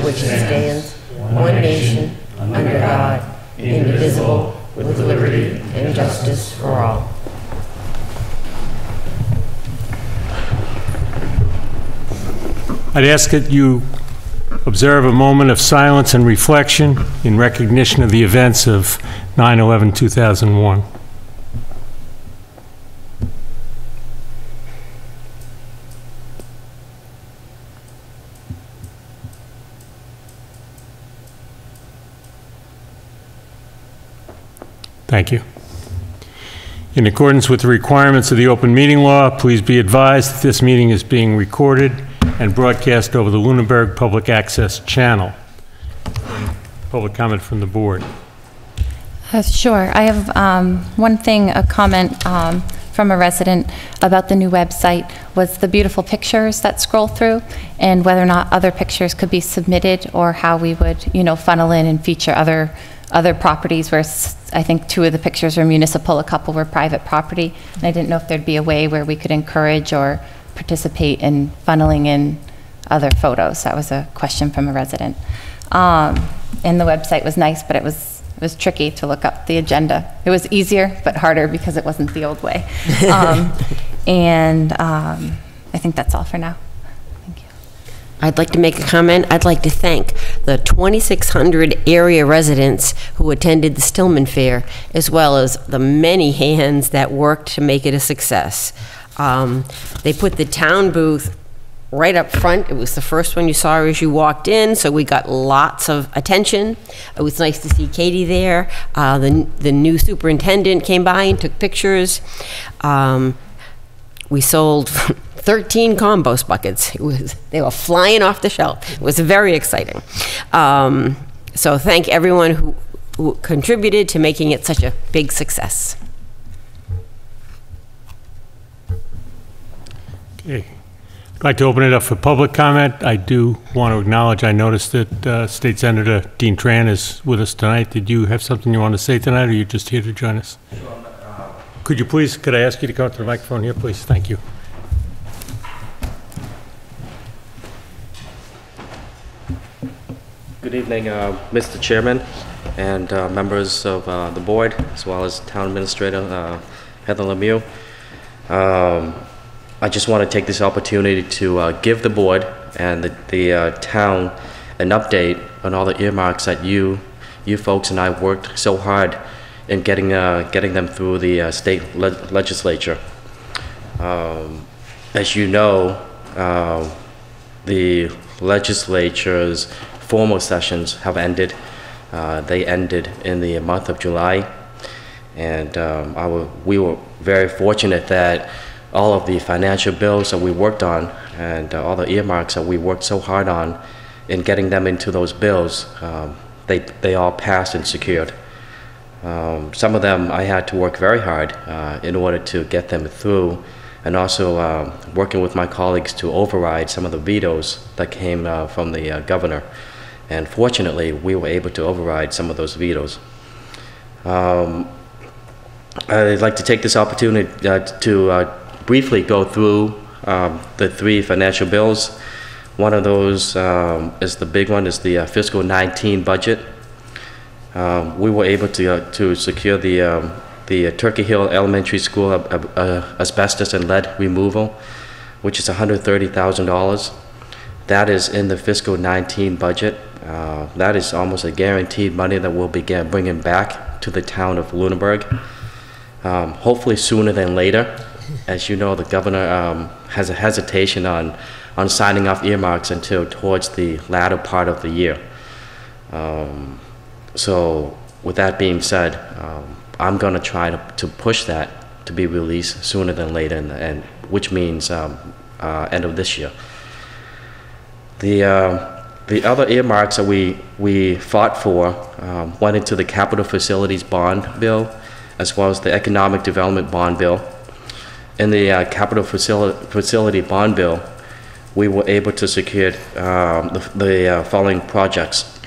which it stands, one nation, under God, indivisible, with liberty and justice for all. I'd ask that you observe a moment of silence and reflection in recognition of the events of 9/11/2001. Thank you. In accordance with the requirements of the open meeting law, please be advised that this meeting is being recorded and broadcast over the Lunenburg Public Access Channel. Public comment from the board. Sure. I have a comment from a resident about the new website was the beautiful pictures that scroll through, and whether or not other pictures could be submitted, or how we would, funnel in and feature other properties, where I think 2 of the pictures were municipal, a couple were private property, and I didn't know if there'd be a way where we could encourage or participate in funneling in other photos. That was a question from a resident. And the website was nice, but it was tricky to look up the agenda. It was easier, but harder because it wasn't the old way. I think that's all for now. Thank you. I'd like to make a comment. I'd like to thank the 2,600 area residents who attended the Stillman Fair, as well as the many hands that worked to make it a success. They put the town booth right up front. It was the first one you saw as you walked in, so we got lots of attention. It was nice to see Katie there. The new superintendent came by and took pictures. We sold 13 compost buckets. They were flying off the shelf. It was very exciting. So thank everyone who contributed to making it such a big success. Okay. I'd like to open it up for public comment. I do want to acknowledge, I noticed that State Senator Dean Tran is with us tonight. Did you have something you want to say tonight, or are you just here to join us? Sure. Could I ask you to come to the microphone here, please? Thank you. Good evening, Mr. Chairman and members of the board, as well as Town Administrator Heather Lemieux. I just want to take this opportunity to give the board and the town an update on all the earmarks that you folks and I worked so hard in getting them through the state legislature. As you know, the legislature's formal sessions have ended. They ended in the month of July, and we were very fortunate that all of the financial bills that we worked on and all the earmarks that we worked so hard on in getting them into those bills, they all passed and secured. Some of them I had to work very hard in order to get them through, and also working with my colleagues to override some of the vetoes that came from the governor. And fortunately, we were able to override some of those vetoes. I'd like to take this opportunity to briefly go through the 3 financial bills. One of those is the big one, is the fiscal 19 budget. We were able to secure the Turkey Hill Elementary School asbestos and lead removal, which is $130,000. That is in the fiscal 19 budget. That is almost a guaranteed money that we'll begin bringing back to the town of Lunenburg, hopefully sooner than later. As you know, the governor has a hesitation on signing off earmarks until towards the latter part of the year. So with that being said, I'm going to try to push that to be released sooner than later, and which means end of this year. The other earmarks that we fought for went into the Capital Facilities Bond Bill, as well as the Economic Development Bond Bill. In the Capital Facility Bond Bill, we were able to secure the following projects.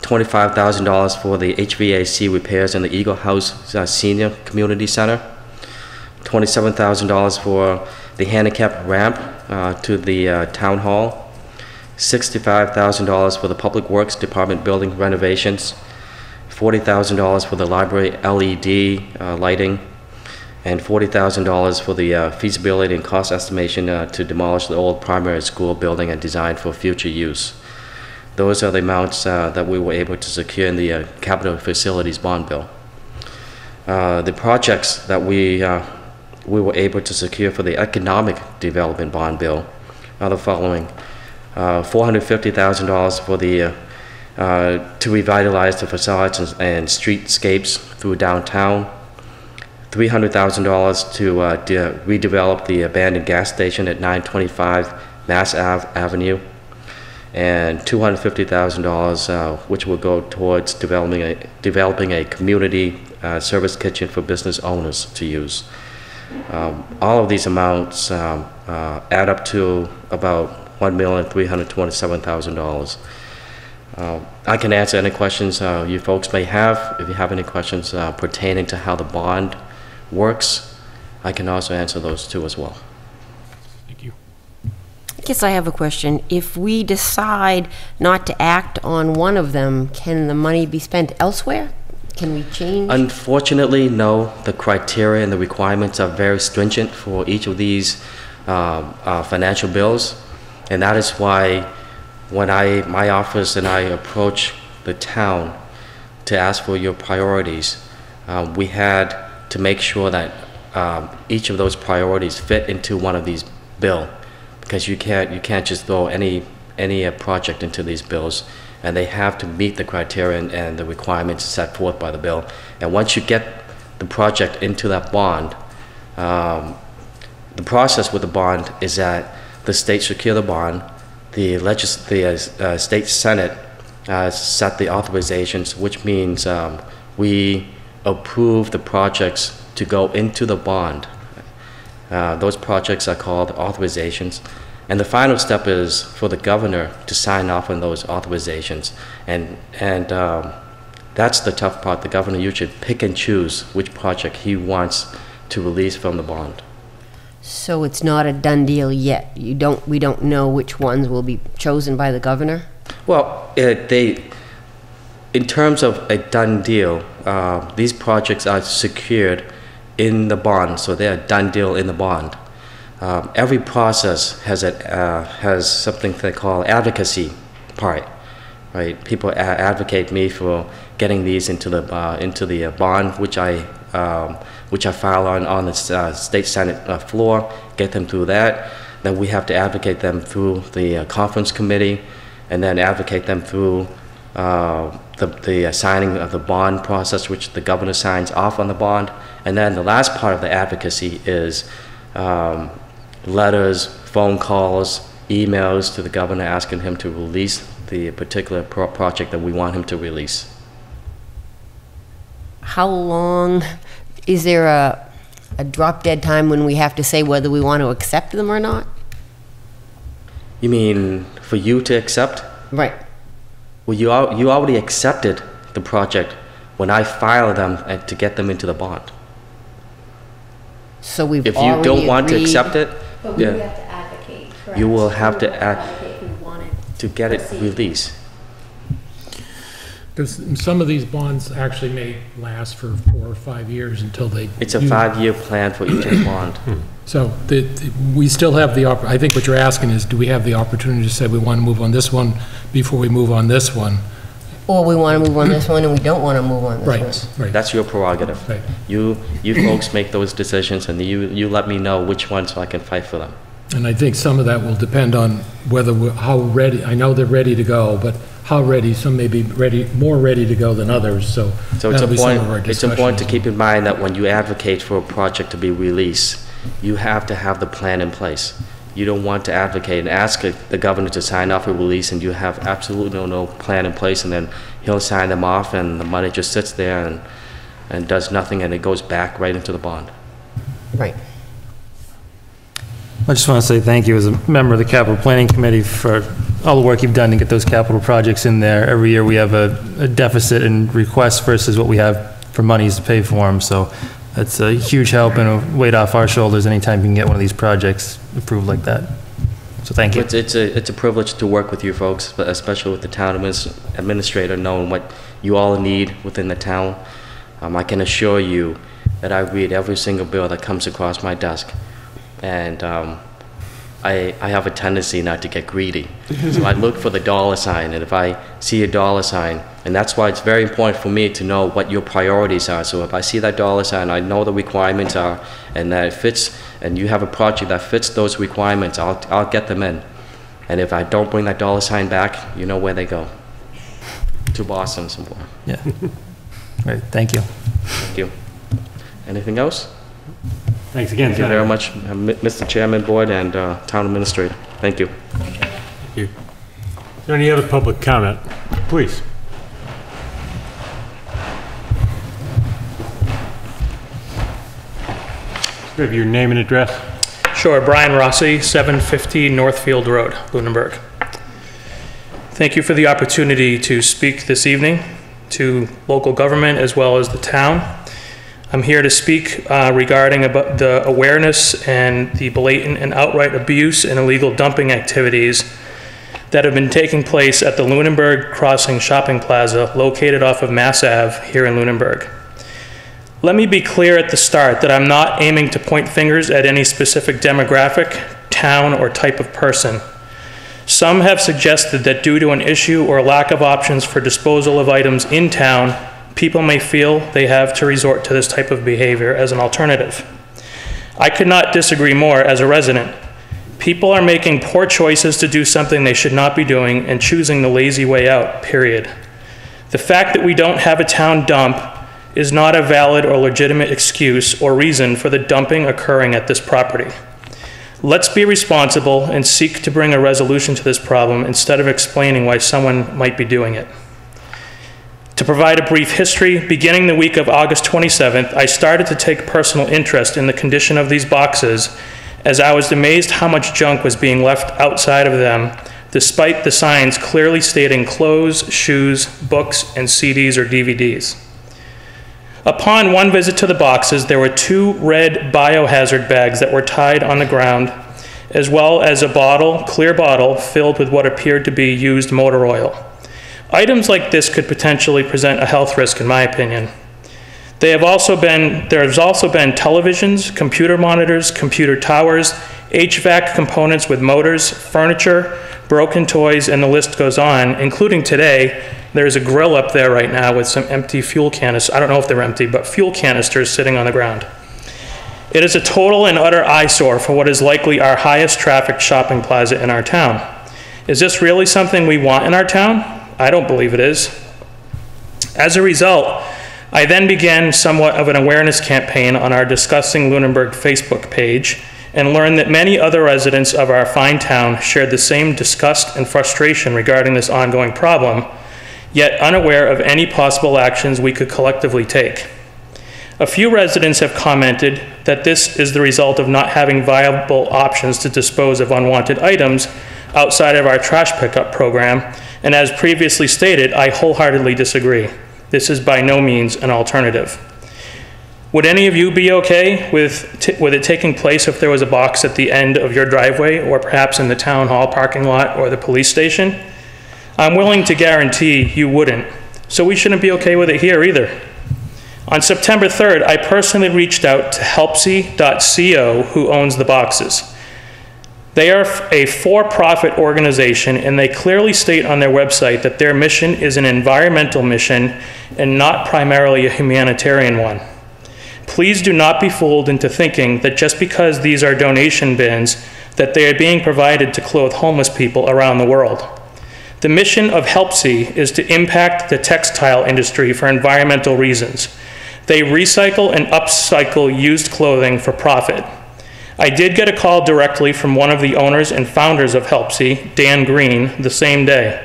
$25,000 for the HVAC repairs in the Eagle House Senior Community Center. $27,000 for the handicap ramp to the Town Hall. $65,000 for the Public Works Department building renovations, $40,000 for the library LED lighting, and $40,000 for the feasibility and cost estimation to demolish the old primary school building and design for future use. Those are the amounts that we were able to secure in the capital facilities bond bill. The projects that we were able to secure for the economic development bond bill are the following: $450,000 for the to revitalize the facades and streetscapes through downtown, $300,000 to redevelop the abandoned gas station at 925 Mass Avenue, and $250,000 which will go towards developing a community service kitchen for business owners to use. All of these amounts add up to about $1,327,000. I can answer any questions you folks may have. If you have any questions pertaining to how the bond works, I can also answer those too as well. Thank you. I guess I have a question. If we decide not to act on one of them, can the money be spent elsewhere? Can we change? Unfortunately, no. The criteria and the requirements are very stringent for each of these financial bills, and that is why when my office and I approach the town to ask for your priorities, we had to make sure that each of those priorities fit into one of these bills, because you can't just throw any project into these bills, and they have to meet the criteria and the requirements set forth by the bill. And once you get the project into that bond, the process with the bond is that the state secure the bond, the state senate set the authorizations, which means we approve the projects to go into the bond. Those projects are called authorizations. And the final step is for the governor to sign off on those authorizations. And that's the tough part. The governor usually pick and choose which project he wants to release from the bond. So it's not a done deal yet? We don't know which ones will be chosen by the governor? Well, in terms of a done deal, these projects are secured in the bond, so they're a done deal in the bond. Every process has something they call advocacy part, right? People advocate me for getting these into the bond, which I file on the state senate floor, get them through that. Then we have to advocate them through the conference committee, and then advocate them through the signing of the bond process, which the governor signs off on the bond. And then the last part of the advocacy is letters, phone calls, emails to the governor asking him to release the particular project that we want him to release. How long, is there a drop dead time when we have to say whether we want to accept them or not? You mean for you to accept? Right. Well, you already accepted the project when I filed them to get them into the bond. So we've If already you don't want to agreed- accept it, But we would have to advocate, correct? you will have We to would advocate if we wanted to get it proceed. released. Because some of these bonds actually may last for 4 or 5 years until they... It's a 5-year plan for each bond. So we still have I think what you're asking is, do we have the opportunity to say we want to move on this one before we move on this one? Or we want to move on this one and we don't want to move on this one. Right, right. That's your prerogative. Right. You folks make those decisions, and you let me know which one so I can fight for them. And I think some of that will depend on how ready, I know they're ready to go, but how ready, some may be more ready to go than others, so it's that'll be some of our it's important to discussions. keep in mind that when you advocate for a project to be released, you have to have the plan in place. You don't want to advocate and ask the governor to sign off a release and you have absolutely no plan in place, and then he'll sign them off and the money just sits there and does nothing, and it goes back right into the bond. Right. I just want to say thank you as a member of the Capital Planning Committee for all the work you've done to get those capital projects in there. Every year we have a deficit in requests versus what we have for monies to pay for them, so it's a huge help and a weight off our shoulders anytime you can get one of these projects approved like that. So thank you. It's a privilege to work with you folks, but especially with the town administrator, knowing what you all need within the town. I can assure you that I read every single bill that comes across my desk, and I have a tendency not to get greedy. So I look for the dollar sign, and if I see a dollar sign, and that's why it's very important for me to know what your priorities are. So if I see that dollar sign, I know the requirements are, and that it fits, and you have a project that fits those requirements, I'll get them in. And if I don't bring that dollar sign back, you know where they go. To Boston somewhere. Yeah. Great, thank you. Thank you. Anything else? Thanks again, Thank you very much, Mr. Chairman, Board, and Town Administrator. Thank you. Thank you. Is there any other public comment? Please. Have your name and address? Sure, Brian Rossi, 750 Northfield Road, Lunenburg. Thank you for the opportunity to speak this evening to local government as well as the town. I'm here to speak regarding about the awareness and the blatant and outright abuse and illegal dumping activities that have been taking place at the Lunenburg Crossing Shopping Plaza located off of Mass Ave here in Lunenburg. Let me be clear at the start that I'm not aiming to point fingers at any specific demographic, town, or type of person. Some have suggested that due to an issue or lack of options for disposal of items in town, people may feel they have to resort to this type of behavior as an alternative. I could not disagree more as a resident. People are making poor choices to do something they should not be doing and choosing the lazy way out, period. The fact that we don't have a town dump is not a valid or legitimate excuse or reason for the dumping occurring at this property. Let's be responsible and seek to bring a resolution to this problem instead of explaining why someone might be doing it. To provide a brief history, beginning the week of August 27th, I started to take personal interest in the condition of these boxes as I was amazed how much junk was being left outside of them, despite the signs clearly stating clothes, shoes, books, and CDs or DVDs. Upon one visit to the boxes, there were 2 red biohazard bags that were tied on the ground, as well as a clear bottle filled with what appeared to be used motor oil. Items like this could potentially present a health risk, in my opinion. There has also been televisions, computer monitors, computer towers, HVAC components with motors, furniture, broken toys, and the list goes on, including today. There's a grill up there right now with some empty fuel canisters. I don't know if they're empty, but fuel canisters sitting on the ground. It is a total and utter eyesore for what is likely our highest traffic shopping plaza in our town. Is this really something we want in our town? I don't believe it is. As a result, I then began somewhat of an awareness campaign on our Discussing Lunenburg Facebook page and learned that many other residents of our fine town shared the same disgust and frustration regarding this ongoing problem, yet unaware of any possible actions we could collectively take. A few residents have commented that this is the result of not having viable options to dispose of unwanted items outside of our trash pickup program, and as previously stated, I wholeheartedly disagree. This is by no means an alternative. Would any of you be okay with it taking place if there was a box at the end of your driveway or perhaps in the town hall parking lot or the police station? I'm willing to guarantee you wouldn't, so we shouldn't be okay with it here either. On September 3rd, I personally reached out to helpsy.co, who owns the boxes. They are a for-profit organization, and they clearly state on their website that their mission is an environmental mission and not primarily a humanitarian one. Please do not be fooled into thinking that just because these are donation bins, that they are being provided to clothe homeless people around the world. The mission of Helpsy is to impact the textile industry for environmental reasons. They recycle and upcycle used clothing for profit. I did get a call directly from one of the owners and founders of Helpsy, Dan Green, the same day.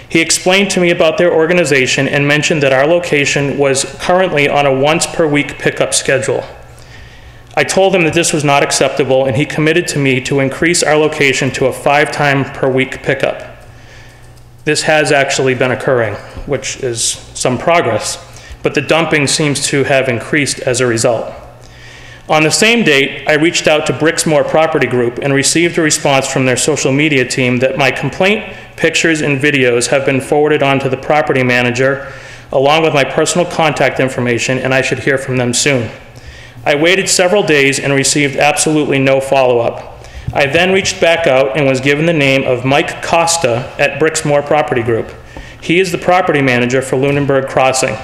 He explained to me about their organization and mentioned that our location was currently on a once-per-week pickup schedule. I told him that this was not acceptable, and he committed to me to increase our location to a 5-time-per-week pickup. This has actually been occurring, which is some progress, but the dumping seems to have increased as a result. On the same date, I reached out to Brixmore Property Group and received a response from their social media team that my complaint, pictures, and videos have been forwarded on to the property manager, along with my personal contact information, and I should hear from them soon. I waited several days and received absolutely no follow-up. I then reached back out and was given the name of Mike Costa at Brixmore Property Group. He is the property manager for Lunenburg Crossing.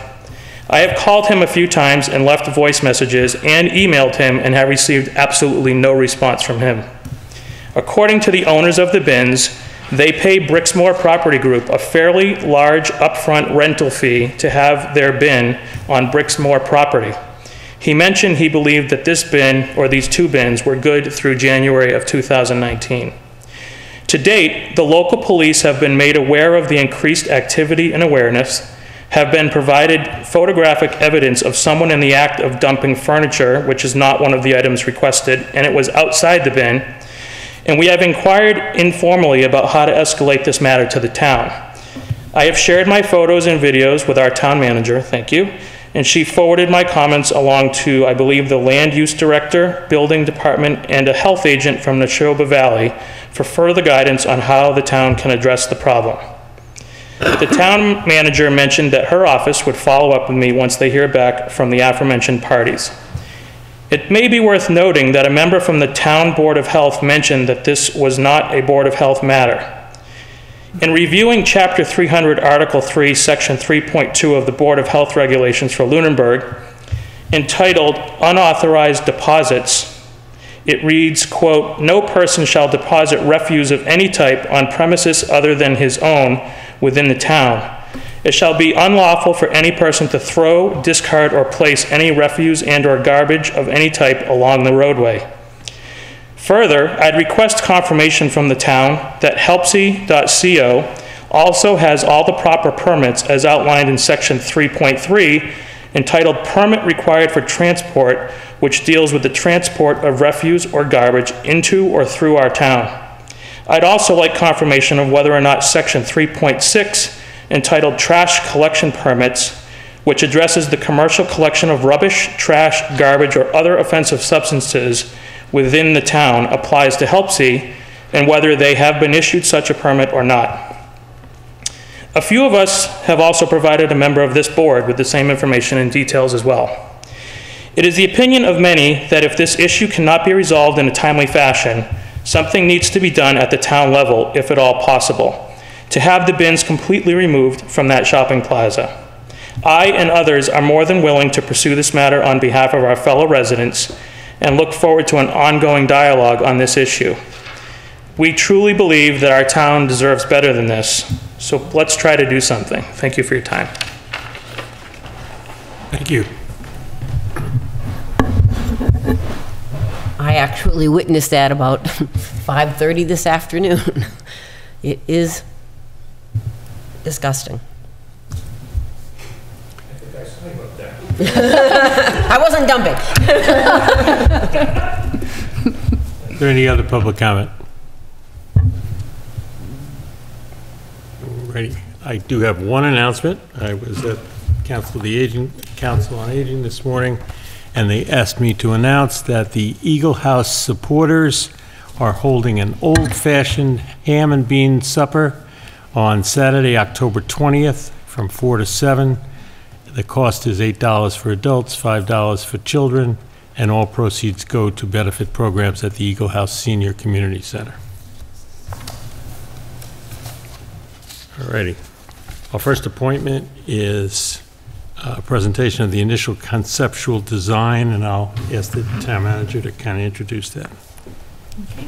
I have called him a few times and left voice messages and emailed him and have received absolutely no response from him. According to the owners of the bins, they pay Brixmore Property Group a fairly large upfront rental fee to have their bin on Brixmore property. He mentioned he believed that this bin, or these two bins, were good through January of 2019. To date, the local police have been made aware of the increased activity and awareness, have been provided photographic evidence of someone in the act of dumping furniture, which is not one of the items requested, and it was outside the bin, and we have inquired informally about how to escalate this matter to the town. I have shared my photos and videos with our town manager, thank you, and she forwarded my comments along to, I believe, the land use director, building department, and a health agent from Neshoba Valley for further guidance on how the town can address the problem. The town manager mentioned that her office would follow up with me once they hear back from the aforementioned parties. It may be worth noting that a member from the Town Board of Health mentioned that this was not a Board of Health matter. In reviewing Chapter 300, Article 3, Section 3.2 of the Board of Health Regulations for Lunenburg, entitled Unauthorized Deposits, it reads, quote, "No person shall deposit refuse of any type on premises other than his own within the town. It shall be unlawful for any person to throw, discard, or place any refuse and/or garbage of any type along the roadway." Further, I'd request confirmation from the town that helpsy.co also has all the proper permits as outlined in Section 3.3, entitled Permit Required for Transport, which deals with the transport of refuse or garbage into or through our town. I'd also like confirmation of whether or not Section 3.6, entitled Trash Collection Permits, which addresses the commercial collection of rubbish, trash, garbage, or other offensive substances within the town, applies to Helpsy, and whether they have been issued such a permit or not. A few of us have also provided a member of this board with the same information and details as well. It is the opinion of many that if this issue cannot be resolved in a timely fashion, something needs to be done at the town level, if at all possible, to have the bins completely removed from that shopping plaza. I and others are more than willing to pursue this matter on behalf of our fellow residents and look forward to an ongoing dialogue on this issue. We truly believe that our town deserves better than this, so let's try to do something. Thank you for your time. Thank you. I actually witnessed that about 5:30 this afternoon. It is disgusting. I wasn't dumping. Is there any other public comment? Ready. I do have one announcement. I was at Council on Aging this morning, and they asked me to announce that the Eagle House supporters are holding an old-fashioned ham and bean supper on Saturday, October 20th from 4 to 7. The cost is $8 for adults, $5 for children, and all proceeds go to benefit programs at the Eagle House Senior Community Center. All righty. Our first appointment is a presentation of the initial conceptual design, and I'll ask the town manager to kind of introduce that. Okay.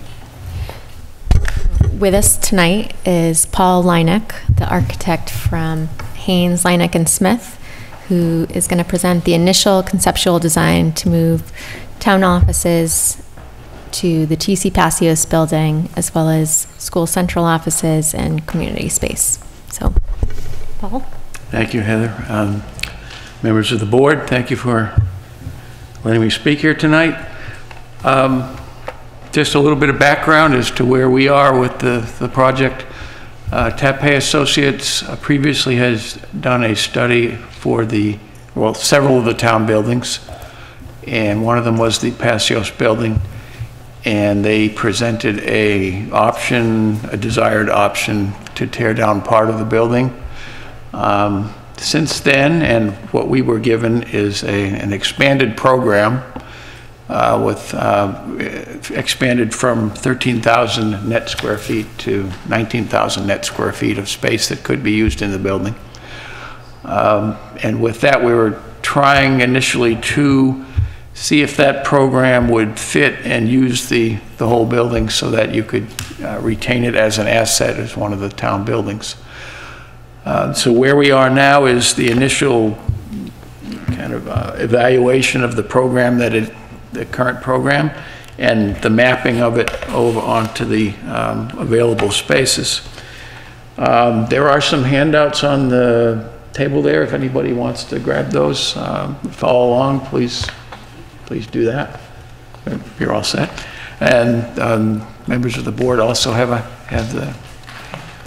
With us tonight is Paul Leineck, the architect from Haynes, Leineck and Smith, who is going to present the initial conceptual design to move town offices to the TC Passios building, as well as school central offices and community space. So, Paul? Thank you, Heather. Members of the board, thank you for letting me speak here tonight. Just a little bit of background as to where we are with the project. Tapé Associates previously has done a study for several of the town buildings, and one of them was the Passios building, and they presented a desired option to tear down part of the building. Since then, and what we were given is an expanded program expanded from 13,000 net square feet to 19,000 net square feet of space that could be used in the building. And with that, we were trying initially to see if that program would fit and use the whole building so that you could retain it as an asset as one of the town buildings. So where we are now is the initial kind of evaluation of the program the current program, and the mapping of it over onto the available spaces. There are some handouts on the table there. If anybody wants to grab those, follow along, please do that. You're all set. And members of the board also have the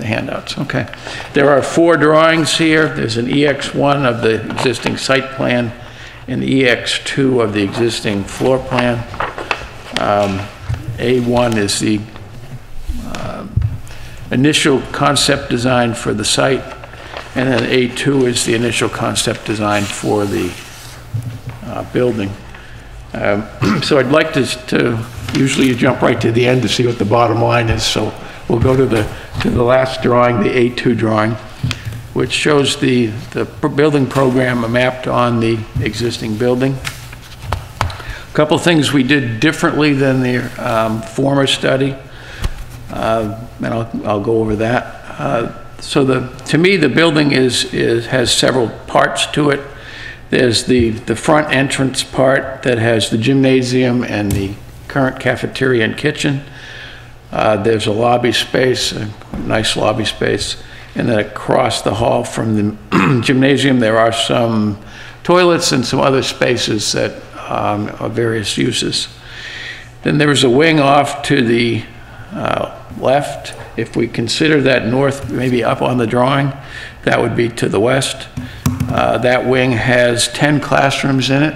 handouts. Okay. There are 4 drawings here. There's an EX1 of the existing site plan and the EX2 of the existing floor plan. A1 is the initial concept design for the site, and then A2 is the initial concept design for the building. So I'd like to usually you jump right to the end to see what the bottom line is, so we'll go to the last drawing, the A2 drawing, which shows the building program mapped on the existing building. A couple things we did differently than the former study, and I'll go over that. So to me, the building has several parts to it. There's the front entrance part that has the gymnasium and the current cafeteria and kitchen. There's a lobby space, a nice lobby space. And then across the hall from the gymnasium, there are some toilets and some other spaces that are various uses. Then there's a wing off to the left. If we consider that north, maybe up on the drawing, that would be to the west. That wing has 10 classrooms in it.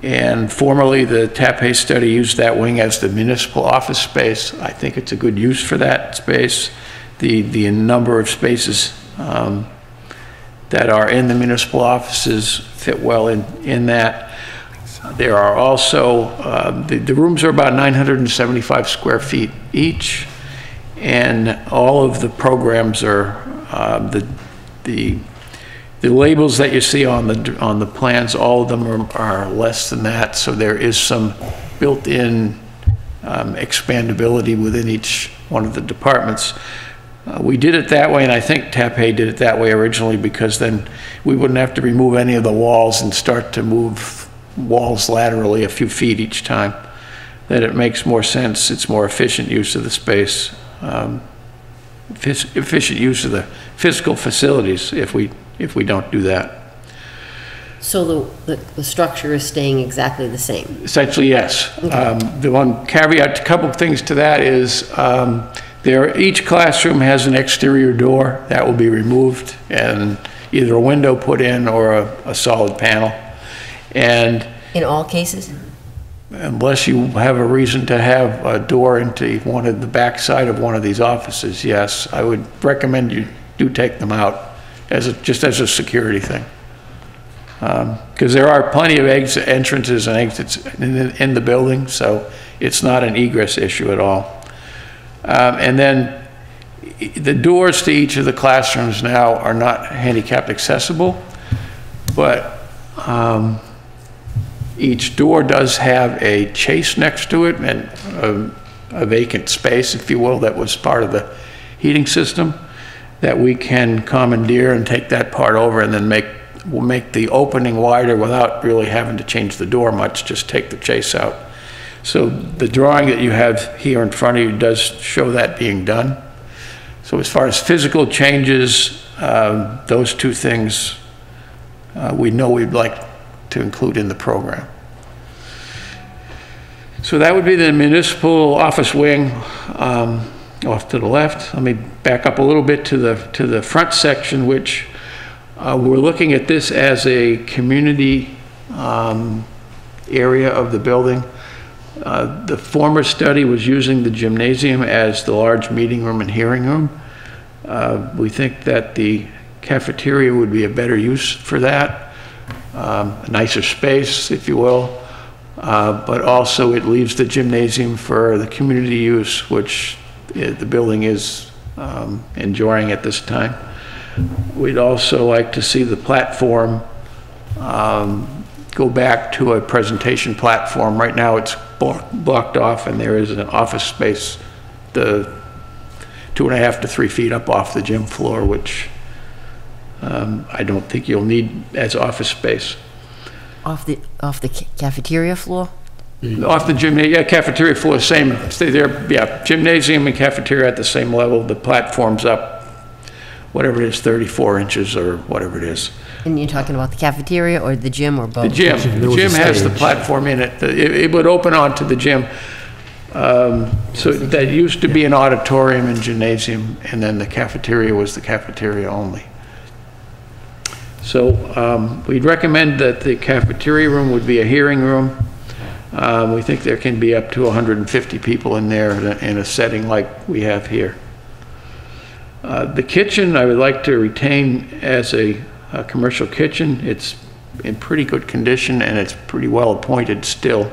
And formerly, the TAPE study used that wing as the municipal office space. I think it's a good use for that space. The number of spaces that are in the municipal offices fit well in that. There are also, the rooms are about 975 square feet each, and all of the programs are, the labels that you see on the plans, all of them are less than that, so there is some built-in expandability within each one of the departments. We did it that way, and I think TAPE did it that way originally because then we wouldn't have to remove any of the walls and start to move walls laterally a few feet each time. That it makes more sense. It's more efficient use of the space, efficient use of the physical facilities if we don't do that. So the structure is staying exactly the same? Essentially, yes. Okay. The one caveat, a couple of things to that is each classroom has an exterior door that will be removed and either a window put in or a solid panel. And in all cases? Unless you have a reason to have a door into one of the back side of one of these offices, yes, I would recommend you do take them out just as a security thing. Because there are plenty of entrances and exits in the building, so it's not an egress issue at all. And then the doors to each of the classrooms now are not handicapped accessible, but each door does have a chase next to it and a vacant space, if you will, that was part of the heating system that we can commandeer and take that part over and then we'll make the opening wider without really having to change the door much, just take the chase out. So the drawing that you have here in front of you does show that being done. So as far as physical changes, those two things we know we'd like to include in the program. So that would be the municipal office wing off to the left. Let me back up a little bit to the front section, which we're looking at this as a community area of the building. The former study was using the gymnasium as the large meeting room and hearing room. We think that the cafeteria would be a better use for that, a nicer space, if you will, but also it leaves the gymnasium for the community use, which the building is enjoying at this time. We'd also like to see the platform go back to a presentation platform. Right now it's blocked off, and there is an office space the 2.5 to 3 feet up off the gym floor, which I don't think you'll need as office space. Off the cafeteria floor? Off the gym, yeah, cafeteria floor, same, stay there, yeah, gymnasium and cafeteria at the same level. The platform's up, whatever it is, 34 inches or whatever it is. And you're talking about the cafeteria or the gym or both? The gym. The gym has the platform in it. It would open onto the gym. So that used to be an auditorium and gymnasium, and then the cafeteria was the cafeteria only. So we'd recommend that the cafeteria room would be a hearing room. We think there can be up to 150 people in there in a setting like we have here. The kitchen I would like to retain as a commercial kitchen. It's in pretty good condition and it's pretty well appointed still.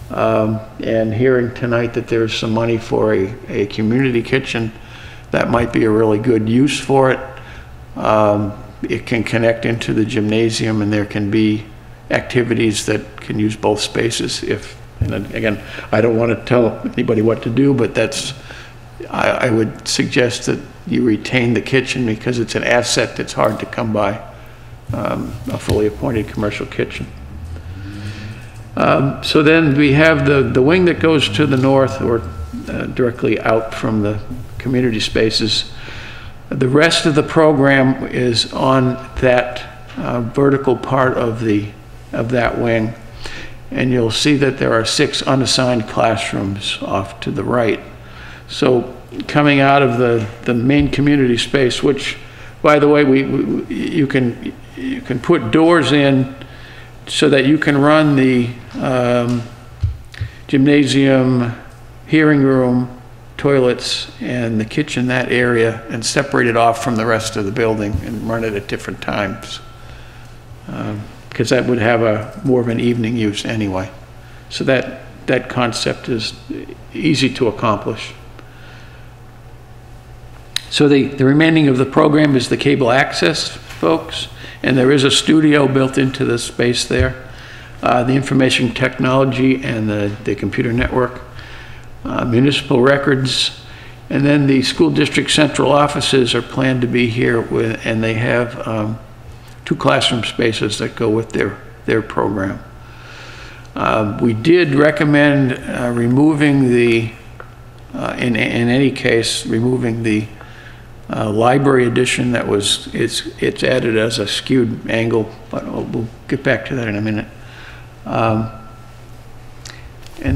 And hearing tonight that there's some money for a community kitchen, that might be a really good use for it. It can connect into the gymnasium, and there can be activities that can use both spaces. And again, I don't want to tell anybody what to do, but I would suggest that you retain the kitchen because it's an asset that's hard to come by, a fully appointed commercial kitchen. So then we have the wing that goes to the north, or directly out from the community spaces. The rest of the program is on that vertical part of that wing, and you'll see that there are 6 unassigned classrooms off to the right. So coming out of the main community space, which, by the way, you can put doors in so that you can run the gymnasium, hearing room, toilets, and the kitchen, that area, and separate it off from the rest of the building and run it at different times. Because that would have more of an evening use anyway. So that concept is easy to accomplish. So the remaining of the program is the cable access, folks, and there is a studio built into the space there. The information technology and the computer network, municipal records, and then the school district central offices are planned to be here and they have 2 classroom spaces that go with their program. We did recommend removing in any case, removing the library edition that it's added as a skewed angle, but we'll get back to that in a minute. And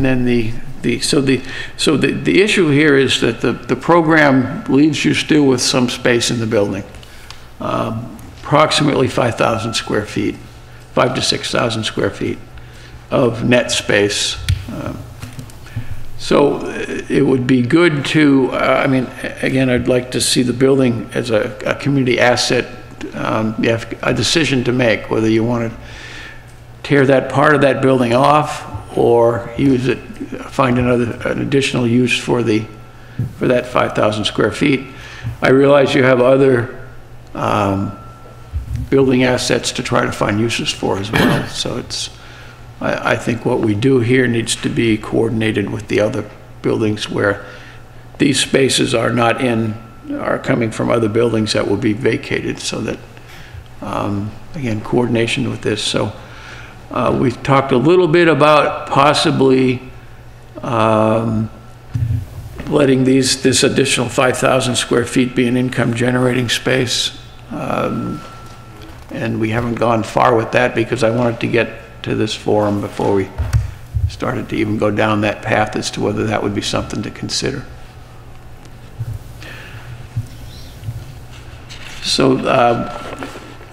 then the issue here is that the program leaves you still with some space in the building, approximately 5,000 square feet, 5,000 to 6,000 square feet of net space. So it would be good to, I mean, again, I'd like to see the building as a community asset. You have a decision to make whether you want to tear that part of that building off or use it, find an additional use for that 5,000 square feet. I realize you have other building assets to try to find uses for as well. So I think what we do here needs to be coordinated with the other buildings where these spaces are coming from other buildings that will be vacated, so that, again, coordination with this. So we've talked a little bit about possibly letting this additional 5,000 square feet be an income generating space. And we haven't gone far with that because I wanted to get to this forum before we started to even go down that path as to whether that would be something to consider. So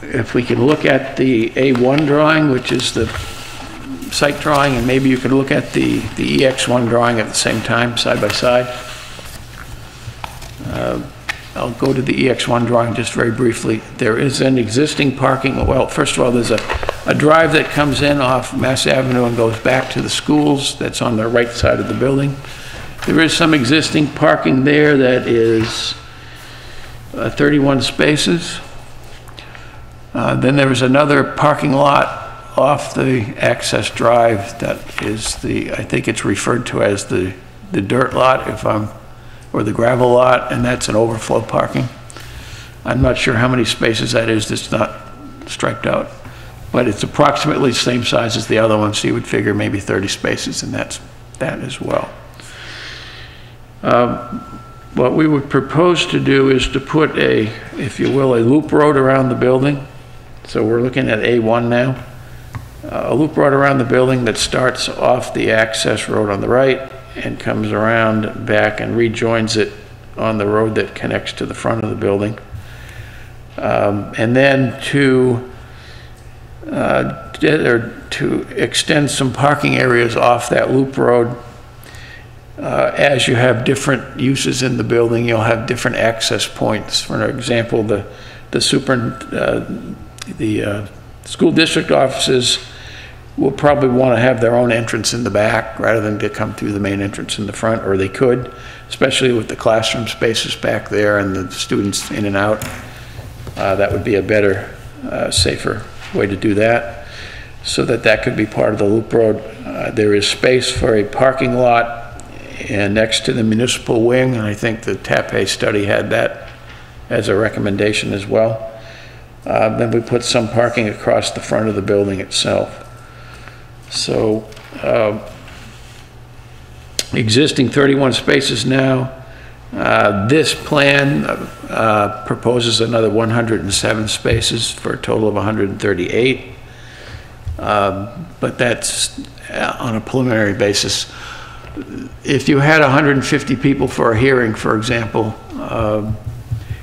if we can look at the A1 drawing, which is the site drawing, and maybe you could look at the EX1 drawing at the same time, side by side. I'll go to the EX1 drawing just very briefly. There is an existing parking, well, first of all, there's a drive that comes in off Mass Avenue and goes back to the schools. That's on the right side of the building. There is some existing parking there that is 31 spaces. Then there is another parking lot off the access drive that is I think it's referred to as the dirt lot, or the gravel lot, and that's an overflow parking. I'm not sure how many spaces that is. That's not striped out, but it's approximately the same size as the other one, so you would figure maybe 30 spaces, and that's that as well. What we would propose to do is to put if you will, a loop road around the building. So we're looking at A1 now. A loop road around the building that starts off the access road on the right and comes around back and rejoins it on the road that connects to the front of the building. And then to extend some parking areas off that loop road. As you have different uses in the building, you'll have different access points. For example, the school district offices will probably want to have their own entrance in the back rather than to come through the main entrance in the front, or they could, especially with the classroom spaces back there and the students in and out. That would be a better, safer way to do that, so that could be part of the loop road. There is space for a parking lot and next to the municipal wing, and I think the TAPE study had that as a recommendation as well. Then we put some parking across the front of the building itself. So existing 31 spaces now. This plan proposes another 107 spaces for a total of 138. But that's on a preliminary basis. If you had 150 people for a hearing, for example,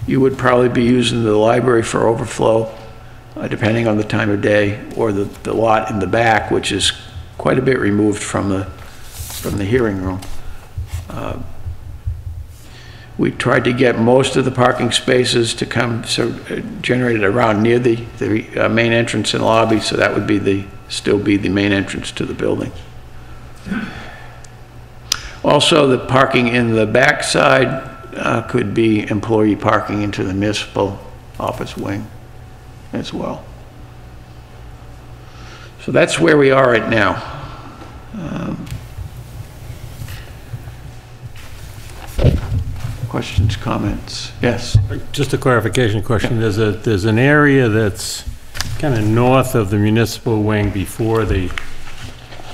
you would probably be using the library for overflow, depending on the time of day, or the lot in the back, which is quite a bit removed from the hearing room. We tried to get most of the parking spaces to come generated around near the main entrance and lobby, so that would still be the main entrance to the building. Also, the parking in the back side could be employee parking into the municipal office wing as well. So that's where we are right now. Questions, comments? Yes. Just a clarification question. Yeah. There's an area that's kind of north of the municipal wing before the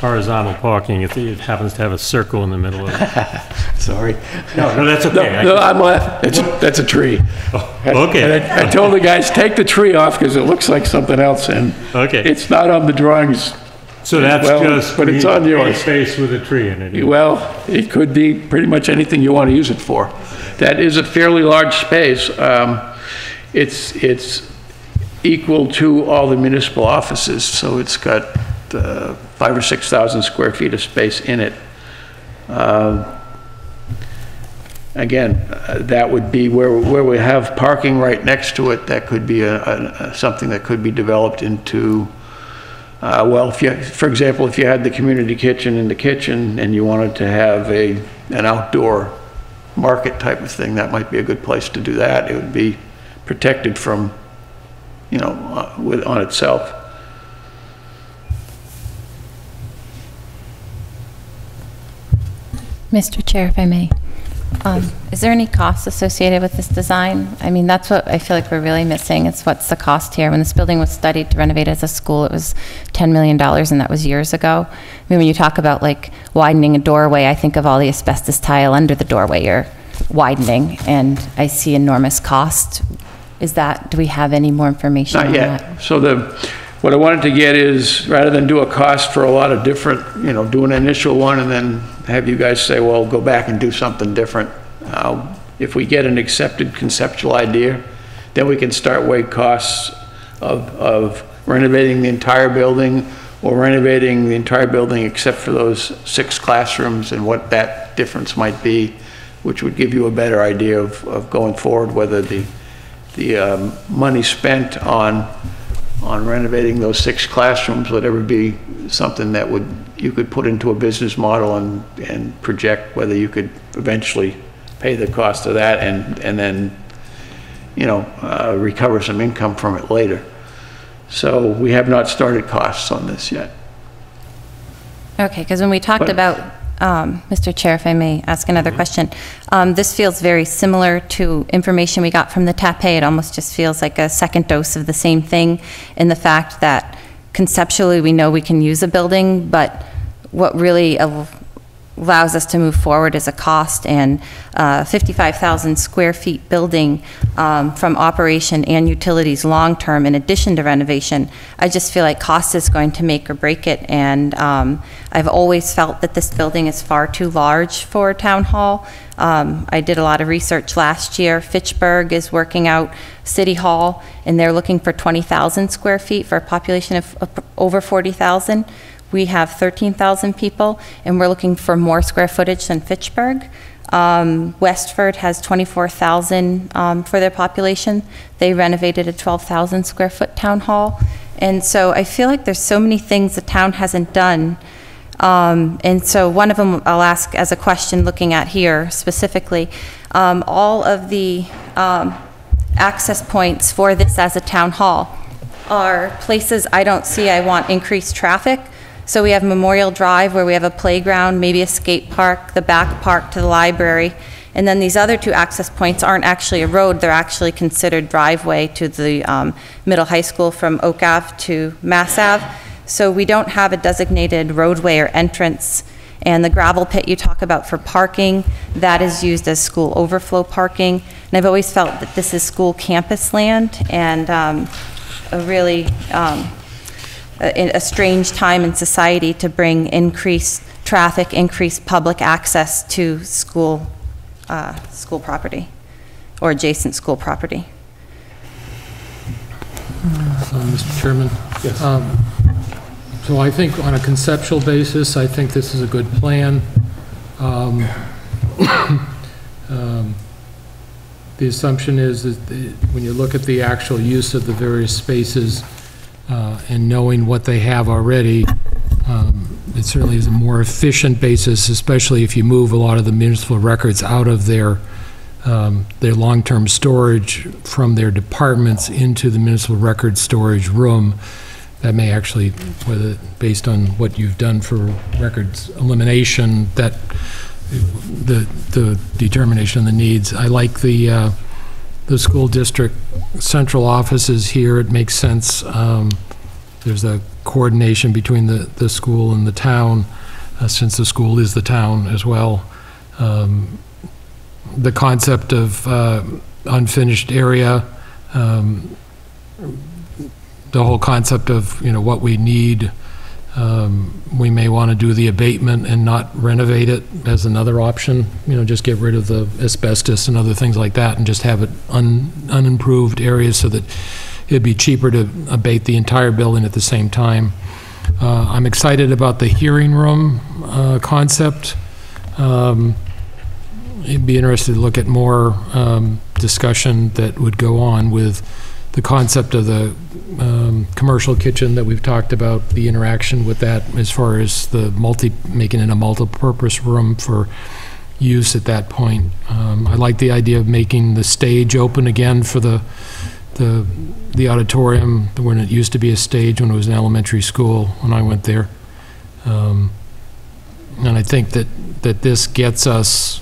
horizontal parking. It happens to have a circle in the middle of it. Sorry. No, that's okay. No, I'm laughing. That's a tree. Oh, okay. And I told the guys, take the tree off because it looks like something else, and okay. It's not on the drawings. So that's just but it's on yours. Space with a tree in it. Well, it could be pretty much anything you want to use it for. That is a fairly large space. It's equal to all the municipal offices, so it's got 5,000 or 6,000 square feet of space in it. Again, that would be where we have parking right next to it. That could be something that could be developed into, well, for example, if you had the community kitchen in the kitchen and you wanted to have an outdoor market type of thing, that might be a good place to do that. It would be protected from, on itself. Mr. Chair, if I may. Is there any cost associated with this design? I mean, that's what I feel like we're really missing. It's what's the cost here. When this building was studied to renovate as a school, it was $10 million, and that was years ago. I mean, when you talk about like widening a doorway, I think of all the asbestos tile under the doorway you're widening, and I see enormous cost. Do we have any more information on that? Not yet. So what I wanted to get is, rather than do a cost for a lot of different, do an initial one and then have you guys say, well, go back and do something different. If we get an accepted conceptual idea, then we can start weighing costs of renovating the entire building or renovating the entire building except for those 6 classrooms and what that difference might be, which would give you a better idea of going forward, whether the money spent on renovating those 6 classrooms would ever be something that you could put into a business model and project whether you could eventually pay the cost of that and then, you know, recover some income from it later. So we have not started costs on this yet. Okay, because when we talked about, Mr. Chair, if I may ask another question, this feels very similar to information we got from the TAPE. It almost just feels like a second dose of the same thing, in the fact that conceptually we know we can use a building, but what really allows us to move forward is a cost, and 55,000 square feet building from operation and utilities long-term in addition to renovation. I just feel like cost is going to make or break it, and I've always felt that this building is far too large for a town hall. I did a lot of research last year. Fitchburg is working out City Hall, and they're looking for 20,000 square feet for a population of over 40,000. We have 13,000 people, and we're looking for more square footage than Fitchburg. Westford has 24,000 for their population. They renovated a 12,000 square foot town hall. And so I feel like there's so many things the town hasn't done. And so one of them I'll ask as a question looking at here specifically. All of the access points for this as a town hall are places I don't see I want increased traffic. So we have Memorial Drive, where we have a playground, maybe a skate park, the back park to the library. And then these other 2 access points aren't actually a road, they're actually considered driveway to the middle high school from Oak Ave to Mass Ave. So we don't have a designated roadway or entrance. And the gravel pit you talk about for parking, that is used as school overflow parking. And I've always felt that this is school campus land, and a really, a strange time in society to bring increased traffic, increased public access to school property or adjacent school property. Mr. Chairman? Yes. So I think on a conceptual basis, I think this is a good plan. The assumption is that when you look at the actual use of the various spaces and knowing what they have already, it certainly is a more efficient basis, especially if you move a lot of the municipal records out of their long-term storage from their departments into the municipal record storage room. That may actually, whether based on what you've done for records elimination, that the determination of the needs. I like the school district central offices here. It makes sense. There's a coordination between the school and the town, since the school is the town as well. The concept of unfinished area, the whole concept of, you know, what we need. We may want to do the abatement and not renovate it as another option, you know, just get rid of the asbestos and other things like that and just have it unimproved areas so that it'd be cheaper to abate the entire building at the same time. I'm excited about the hearing room concept. It'd be interested to look at more discussion that would go on with the concept of the commercial kitchen that we've talked about, the interaction with that as far as the making it a multi-purpose room for use at that point. I like the idea of making the stage open again for the auditorium when it used to be a stage when it was an elementary school when I went there. And I think that this gets us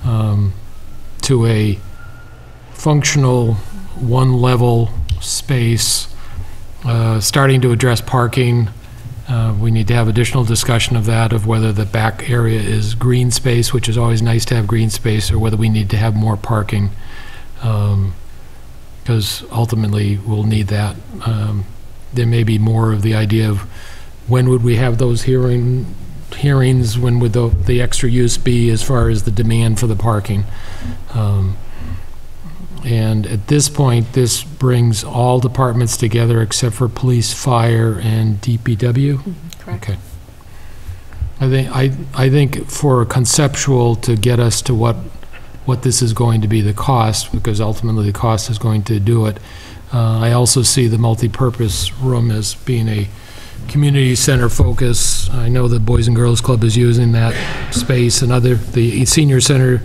to a functional one-level space, starting to address parking. We need to have additional discussion of that, of whether the back area is green space, which is always nice to have green space, or whether we need to have more parking, because ultimately we'll need that. There may be more of the idea of when would we have those hearings, when would the extra use be as far as the demand for the parking. And at this point, this brings all departments together except for police, fire, and DPW? Correct. Okay. I think for conceptual, to get us to what this is going to be, the cost, because ultimately the cost is going to do it. I also see the multipurpose room as being a community center focus. I know the Boys and Girls Club is using that space, and the senior center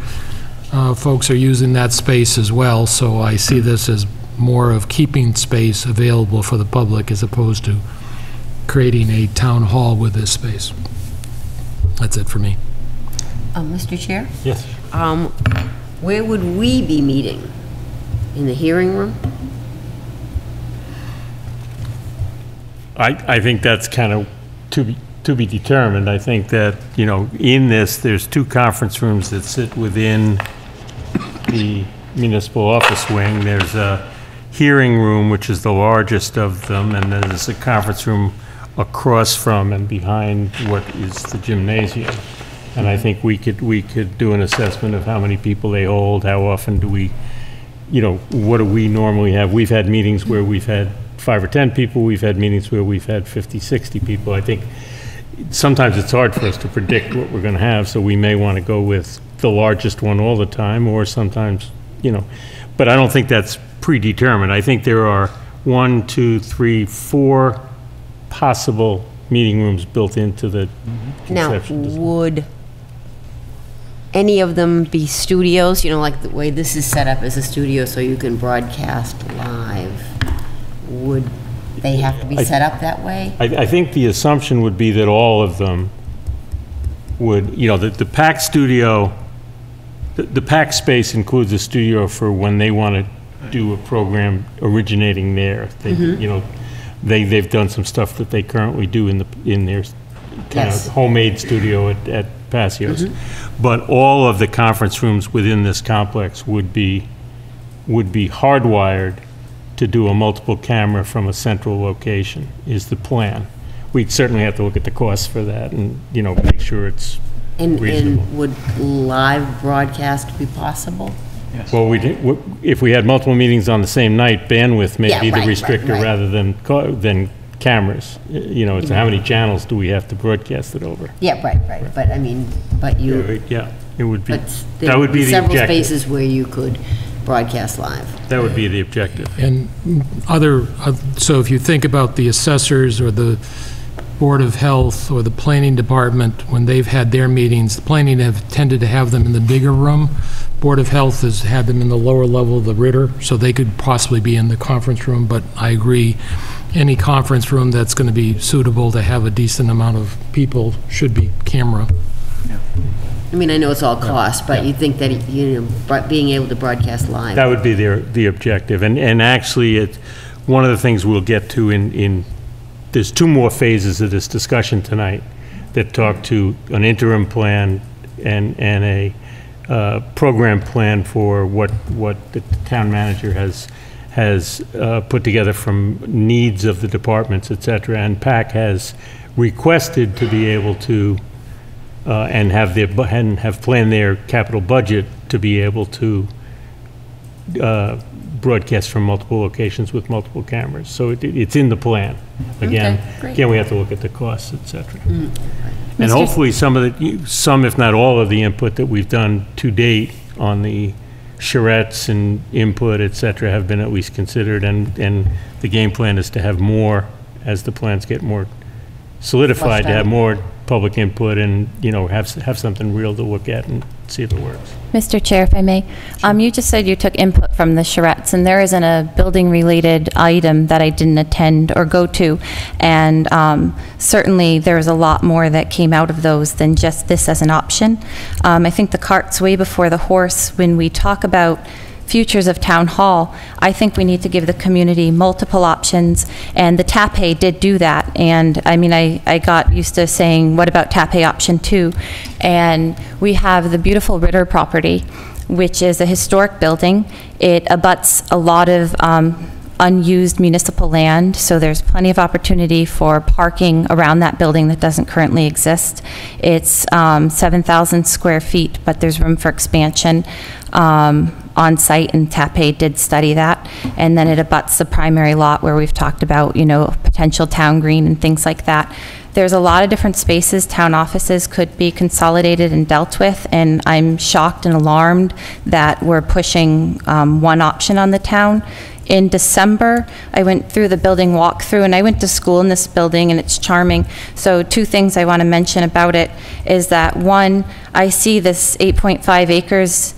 folks are using that space as well, so I see this as more of keeping space available for the public as opposed to creating a town hall with this space. That's it for me. Mr. Chair? Yes. Where would we be meeting? In the hearing room? I think that's kind of to be determined. I think that, you know, in this, there's 2 conference rooms that sit within the municipal office wing. There's a hearing room, which is the largest of them, and then there's a conference room across from and behind what is the gymnasium. And I think we could do an assessment of how many people they hold, how often do we, you know, what do we normally have? We've had meetings where we've had 5 or 10 people, we've had meetings where we've had 50, 60 people. I think sometimes it's hard for us to predict what we're going to have, so we may want to go with the largest one all the time, or sometimes, you know, but I don't think that's predetermined. I think there are 1, 2, 3, 4 possible meeting rooms built into the conception design. Would any of them be studios? You know, like the way this is set up as a studio so you can broadcast live. Would they have to be set up that way? I think the assumption would be that all of them would, you know, the PAC studio, the PAC space includes a studio for when they want to do a program originating there. They, you know, they've done some stuff that they currently do in their kind of homemade studio at Passio's. But all of the conference rooms within this complex would be hardwired to do a multiple camera from a central location, is the plan. We'd certainly have to look at the costs for that and, you know, make sure it's reasonable. And would live broadcast be possible? Well, if we had multiple meetings on the same night, bandwidth may be the restrictor rather than cameras. You know, it's how many channels do we have to broadcast it over? Yeah, right. But I mean, Yeah, it would be, but that would be the several objective. spaces where you could broadcast live. That would be the objective. And so if you think about the assessors or the Board of Health or the Planning Department, when they've had their meetings, the planning have tended to have them in the bigger room. Board of Health has had them in the lower level of the Ritter, so they could possibly be in the conference room, but I agree, any conference room that's going to be suitable to have a decent amount of people should be camera. I mean, I know it's all cost, but you think that, you know, being able to broadcast live. That would be the objective. And actually, one of the things we'll get to there's 2 more phases of this discussion tonight that talk to an interim plan and a program plan for what the town manager has put together from needs of the departments, et cetera. And PAC has requested to be able to and have planned their capital budget to be able to broadcast from multiple locations with multiple cameras. So it's in the plan. Again, we have to look at the costs, et cetera. And hopefully some, if not all of the input that we've done to date on the charrettes and input, et cetera, have been at least considered. And the game plan is to have more, as the plans get more solidified, to have more public input and, you know, have something real to look at and see if it works. Mr. Chair, if I may, you just said you took input from the charrettes, and there isn't a building-related item that I didn't attend or go to, and certainly there's a lot more that came out of those than just this as an option. I think the cart's way before the horse when we talk about futures of Town Hall. I think we need to give the community multiple options, and the TAPE did do that. And I mean, I got used to saying, what about TAPE option 2? And we have the beautiful Ritter property, which is a historic building. It abuts a lot of unused municipal land, so there's plenty of opportunity for parking around that building that doesn't currently exist. It's 7,000 square feet, but there's room for expansion. on site, and TAPE did study that. And then it abuts the primary lot where we've talked about, you know, potential town green and things like that. There's a lot of different spaces town offices could be consolidated and dealt with, and I'm shocked and alarmed that we're pushing one option on the town. In December, I went through the building walkthrough, and I went to school in this building, and it's charming. So 2 things I want to mention about it is that, one, I see this 8.5 acres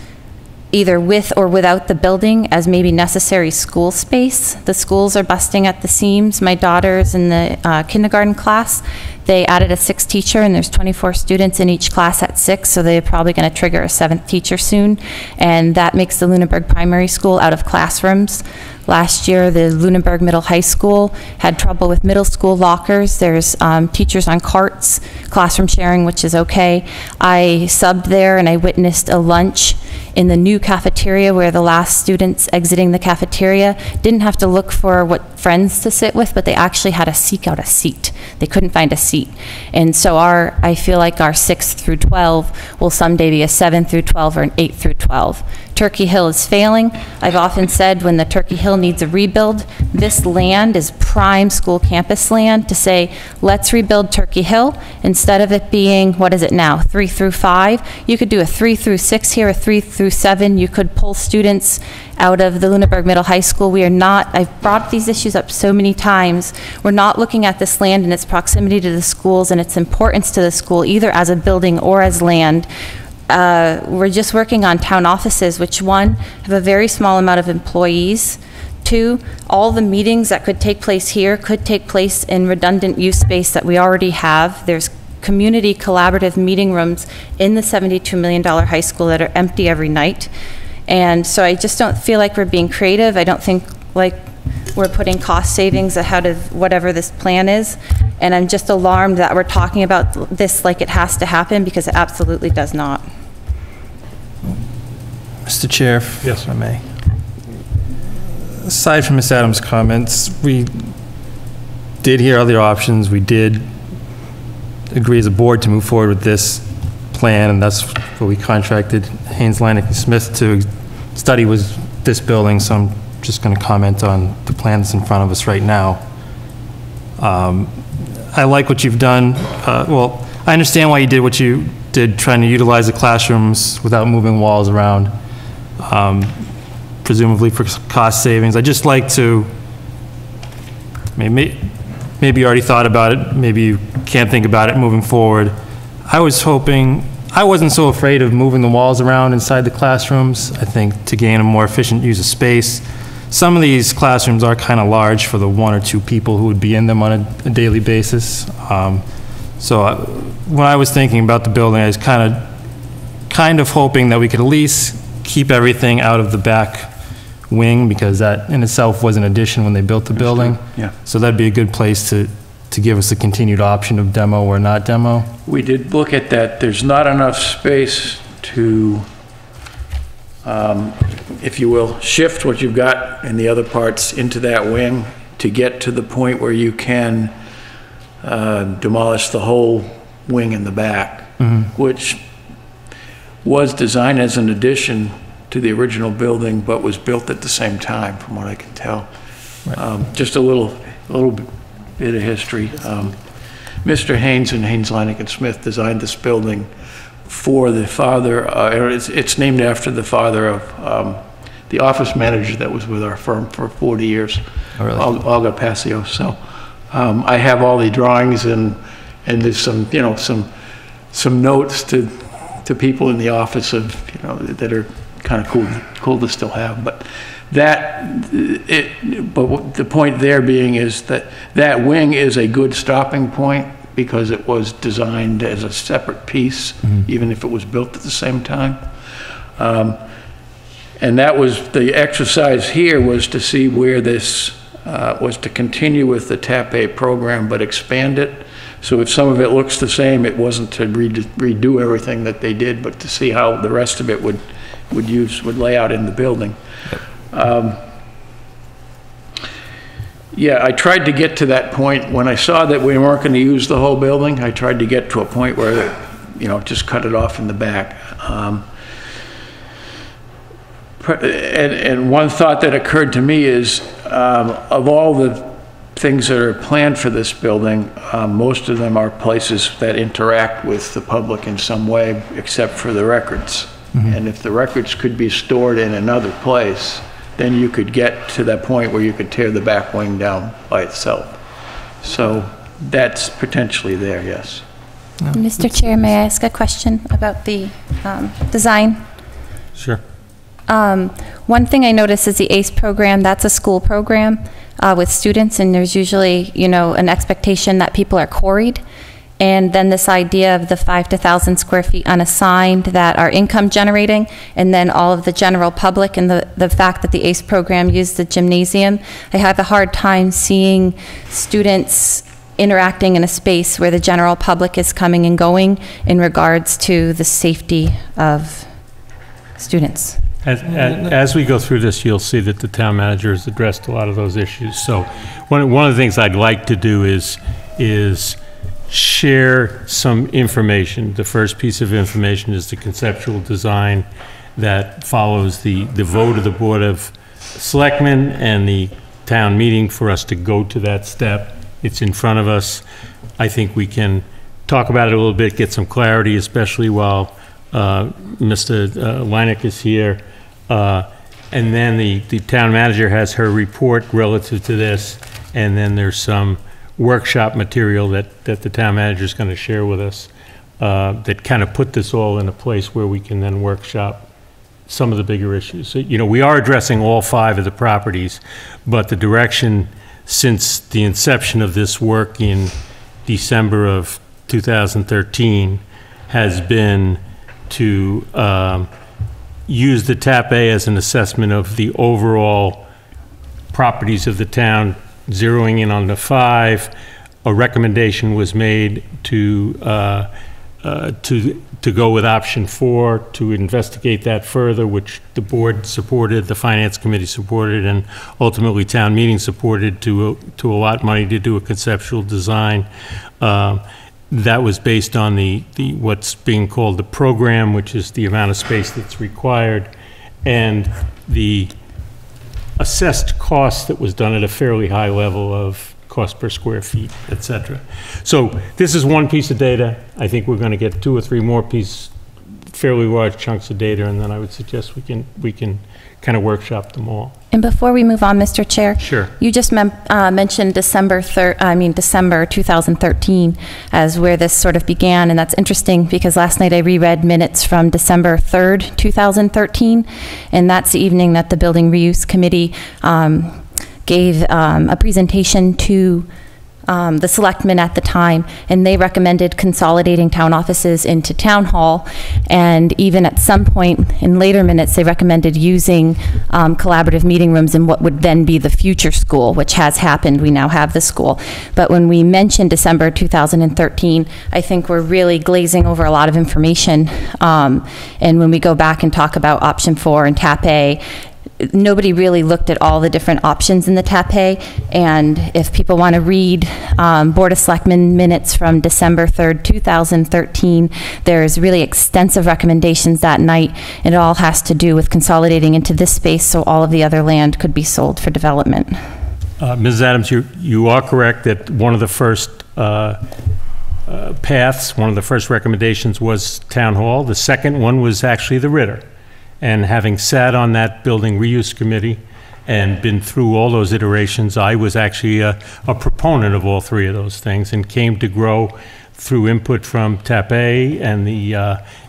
either with or without the building as maybe necessary school space. The schools are busting at the seams. My daughter's in the kindergarten class. They added a 6th teacher, and there's 24 students in each class at 6, so they're probably going to trigger a 7th teacher soon, and that makes the Lunenburg Primary School out of classrooms. Last year, the Lunenburg Middle High School had trouble with middle school lockers. There's teachers on carts, classroom sharing, which is okay. I subbed there, and I witnessed a lunch in the new cafeteria where the last students exiting the cafeteria didn't have to look for what friends to sit with, but they actually had to seek out a seat. They couldn't find a seat. And so I feel like our 6th through 12 will someday be a 7 through 12 or an 8 through 12. Turkey Hill is failing. I've often said when the Turkey Hill needs a rebuild, this land is prime school campus land to say, let's rebuild Turkey Hill. Instead of it being, what is it now, 3 through 5, you could do a 3 through 6 here, a 3 through 7. You could pull students out of the Lunenburg Middle High School. We are not, I've brought these issues up so many times, we're not looking at this land and its proximity to the schools and its importance to the school, either as a building or as land. We're just working on town offices, which, 1, have a very small amount of employees. 2, all the meetings that could take place here could take place in redundant use space that we already have. There's community collaborative meeting rooms in the $72 million high school that are empty every night. And so I just don't feel like we're being creative. I don't think like we're putting cost savings ahead of whatever this plan is. And I'm just alarmed that we're talking about this like it has to happen, because it absolutely does not. Mr. Chair, Yes. if I may. Aside from Ms. Adams' comments, we did hear other options. We did agree as a board to move forward with this plan, and that's what we contracted Haynes, Leineck, and Smith to study, was this building, so I'm just going to comment on the plans in front of us right now. I like what you've done. Well, I understand why you did what you did, trying to utilize the classrooms without moving walls around, presumably for cost savings. I just like to, maybe you already thought about it, maybe you can't think about it moving forward. I was hoping, I wasn't so afraid of moving the walls around inside the classrooms. I think to gain a more efficient use of space. Some of these classrooms are kind of large for the 1 or 2 people who would be in them on a daily basis. So when I was thinking about the building, I was kind of hoping that we could at least keep everything out of the back wing, because that in itself was an addition when they built the building. Yeah. So that'd be a good place to give us a continued option of demo or not demo. We did look at that. There's not enough space to, if you will, shift what you've got in the other parts into that wing to get to the point where you can demolish the whole wing in the back, which was designed as an addition to the original building, but was built at the same time, from what I can tell. Right. Just a little bit of history. Mr. Haynes and Haynes, Leineck, and Smith designed this building for the father, it's named after the father of the office manager that was with our firm for 40 years, oh, really? Olga Passio. So I have all the drawings, and there's some, you know, some notes to people in the office of, you know, that are kind of cool to still have. But but the point there being is that that wing is a good stopping point, because it was designed as a separate piece, even if it was built at the same time. And that was the exercise here, was to see where this was to continue with the TAPE program, but expand it. So if some of it looks the same, it wasn't to redo everything that they did, but to see how the rest of it would lay out in the building. Yeah, I tried to get to that point when I saw that we weren't going to use the whole building. I tried to get to a point where, you know, just cut it off in the back. And one thought that occurred to me is, of all the things that are planned for this building, most of them are places that interact with the public in some way, except for the records. And if the records could be stored in another place, then you could get to that point where you could tear the back wing down by itself. So that's potentially there, yes. Mr. Chair, may I ask a question about the design? Sure. One thing I noticed is the ACE program, that's a school program with students, and there's usually, you know, an expectation that people are quarried. And then this idea of the 5 to 1,000 square feet unassigned that are income generating, and then all of the general public, and the fact that the ACE program used the gymnasium. I have a hard time seeing students interacting in a space where the general public is coming and going in regards to the safety of students. As we go through this, you'll see that the town manager has addressed a lot of those issues. So one of the things I'd like to do is share some information. The first piece of information is the conceptual design that follows the vote of the Board of Selectmen and the town meeting for us to go to that step. It's in front of us. I think we can talk about it a little bit, get some clarity, especially while Mr. Leineck is here. And then the town manager has her report relative to this, and then there's some workshop material that the town manager is going to share with us that kind of put this all in a place where we can then workshop some of the bigger issues. So, you know, we are addressing all 5 of the properties, but the direction since the inception of this work in December of 2013 has been to use the TAP A as an assessment of the overall properties of the town, zeroing in on the 5. A recommendation was made to go with option 4, to investigate that further, which the board supported, the finance committee supported, and ultimately town meeting supported, to allot money to do a conceptual design. That was based on the what's being called the program, which is the amount of space that's required, and the assessed cost that was done at a fairly high level of cost per square feet, et cetera. So this is one piece of data. I think we're going to get 2 or 3 more fairly large chunks of data, and then I would suggest we can kind of workshop them all. And before we move on, Mr. Chair, sure. You just mentioned December 2013 as where this sort of began, and that's interesting because last night I reread minutes from December 3rd, 2013, and that's the evening that the Building Reuse Committee gave a presentation to the selectmen at the time, and they recommended consolidating town offices into town hall, and even at some point in later minutes they recommended using collaborative meeting rooms in what would then be the future school, which has happened. We now have the school. But when we mentioned December 2013, I think we're really glazing over a lot of information, and when we go back and talk about option 4 and TAP A, nobody really looked at all the different options in the TAP A, and if people want to read Board of Selectmen minutes from December 3rd, 2013, there's really extensive recommendations that night, and it all has to do with consolidating into this space so all of the other land could be sold for development. Mrs. Adams, you are correct that one of the first paths, one of the first recommendations was Town Hall. The second one was actually the Ritter. And having sat on that building reuse committee and been through all those iterations, I was actually a proponent of all 3 of those things, and came to grow through input from TAP A and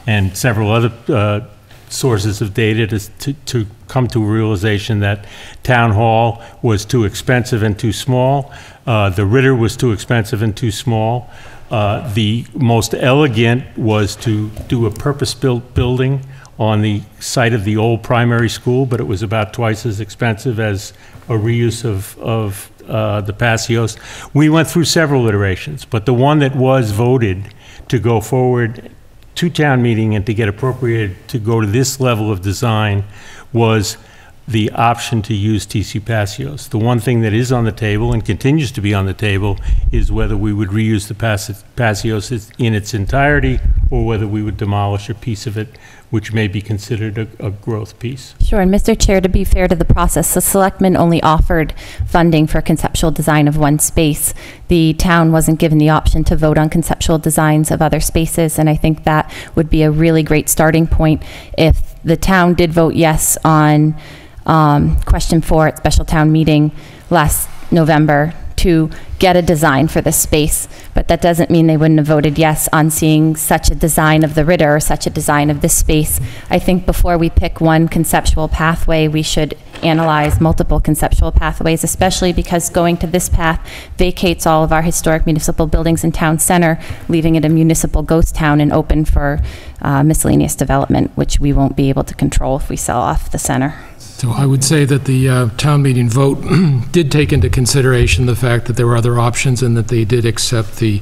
and several other sources of data to come to a realization that Town Hall was too expensive and too small. The Ritter was too expensive and too small. The most elegant was to do a purpose-built building on the site of the old primary school, but it was about twice as expensive as a reuse of the Passios. We went through several iterations, but the one that was voted to go forward to town meeting and to get appropriated to go to this level of design was the option to use TC Passios. The one thing that is on the table and continues to be on the table is whether we would reuse the Passios in its entirety or whether we would demolish a piece of it, which may be considered a growth piece. Sure, and Mr. Chair, to be fair to the process, the selectmen only offered funding for conceptual design of one space. The town wasn't given the option to vote on conceptual designs of other spaces, and I think that would be a really great starting point if the town did vote yes on question 4 at special town meeting last November to get a design for this space, but that doesn't mean they wouldn't have voted yes on seeing such a design of the Ritter or such a design of this space. I think before we pick one conceptual pathway, we should analyze multiple conceptual pathways, especially because going to this path vacates all of our historic municipal buildings in town center, leaving it a municipal ghost town and open for miscellaneous development, which we won't be able to control if we sell off the center. So I would say that the town meeting vote did take into consideration the fact that there were other options and that they did accept the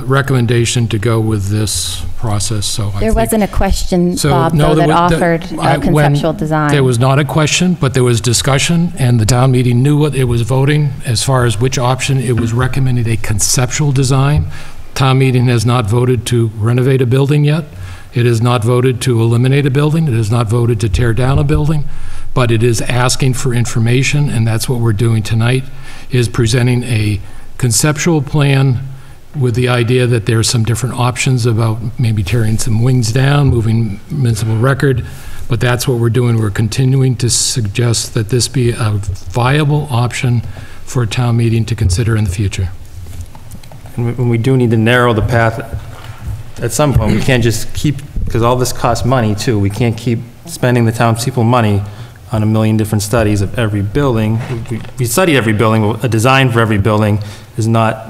recommendation to go with this process, so I There think... wasn't a question, So, Bob, no, though, there that was- offered a when conceptual design. There was not a question, but there was discussion, and the town meeting knew what it was voting as far as which option it was recommending a conceptual design. Town meeting has not voted to renovate a building yet. It has not voted to eliminate a building. It has not voted to tear down a building, but it is asking for information, and that's what we're doing tonight, is presenting a conceptual plan with the idea that there are some different options about maybe tearing some wings down, moving municipal record, but that's what we're doing. We're continuing to suggest that this be a viable option for a town meeting to consider in the future. And we do need to narrow the path at some point. We can't just keep, because all this costs money too, we can't keep spending the townspeople money on a million different studies of every building. We study every building, a design for every building is not,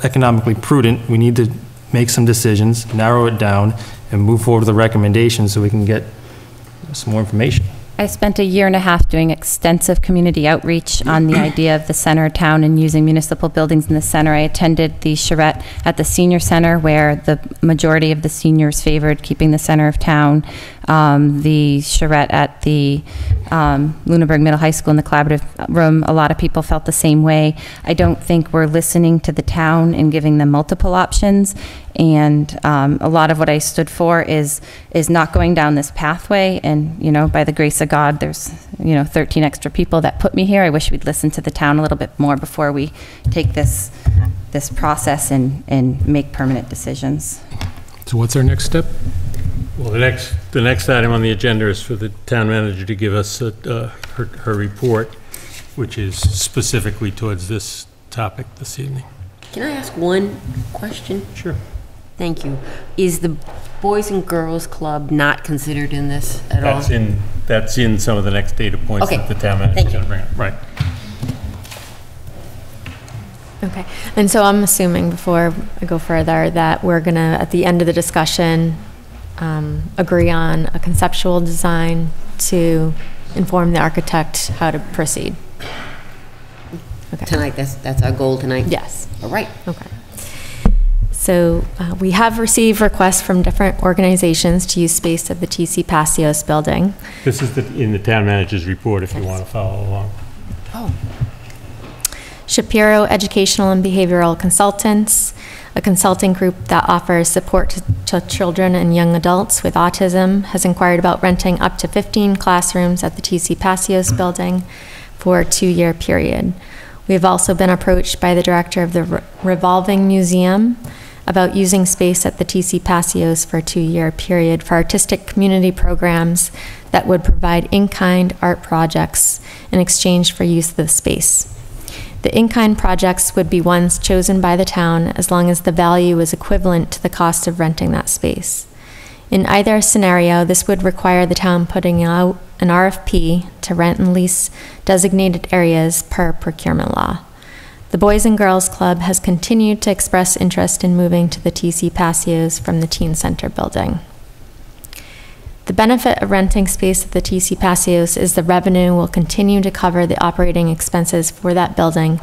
economically prudent. We need to make some decisions, narrow it down, and move forward with the recommendations so we can get some more information. I spent a year and a half doing extensive community outreach on the idea of the center of town and using municipal buildings in the center. I attended the charrette at the senior center where the majority of the seniors favored keeping the center of town. The charrette at the Lunenburg Middle High School in the collaborative room, a lot of people felt the same way. I don't think we're listening to the town and giving them multiple options. And a lot of what I stood for is not going down this pathway. And, by the grace of God, there's, 13 extra people that put me here. I wish we'd listen to the town a little bit more before we take this process and make permanent decisions. So what's our next step? Well, the next item on the agenda is for the town manager to give us her report, which is specifically towards this topic this evening. Can I ask one question? Sure. Thank you. Is the Boys and Girls Club not considered in this at all? That's in some of the next data points Okay. that the town manager is going to bring up. Right. Okay, and so I'm assuming before I go further that we're gonna, at the end of the discussion, agree on a conceptual design to inform the architect how to proceed. Okay. Tonight, that's our goal tonight? Yes. All right. Okay. So we have received requests from different organizations to use space at the TC Passios building. This is in the town manager's report if you want to follow along. Oh. Shapiro Educational and Behavioral Consultants, a consulting group that offers support to children and young adults with autism, has inquired about renting up to 15 classrooms at the TC Passios building for a 2-year period. We have also been approached by the director of the Revolving Museum about using space at the TC Passios for a 2-year period for artistic community programs that would provide in-kind art projects in exchange for use of the space. The in-kind projects would be ones chosen by the town as long as the value is equivalent to the cost of renting that space. In either scenario, this would require the town putting out an RFP to rent and lease designated areas per procurement law. The Boys and Girls Club has continued to express interest in moving to the TC Passios from the Teen Center building. The benefit of renting space at the TC Passios is the revenue will continue to cover the operating expenses for that building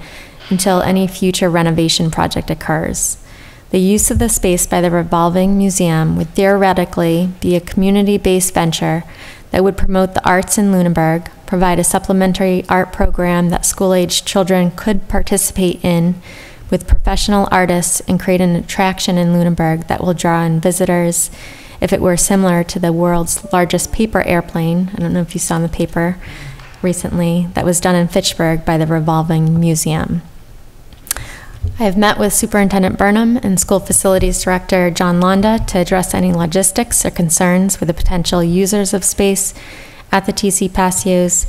until any future renovation project occurs. The use of the space by the Revolving Museum would theoretically be a community-based venture that would promote the arts in Lunenburg, provide a supplementary art program that school-aged children could participate in with professional artists, and create an attraction in Lunenburg that will draw in visitors if it were similar to the world's largest paper airplane. I don't know if you saw in the paper recently, that was done in Fitchburg by the Revolving Museum. I have met with Superintendent Burnham and School Facilities Director John Londa to address any logistics or concerns with the potential users of space at the TC Patios,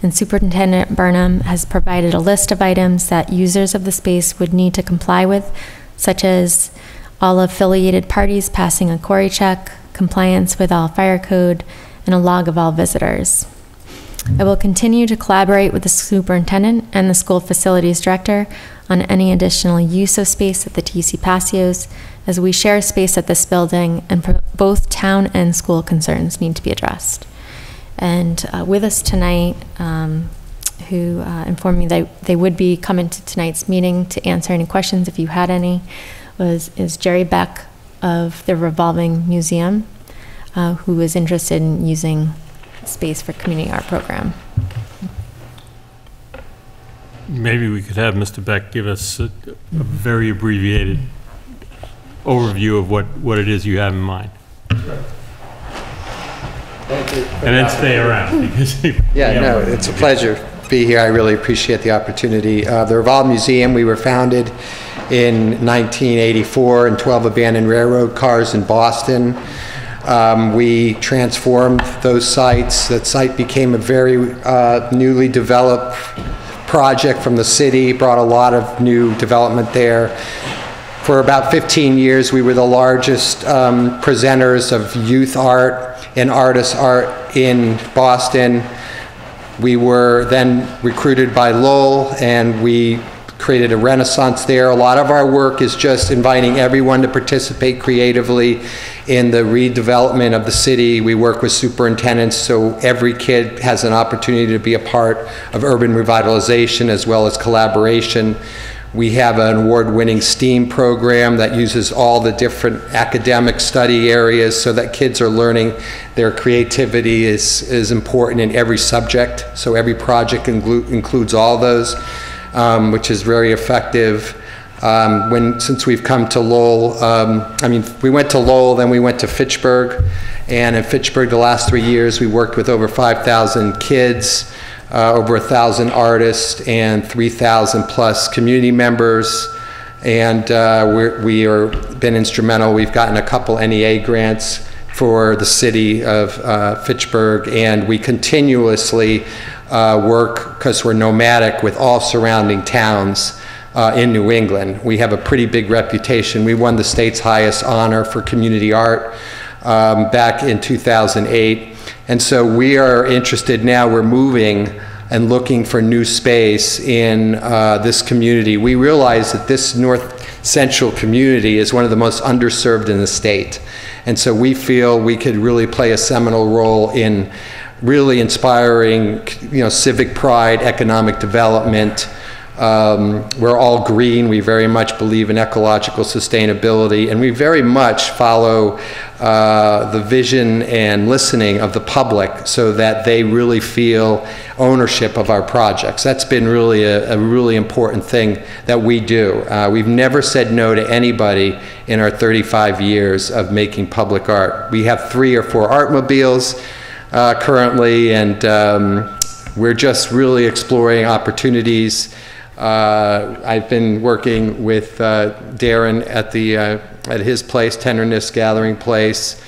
and Superintendent Burnham has provided a list of items that users of the space would need to comply with, such as all affiliated parties passing a query check, compliance with all fire code, and a log of all visitors. I will continue to collaborate with the superintendent and the school facilities director on any additional use of space at the TC Patios, as we share space at this building and both town and school concerns need to be addressed. And with us tonight, who informed me they would be coming to tonight's meeting to answer any questions if you had any, is Jerry Beck of the Revolving Museum, who is interested in using space for community art program. Maybe we could have Mr. Beck give us a very abbreviated overview of what it is you have in mind. Thank you. And then stay around. Because Yeah, no, it's a pleasure to be here. I really appreciate the opportunity. The Revolve Museum, we were founded in 1984 in 12 abandoned railroad cars in Boston. We transformed those sites. That site became a very newly developed project from the city, brought a lot of new development there. For about 15 years, we were the largest presenters of youth art and artist art in Boston. We were then recruited by Lowell, and we created a renaissance there. A lot of our work is just inviting everyone to participate creatively in the redevelopment of the city. We work with superintendents so every kid has an opportunity to be a part of urban revitalization as well as collaboration. We have an award-winning STEAM program that uses all the different academic study areas so that kids are learning their creativity is important in every subject. So every project includes all those, which is very effective. Since we've come to Lowell, we went to Lowell, then we went to Fitchburg, and in Fitchburg the last 3 years we worked with over 5,000 kids, over 1,000 artists, and 3,000 plus community members, and we are been instrumental. We've gotten a couple NEA grants for the city of Fitchburg, and we continuously work, because we're nomadic, with all surrounding towns in New England. We have a pretty big reputation. We won the state's highest honor for community art back in 2008. And so we are interested now, we're moving and looking for new space in this community. We realize that this north central community is one of the most underserved in the state. And so we feel we could really play a seminal role in really inspiring, civic pride, economic development. We're all green. We very much believe in ecological sustainability, and we very much follow the vision and listening of the public so that they really feel ownership of our projects. That's been really a really important thing that we do. We've never said no to anybody in our 35 years of making public art. We have 3 or 4 artmobiles currently, and we're just really exploring opportunities. I've been working with Darren at his place, Tenderness Gathering Place.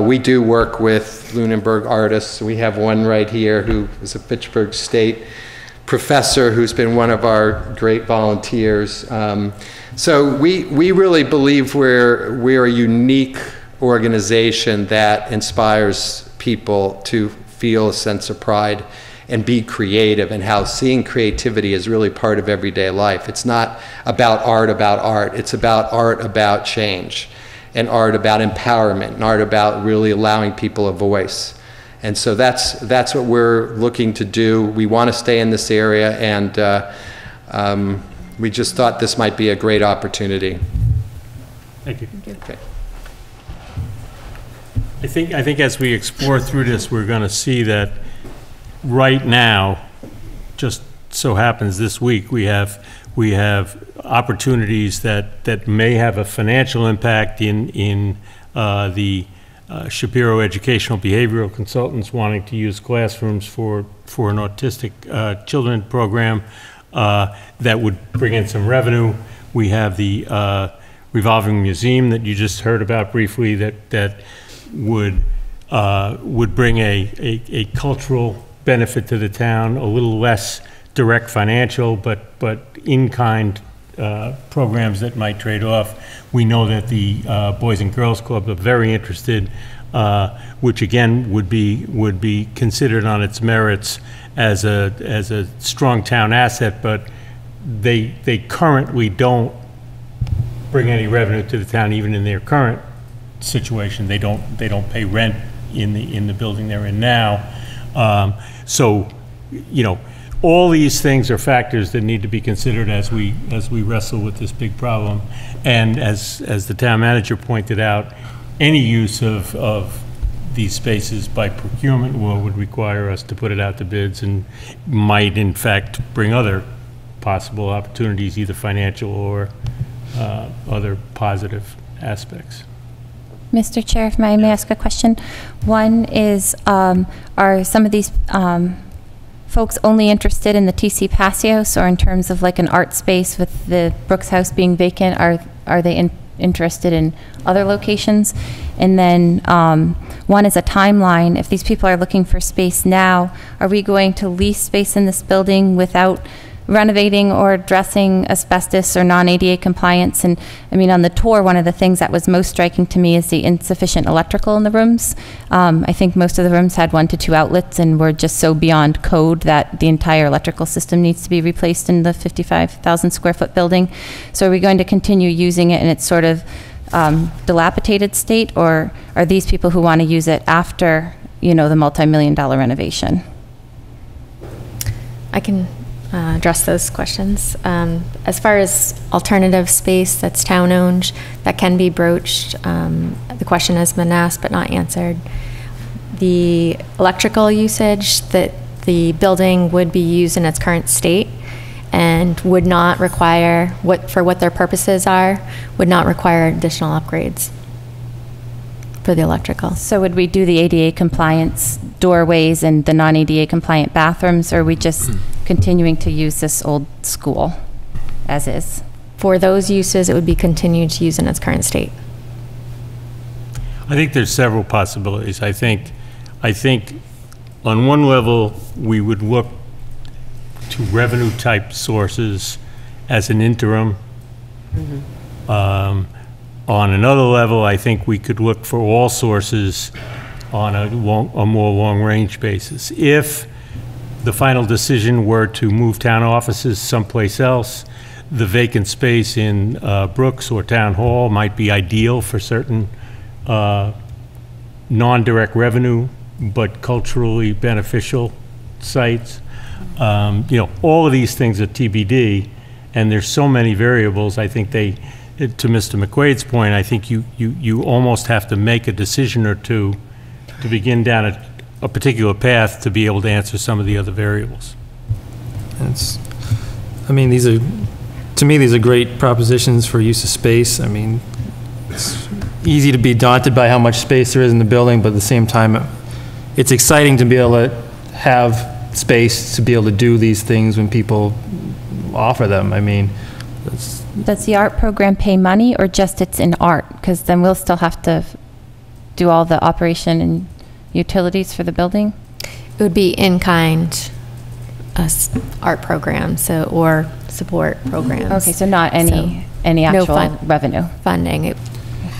We do work with Lunenburg artists. We have one right here who is a Fitchburg State professor who's been one of our great volunteers. So we really believe we're a unique organization that inspires people to feel a sense of pride and be creative, and how seeing creativity is really part of everyday life. It's not about art. It's about art about change, and art about empowerment, and art about really allowing people a voice. And so that's what we're looking to do. We want to stay in this area, and we just thought this might be a great opportunity. Thank you. Okay. I think as we explore through this, we're going to see that right now, just so happens this week, we have opportunities that may have a financial impact in the Shapiro Educational Behavioral Consultants wanting to use classrooms for an autistic children program that would bring in some revenue. We have the revolving museum that you just heard about briefly that would bring a cultural benefit to the town, a little less direct financial, but in-kind programs that might trade off. We know that the Boys and Girls Club are very interested, which again would be considered on its merits as a strong town asset, but they currently don't bring any revenue to the town, even in their current situation. They don't pay rent in the building they're in now. So, you know, all these things are factors that need to be considered as we wrestle with this big problem. And as the town manager pointed out, any use of these spaces by procurement would require us to put it out to bids and might in fact bring other possible opportunities, either financial or other positive aspects. Mr. Chair, if I may ask a question. One is, are some of these folks only interested in the TC Passios, or in terms of like an art space with the Brooks House being vacant, are they interested in other locations? And then one is a timeline. If these people are looking for space now, are we going to lease space in this building without renovating or addressing asbestos or non-ADA compliance? And I mean, on the tour, one of the things that was most striking to me is the insufficient electrical in the rooms. I think most of the rooms had 1 to 2 outlets and were just so beyond code that the entire electrical system needs to be replaced in the 55,000 square foot building. So are we going to continue using it in its sort of dilapidated state, or are these people who want to use it after, you know, the multi-million-dollar renovation? I can address those questions. As far as alternative space that's town-owned, that can be broached. The question has been asked but not answered. The electrical usage that the building would be used in its current state and would not require, for what their purposes are, would not require additional upgrades for the electrical. So would we do the ADA compliance doorways and the non-ADA compliant bathrooms, or are we just continuing to use this old school as is? For those uses, it would be continued to use in its current state. I think there's several possibilities. I think on one level, we would look to revenue type sources as an interim. On another level, I think we could look for all sources on a more long-range basis. If the final decision were to move town offices someplace else, the vacant space in Brooks or Town Hall might be ideal for certain non-direct revenue but culturally beneficial sites. You know, all of these things are TBD, and there's so many variables. I think to Mr. McQuaid's point, I think you almost have to make a decision or two to begin down a particular path to be able to answer some of the other variables. I mean, to me, these are great propositions for use of space. I mean, it's easy to be daunted by how much space there is in the building, but at the same time, it's exciting to be able to have space to be able to do these things when people offer them. I mean, does the art program pay money, or just it's in art? Because then we'll still have to do all the operation and utilities for the building? It would be in-kind art programs, or support programs. Okay, so not any actual revenue. Funding.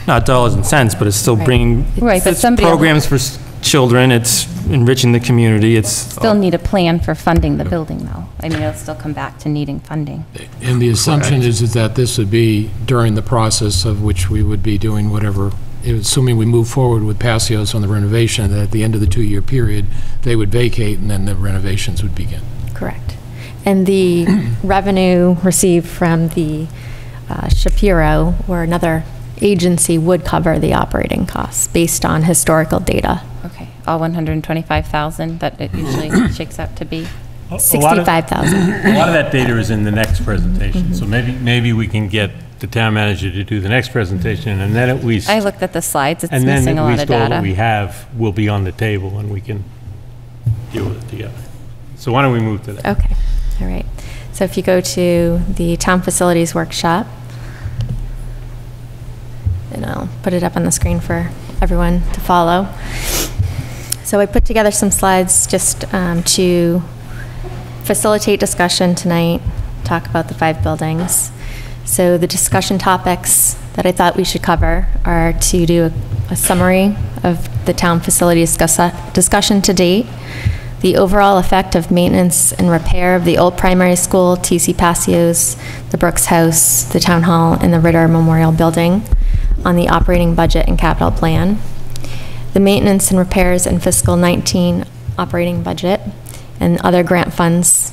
Not dollars and cents, but it's still bringing but somebody programs for children. It's enriching the community. It's still need a plan for funding the building, though. I mean, it'll still come back to needing funding. And the assumption is that this would be during the process of which we would be doing whatever, assuming we move forward with Passios on the renovation, that at the end of the 2-year period, they would vacate and then the renovations would begin. Correct. And the revenue received from the Shapiro, or another agency would cover the operating costs based on historical data. Okay, all 125,000 that it usually shakes out to be? A lot of 65,000. a lot of that data is in the next presentation, so maybe we can get the town manager to do the next presentation, and then at least... I looked at the slides, it's And then missing a at lot least of all that data. we have will be on the table, and we can deal with it together. So why don't we move to that? Okay, all right. So if you go to the Town Facilities Workshop, and I'll put it up on the screen for everyone to follow. So I put together some slides just to facilitate discussion tonight, talk about the 5 buildings. So the discussion topics that I thought we should cover are to do a summary of the town facilities discussion to date, the overall effect of maintenance and repair of the old primary school, TC Passios, the Brooks House, the Town Hall, and the Ritter Memorial Building on the operating budget and capital plan, the maintenance and repairs in fiscal 19 operating budget, and other grant funds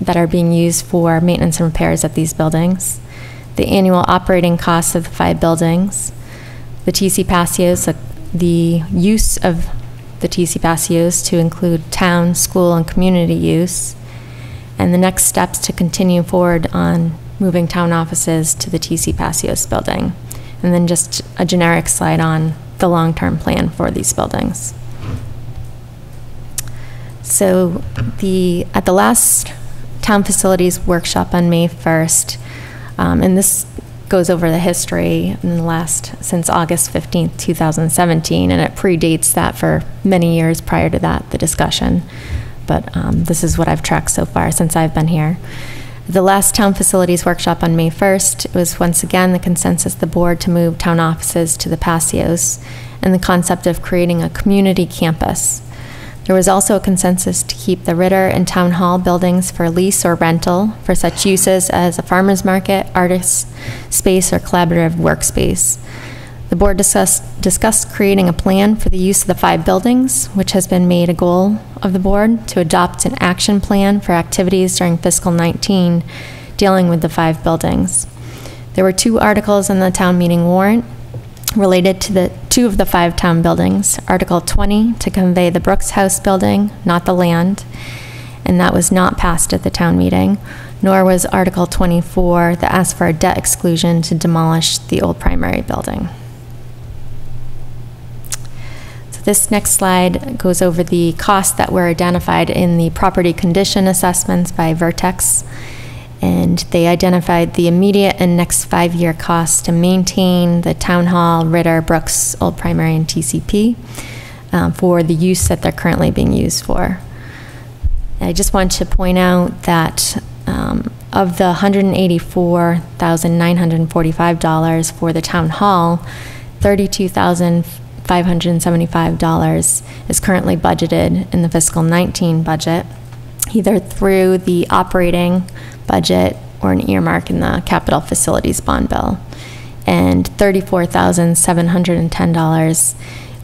that are being used for maintenance and repairs at these buildings, the annual operating costs of the 5 buildings, the TC Passios, the use of the TC Passios to include town, school, and community use, and the next steps to continue forward on moving town offices to the TC Passios building, and then just a generic slide on the long-term plan for these buildings. So at the last Town Facilities Workshop on May 1st, and this goes over the history in the since August 15th, 2017, and it predates that for many years prior to that, the discussion. But this is what I've tracked so far since I've been here. The last Town Facilities Workshop on May 1st, it was once again the consensus of the board to move town offices to the Passios and the concept of creating a community campus. There was also a consensus to keep the Ritter and Town Hall buildings for lease or rental for such uses as a farmer's market, artist space, or collaborative workspace. The board discussed creating a plan for the use of the 5 buildings, which has been made a goal of the board to adopt an action plan for activities during fiscal 19 dealing with the 5 buildings. There were 2 articles in the town meeting warrant related to the 2 of the 5 town buildings. Article 20 to convey the Brooks House building, not the land, and that was not passed at the town meeting, nor was Article 24 that asked for a debt exclusion to demolish the old primary building. So this next slide goes over the costs that were identified in the property condition assessments by Vertex. And they identified the immediate and next 5-year costs to maintain the Town Hall, Ritter, Brooks, Old Primary, and TCP for the use that they're currently being used for. I just want to point out that of the $184,945 for the Town Hall, $32,575 is currently budgeted in the fiscal 19 budget, either through the operating budget or an earmark in the capital facilities bond bill. And $34,710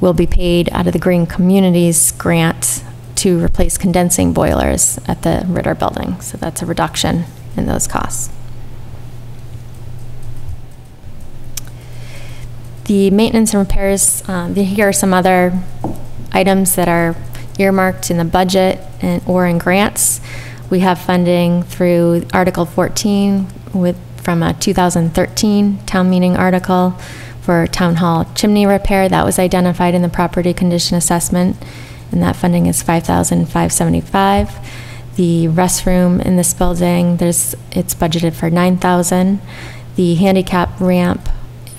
will be paid out of the Green Communities grant to replace condensing boilers at the Ritter building. So that's a reduction in those costs. The maintenance and repairs, here are some other items that are earmarked in the budget or in grants. We have funding through Article 14 from a 2013 town meeting article for Town Hall chimney repair. That was identified in the property condition assessment, and that funding is $5,575. The restroom in this building, it's budgeted for $9,000. The handicap ramp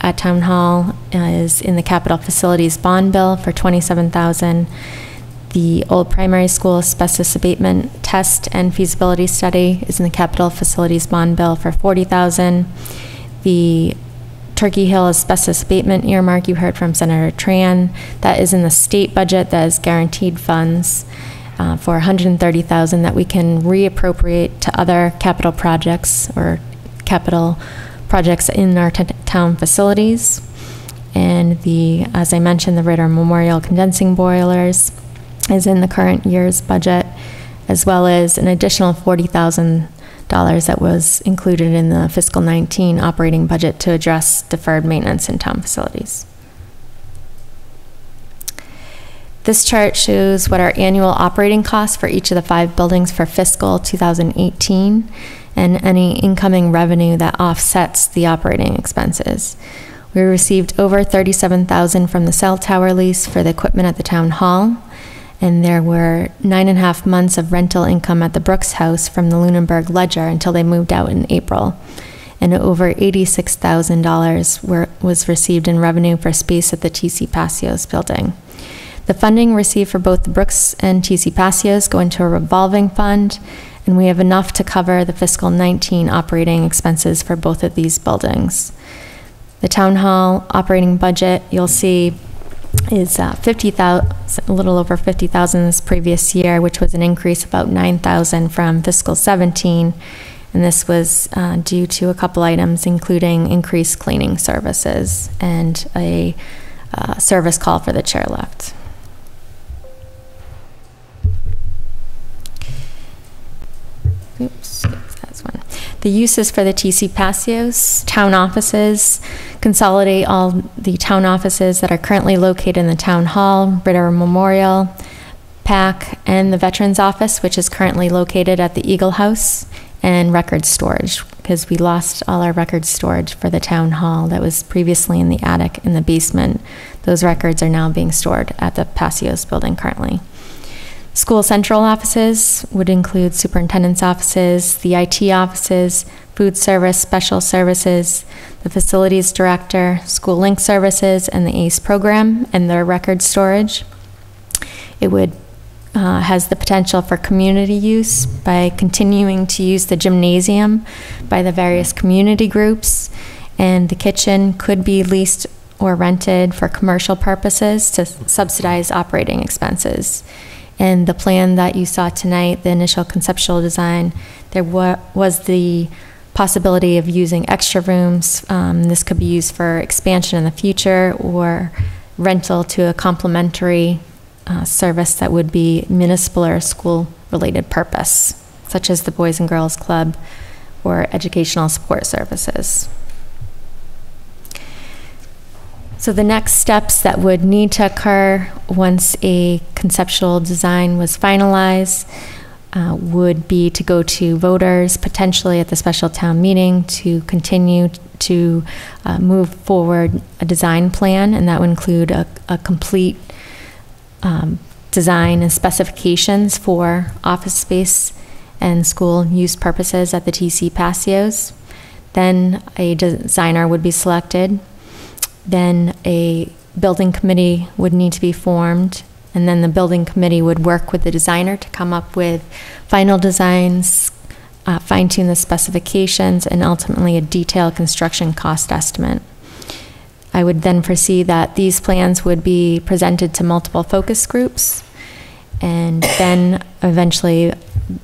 at Town Hall is in the capital facilities bond bill for $27,000. The old primary school asbestos abatement test and feasibility study is in the capital facilities bond bill for $40,000. The Turkey Hill asbestos abatement earmark you heard from Senator Tran, that is in the state budget, that is guaranteed funds for $130,000 that we can reappropriate to other capital projects or capital projects in our town facilities. And as I mentioned, the Ritter Memorial condensing boilers is in the current year's budget, as well as an additional $40,000 that was included in the fiscal 19 operating budget to address deferred maintenance in town facilities. This chart shows what our annual operating costs for each of the 5 buildings for fiscal 2018 and any incoming revenue that offsets the operating expenses. We received over $37,000 from the cell tower lease for the equipment at the town hall, and there were 9.5 months of rental income at the Brooks House from the Lunenburg Ledger until they moved out in April. And over $86,000 was received in revenue for space at the TC Passios building. The funding received for both the Brooks and TC Passios go into a revolving fund, and we have enough to cover the fiscal 19 operating expenses for both of these buildings. The town hall operating budget, you'll see, is a little over $50,000 this previous year, which was an increase of about $9,000 from fiscal 17, and this was due to a couple items, including increased cleaning services and a service call for the chairlift. Oops, that's one. The uses for the TC Passios town offices consolidate all the town offices that are currently located in the town hall, Ritter Memorial, PAC, and the Veterans Office, which is currently located at the Eagle House, and record storage, because we lost all our record storage for the town hall that was previously in the attic in the basement. Those records are now being stored at the Passios building currently. School central offices would include superintendent's offices, the IT offices, food service, special services, the facilities director, school link services, and the ACE program and their record storage. It would has the potential for community use by continuing to use the gymnasium by the various community groups, and the kitchen could be leased or rented for commercial purposes to subsidize operating expenses. And the plan that you saw tonight, the initial conceptual design, there was the possibility of using extra rooms. This could be used for expansion in the future or rental to a complementary service that would be municipal or school-related purpose, such as the Boys and Girls Club or educational support services. So the next steps that would need to occur once a conceptual design was finalized would be to go to voters, potentially at the special town meeting, to continue to move forward a design plan, and that would include a complete design and specifications for office space and school use purposes at the TC Passios. Then a designer would be selected. Then a building committee would need to be formed, and then the building committee would work with the designer to come up with final designs, fine-tune the specifications, and ultimately a detailed construction cost estimate. I would then foresee that these plans would be presented to multiple focus groups, and then eventually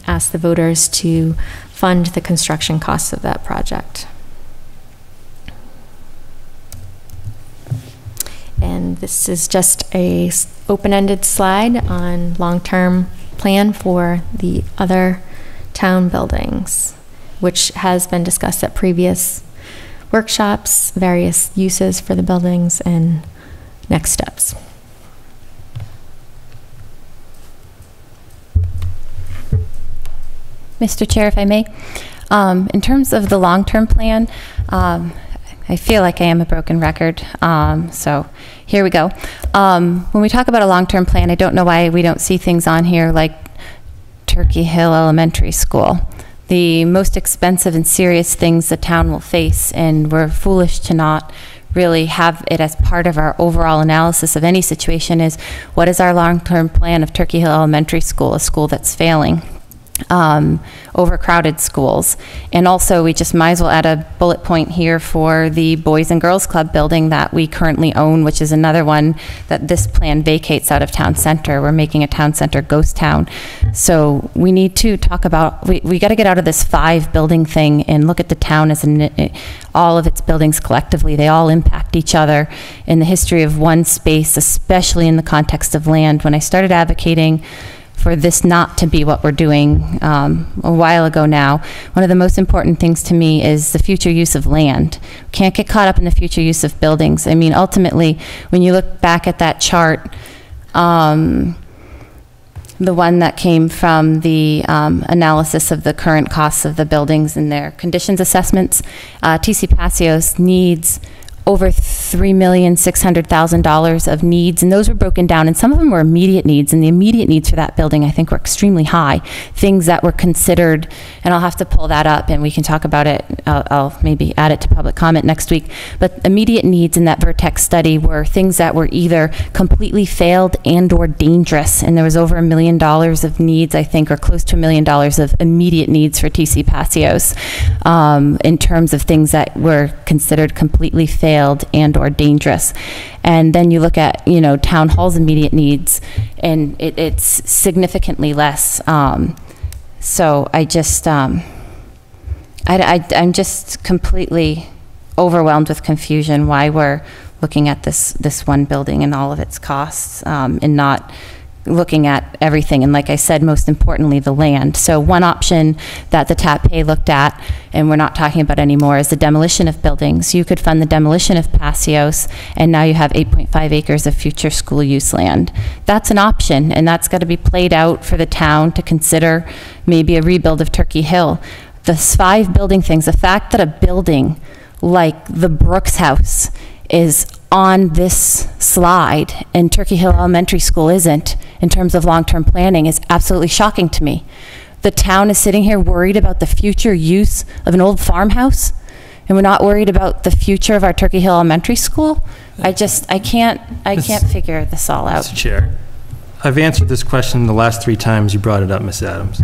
ask the voters to fund the construction costs of that project. And this is just a open-ended slide on long-term plan for the other town buildings, which has been discussed at previous workshops, various uses for the buildings, and next steps. Mr. Chair, if I may, in terms of the long-term plan, I feel like I am a broken record, so here we go. When we talk about a long-term plan, I don't know why we don't see things on here like Turkey Hill Elementary School. The most expensive and serious things the town will face, and we're foolish to not really have it as part of our overall analysis of any situation, is what is our long-term plan of Turkey Hill Elementary School, a school that's failing? Overcrowded schools. And also, we just might as well add a bullet point here for the Boys and Girls Club building that we currently own, which is another one that this plan vacates out of town center. We're making a town center ghost town. So we need to talk about, we got to get out of this 5 building thing and look at the town as all of its buildings collectively. They all impact each other in the history of one space, especially in the context of land. When I started advocating for this not to be what we're doing a while ago now. One of the most important things to me is the future use of land. Can't get caught up in the future use of buildings. I mean, ultimately, when you look back at that chart, the one that came from the analysis of the current costs of the buildings and their conditions assessments, TC Passios needs over $3,600,000 of needs, and those were broken down, and some of them were immediate needs, and the immediate needs for that building, I think, were extremely high. Things that were considered, and I'll have to pull that up, and we can talk about it. I'll maybe add it to public comment next week. But immediate needs in that Vertex study were things that were either completely failed and or dangerous, and there was over $1 million of needs, I think, or close to $1 million of immediate needs for TC Passios in terms of things that were considered completely failed and or dangerous. And then you look at, you know, town hall's immediate needs, and it's significantly less. So I just, I'm just completely overwhelmed with confusion why we're looking at this one building and all of its costs, and not looking at everything, and like I said, most importantly, the land. So one option that the TAPay looked at, and we're not talking about anymore, is the demolition of buildings. You could fund the demolition of Passios, and now you have 8.5 acres of future school use land. That's an option, and that's got to be played out for the town to consider maybe a rebuild of Turkey Hill. The 5 building things, the fact that a building like the Brooks House is on this slide and Turkey Hill Elementary School isn't, in terms of long-term planning, is absolutely shocking to me. The town is sitting here worried about the future use of an old farmhouse, and we're not worried about the future of our Turkey Hill Elementary School. I can't figure this all out. Mr. Chair, I've answered this question the last 3 times you brought it up, Ms. Adams.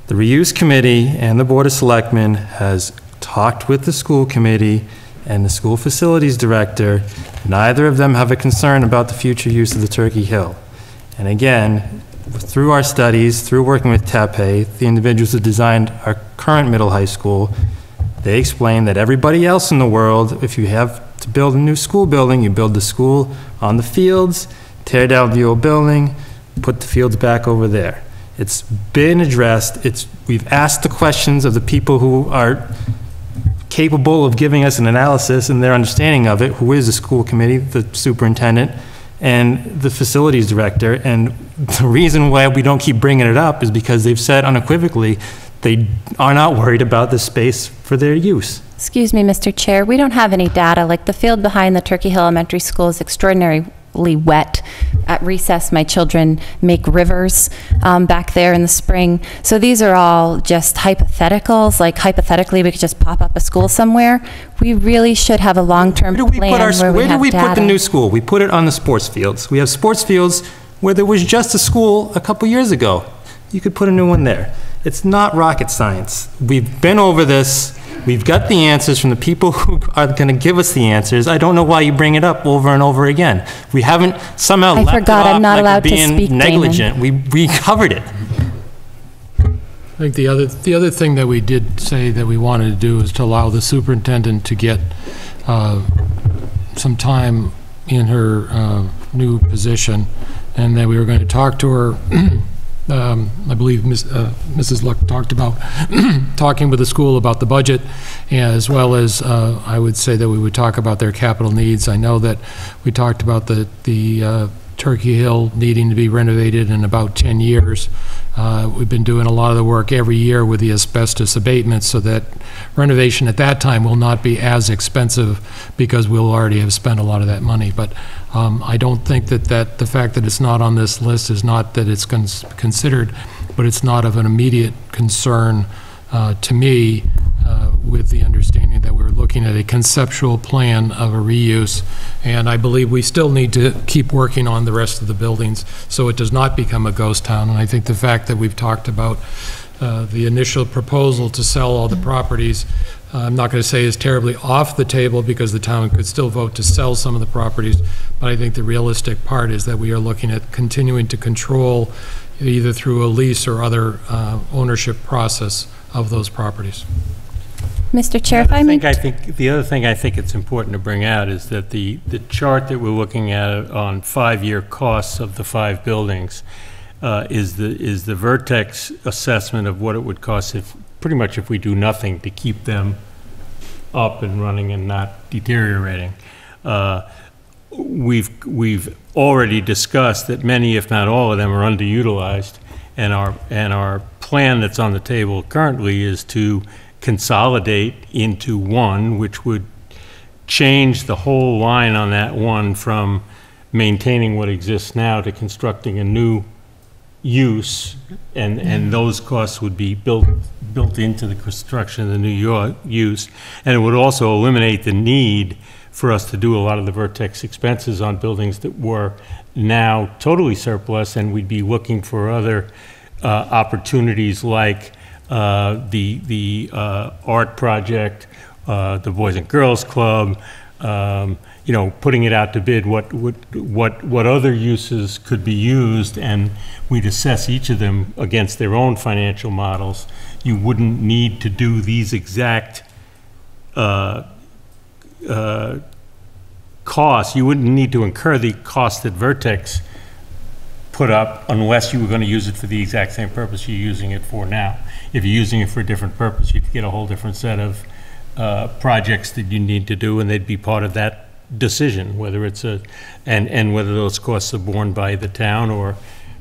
The reuse committee and the Board of Selectmen has talked with the school committee and the school facilities director. Neither of them have a concern about the future use of the Turkey Hill. And again, through our studies, through working with TAPay, the individuals who designed our current middle high school, they explained that everybody else in the world, if you have to build a new school building, you build the school on the fields, tear down the old building, put the fields back over there. It's been addressed. We've asked the questions of the people who are capable of giving us an analysis and their understanding of it, who is the school committee, the superintendent, and the facilities director. And the reason why we don't keep bringing it up is because they've said unequivocally they are not worried about the space for their use. Excuse me, Mr. Chair, we don't have any data. Like, the field behind the Turkey Hill Elementary School is extraordinarily wet. At recess, my children make rivers back there in the spring. So these are all just hypotheticals. Like, hypothetically, we could just pop up a school somewhere. We really should have a long-term plan where we have data. Where do we put the new school? We put it on the sports fields. We have sports fields where there was just a school a couple years ago. You could put a new one there. It's not rocket science. We've been over this. We've got the answers from the people who are going to give us the answers. I don't know why you bring it up over and over again. We haven't somehow left it off I'm not like allowed we're being to speak, negligent. We covered it. I think the other thing that we did say that we wanted to do is to allow the superintendent to get some time in her new position, and that we were going to talk to her. I believe Mrs. Luck talked about talking with the school about the budget, as well as I would say that we would talk about their capital needs. I know that we talked about the Turkey Hill needing to be renovated in about 10 years. We've been doing a lot of the work every year with the asbestos abatement, so that renovation at that time will not be as expensive because we'll already have spent a lot of that money. But I don't think that the fact that it's not on this list is not that it's considered, but it's not of an immediate concern to me, with the understanding that we're looking at a conceptual plan of a reuse, and I believe we still need to keep working on the rest of the buildings so it does not become a ghost town. And I think the fact that we've talked about the initial proposal to sell all the properties, I'm not going to say is terribly off the table, because the town could still vote to sell some of the properties, but I think the realistic part is that we are looking at continuing to control, either through a lease or other ownership process of those properties. Mr. Chair, if I may... The other thing I think it's important to bring out is that the chart that we're looking at on 5-year costs of the 5 buildings, is the Vertex assessment of what it would cost if, pretty much if we do nothing to keep them up and running and not deteriorating. We've already discussed that many, if not all of them, are underutilized, and our plan that's on the table currently is to consolidate into one, which would change the whole line on that one from maintaining what exists now to constructing a new use, and those costs would be built into the construction of the new use, and it would also eliminate the need for us to do a lot of the Vertex expenses on buildings that were now totally surplus, and we'd be looking for other opportunities like the art project, the Boys and Girls Club, you know, putting it out to bid, what other uses could be used, and we'd assess each of them against their own financial models. You wouldn't need to do these exact costs. You wouldn't need to incur the cost that Vertex put up unless you were going to use it for the exact same purpose you're using it for now. If you're using it for a different purpose, you'd get a whole different set of projects that you need to do, and they'd be part of that decision, whether it's and whether those costs are borne by the town or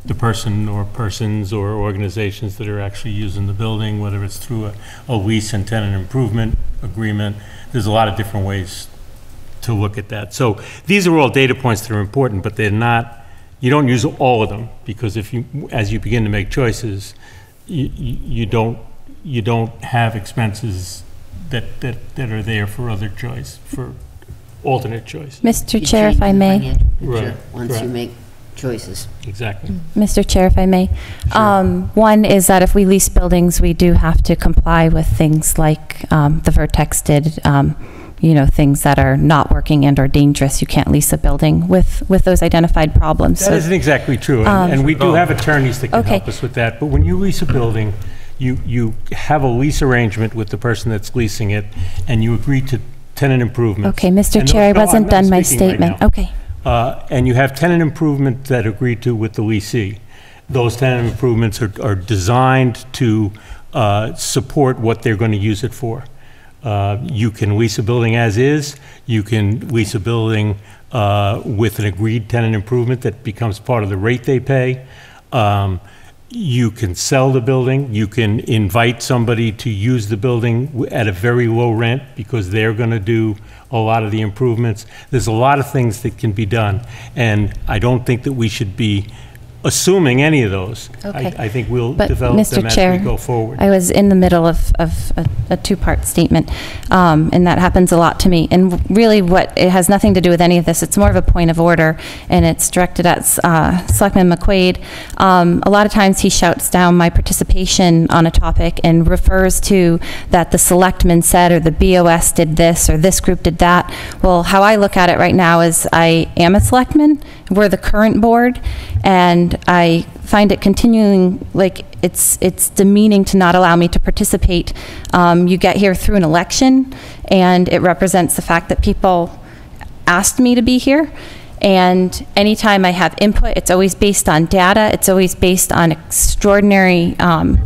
the person or persons or organizations that are actually using the building, whether it's through a lease and tenant improvement agreement. There's a lot of different ways to look at that. So these are all data points that are important, but they're not, you don't use all of them, because if you, as you begin to make choices, you don't have expenses that are there for other choice, for alternate choice. Mr. Chair, if I may. Right. Once you make choices. Exactly. Mr. Chair, if I may. Sure. One is that if we lease buildings, we do have to comply with things like the Vertex did, you know, things that are not working and are dangerous. You can't lease a building with those identified problems. That isn't exactly true, and we do have attorneys that can help us with that. But when you lease a building, you have a lease arrangement with the person that's leasing it, and you agree to tenant improvements. Okay, Mr. Chair, I wasn't done my statement. Right, okay. And you have tenant improvements that agree to with the leasee. Those tenant improvements are designed to support what they're going to use it for. You can lease a building as is. You can lease a building with an agreed tenant improvement that becomes part of the rate they pay. You can sell the building. You can invite somebody to use the building at a very low rent because they're going to do a lot of the improvements. There's a lot of things that can be done, and I don't think that we should be assuming any of those. Okay. I think we'll But develop Mr. them Chair, as we go forward. I was in the middle of a two-part statement, and that happens a lot to me. And really it has nothing to do with any of this. It's more of a point of order, and it's directed at Selectman McQuaid. A lot of times he shouts down my participation on a topic and refers to that the selectmen said or the BOS did this or this group did that. Well, how I look at it right now is I am a selectman. We're the current board, and I find it continuing, like it's demeaning to not allow me to participate. You get here through an election, and it represents the fact that people asked me to be here. And anytime I have input, it's always based on data. It's always based on extraordinary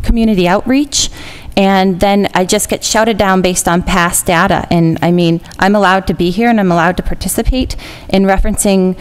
community outreach. And then I just get shouted down based on past data. And I mean, I'm allowed to be here and I'm allowed to participate in referencing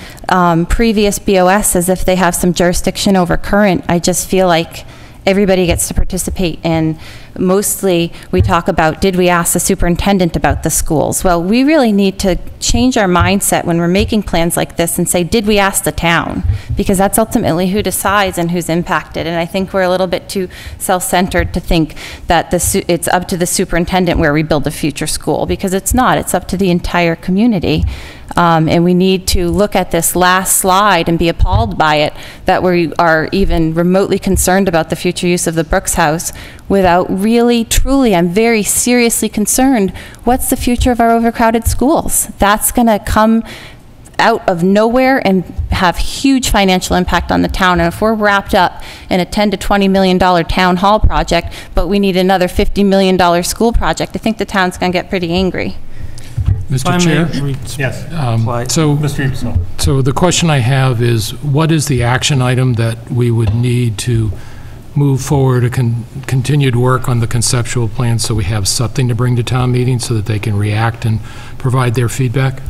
previous BOS as if they have some jurisdiction over current. I just feel like everybody gets to participate, and mostly we talk about, did we ask the superintendent about the schools? Well, we really need to change our mindset when we're making plans like this and say, did we ask the town? Because that's ultimately who decides and who's impacted. And I think we're a little bit too self-centered to think that it's up to the superintendent where we build a future school, because it's not. It's up to the entire community. And we need to look at this last slide and be appalled by it, that we are even remotely concerned about the future use of the Brooks House without really, truly, I'm very seriously concerned, what's the future of our overcrowded schools? That's going to come out of nowhere and have huge financial impact on the town. And if we're wrapped up in a $10 to $20 million town hall project, but we need another $50 million school project, I think the town's going to get pretty angry. Mr. Chair? Yes. So, Mr. Ebersol. so the question I have is, what is the action item that we would need to move forward a continued work on the conceptual plan so we have something to bring to town meeting so that they can react and provide their feedback?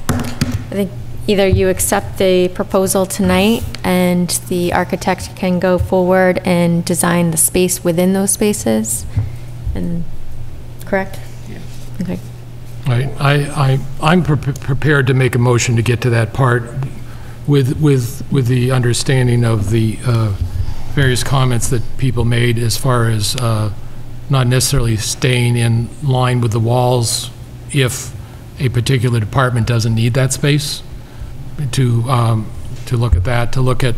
I think either you accept the proposal tonight and the architect can go forward and design the space within those spaces, and, correct? Yeah. Okay. I'm prepared to make a motion to get to that part with the understanding of the various comments that people made as far as not necessarily staying in line with the walls if a particular department doesn't need that space, to look at that, to look at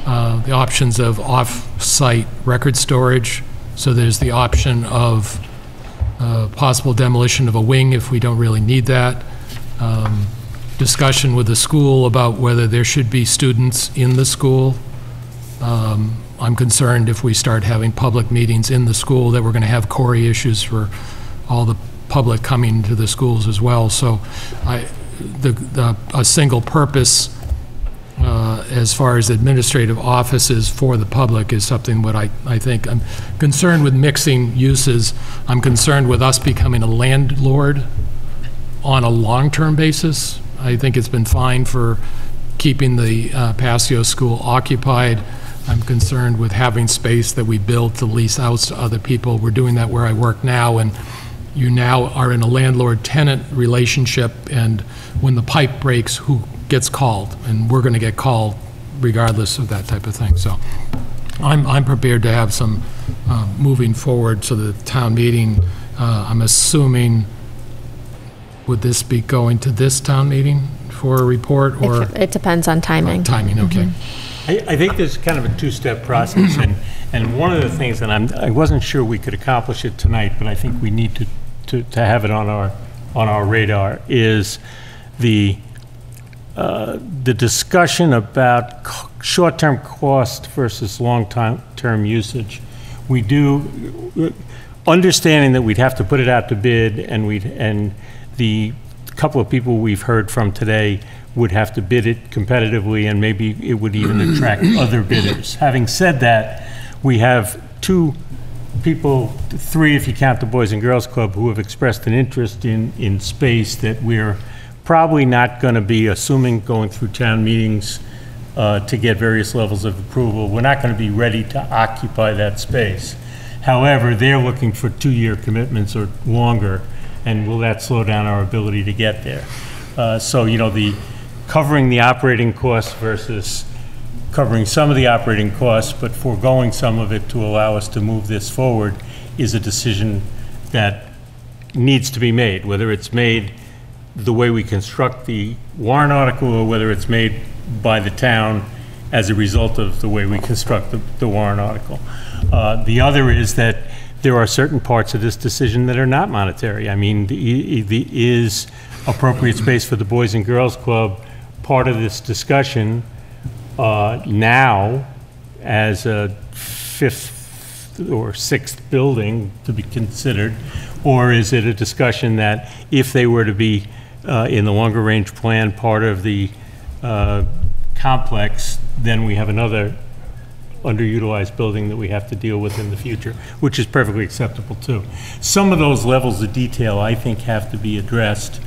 the options of off-site record storage. So there's the option of possible demolition of a wing if we don't really need that. Discussion with the school about whether there should be students in the school. I'm concerned if we start having public meetings in the school that we're going to have Corey issues for all the public coming to the schools as well. So a single purpose as far as administrative offices for the public is something what I think. I'm concerned with mixing uses. I'm concerned with us becoming a landlord on a long-term basis. I think it's been fine for keeping the Passio School occupied. I'm concerned with having space that we build to lease out to other people. We're doing that where I work now, and you now are in a landlord-tenant relationship, and when the pipe breaks, who gets called? And we're going to get called regardless of that type of thing. So I'm prepared to have some moving forward so the town meeting, I'm assuming, would this be going to this town meeting for a report, or? It depends on timing. Timing, okay. I think there's kind of a two-step process, and one of the things, and I wasn't sure we could accomplish it tonight, but I think we need to have it on our radar, is the discussion about short-term cost versus long-term usage. We do, understanding that we'd have to put it out to bid, and the couple of people we've heard from today would have to bid it competitively, and maybe it would even attract other bidders. Having said that, we have two people, three if you count the Boys and Girls Club, who have expressed an interest in space that we're probably not going to be, assuming going through town meetings to get various levels of approval, we're not going to be ready to occupy that space. However, they're looking for 2-year commitments or longer, and will that slow down our ability to get there? So, you know, the covering the operating costs versus covering some of the operating costs, but foregoing some of it to allow us to move this forward is a decision that needs to be made, whether it's made the way we construct the warrant article or whether it's made by the town as a result of the way we construct the warrant article. The other is that there are certain parts of this decision that are not monetary. I mean, is appropriate space for the Boys and Girls Club part of this discussion now as a 5th or 6th building to be considered, or is it a discussion that if they were to be in the longer range plan part of the complex, then we have another underutilized building that we have to deal with in the future, which is perfectly acceptable too. Some of those levels of detail I think have to be addressed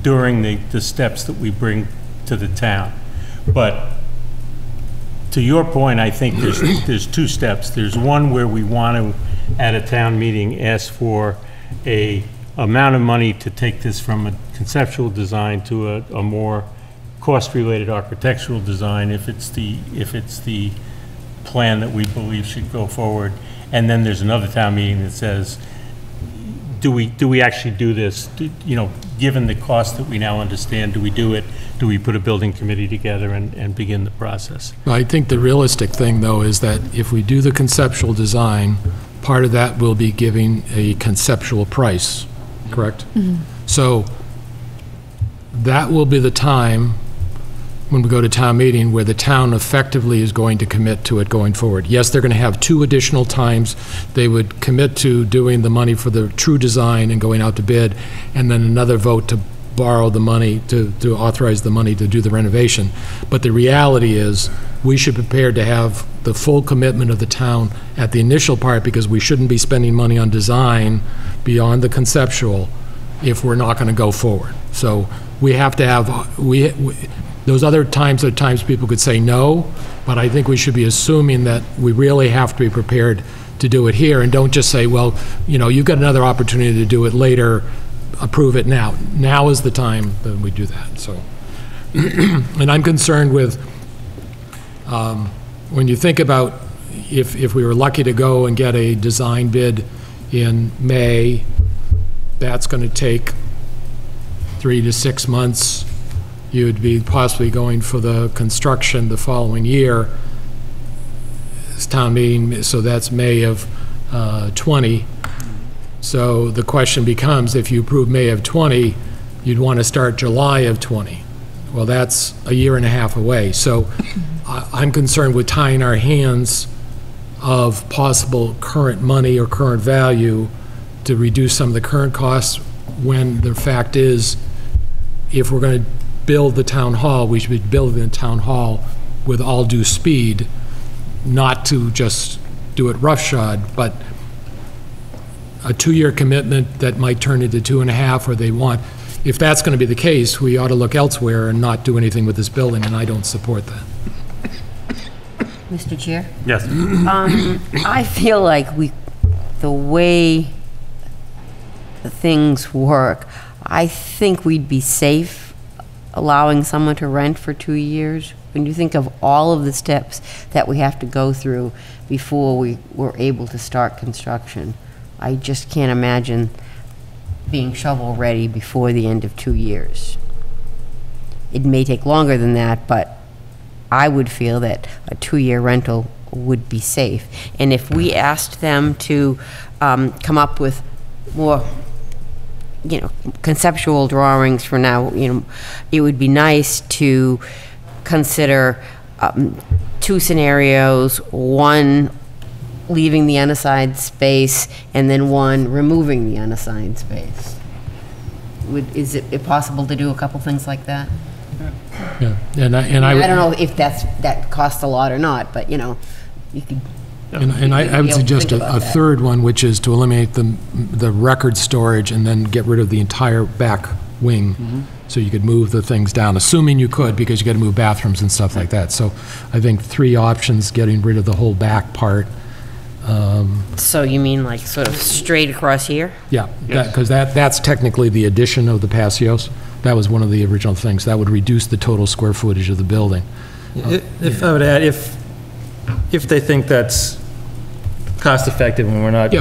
during the steps that we bring to the town. But to your point, I think there's 2 steps. There's one where we want to, at a town meeting, ask for a amount of money to take this from a conceptual design to a more cost-related architectural design if it's the plan that we believe should go forward. And then there's another town meeting that says, do we actually do this? You know, given the cost that we now understand, do we do it? Do we put a building committee together and begin the process? I think the realistic thing, though, is that if we do the conceptual design, part of that will be giving a conceptual price, correct? Mm-hmm. So that will be the time, when we go to town meeting, where the town effectively is going to commit to it going forward. Yes, they're going to have 2 additional times they would commit to doing the money for the true design and going out to bid, and then another vote to borrow the money, to authorize the money to do the renovation. But the reality is, we should be prepared to have the full commitment of the town at the initial part, because we shouldn't be spending money on design beyond the conceptual if we're not going to go forward. So we have to have, those other times are times people could say no, but I think we should be assuming that we really have to be prepared to do it here, and don't just say, well, you know, you've got another opportunity to do it later, approve it now. Now is the time that we do that, so. And I'm concerned with, when you think about if we were lucky to go and get a design bid in May, that's going to take 3 to 6 months. You would be possibly going for the construction the following year. It's town meeting, so that's May of 20. So the question becomes, if you approve May of 20, you'd want to start July of 20. Well, that's a year and a half away. So I'm concerned with tying our hands of possible current money or current value to reduce some of the current costs, when the fact is, if we're going to build the town hall, we should be building the town hall with all due speed, not to just do it roughshod, but a 2-year commitment that might turn into 2.5, or they want, if that's going to be the case, we ought to look elsewhere and not do anything with this building, and I don't support that. Mr. Chair? Yes. I feel like the way things work, I think we'd be safe allowing someone to rent for 2 years. When you think of all of the steps that we have to go through before we were able to start construction, I just can't imagine being shovel-ready before the end of 2 years. It may take longer than that, but I would feel that a 2-year rental would be safe. And if we asked them to come up with more, you know, conceptual drawings for now, you know, it would be nice to consider 2 scenarios, one leaving the unassigned space, and then one removing the unassigned space. Is it possible to do a couple things like that? Yeah, and I don't know if that costs a lot or not, but, you know, you could. And I would suggest a third one, which is to eliminate the record storage and then get rid of the entire back wing. So you could move the things down, assuming you could, because you got to move bathrooms and stuff like that. So I think 3 options: getting rid of the whole back part. So you mean like sort of straight across here? Yeah, because that's technically the addition of the patios. That was one of the original things. That would reduce the total square footage of the building. If I would add, if they think that's cost effective and we're not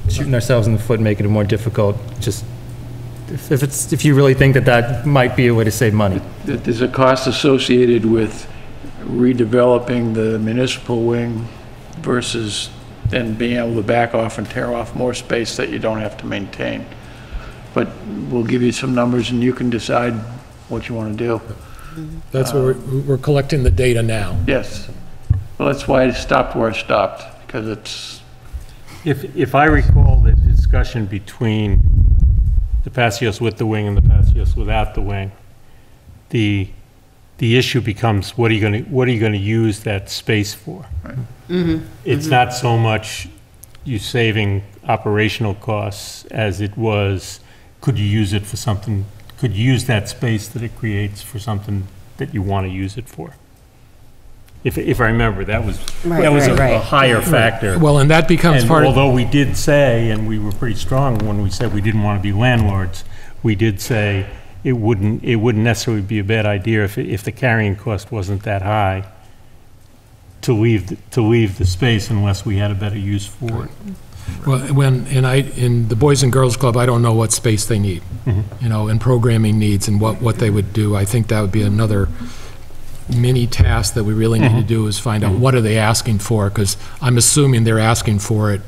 shooting ourselves in the foot and making it more difficult, just if you really think that might be a way to save money. There's a cost associated with redeveloping the municipal wing versus then being able to back off and tear off more space that you don't have to maintain. But we'll give you some numbers and you can decide what you want to do. That's where we're collecting the data now. Yes. Well, that's why I stopped where I stopped, because it's... If I recall the discussion between the patios with the wing and the patios without the wing, the issue becomes, what are you going to use that space for? Right. It's not so much you saving operational costs as it was, could you use it for something, could you use that space that it creates for something that you want to use it for? If I remember, that was a higher factor. Well, and that becomes part of... Although we did say, and we were pretty strong when we said we didn't want to be landlords, we did say it wouldn't necessarily be a bad idea if the carrying cost wasn't that high to leave the space unless we had a better use for it. Well, in the Boys and Girls Club, I don't know what space they need, you know, and programming needs and what they would do. I think that would be another mini task that we really need to do, is find out what are they asking for, because I'm assuming they're asking for it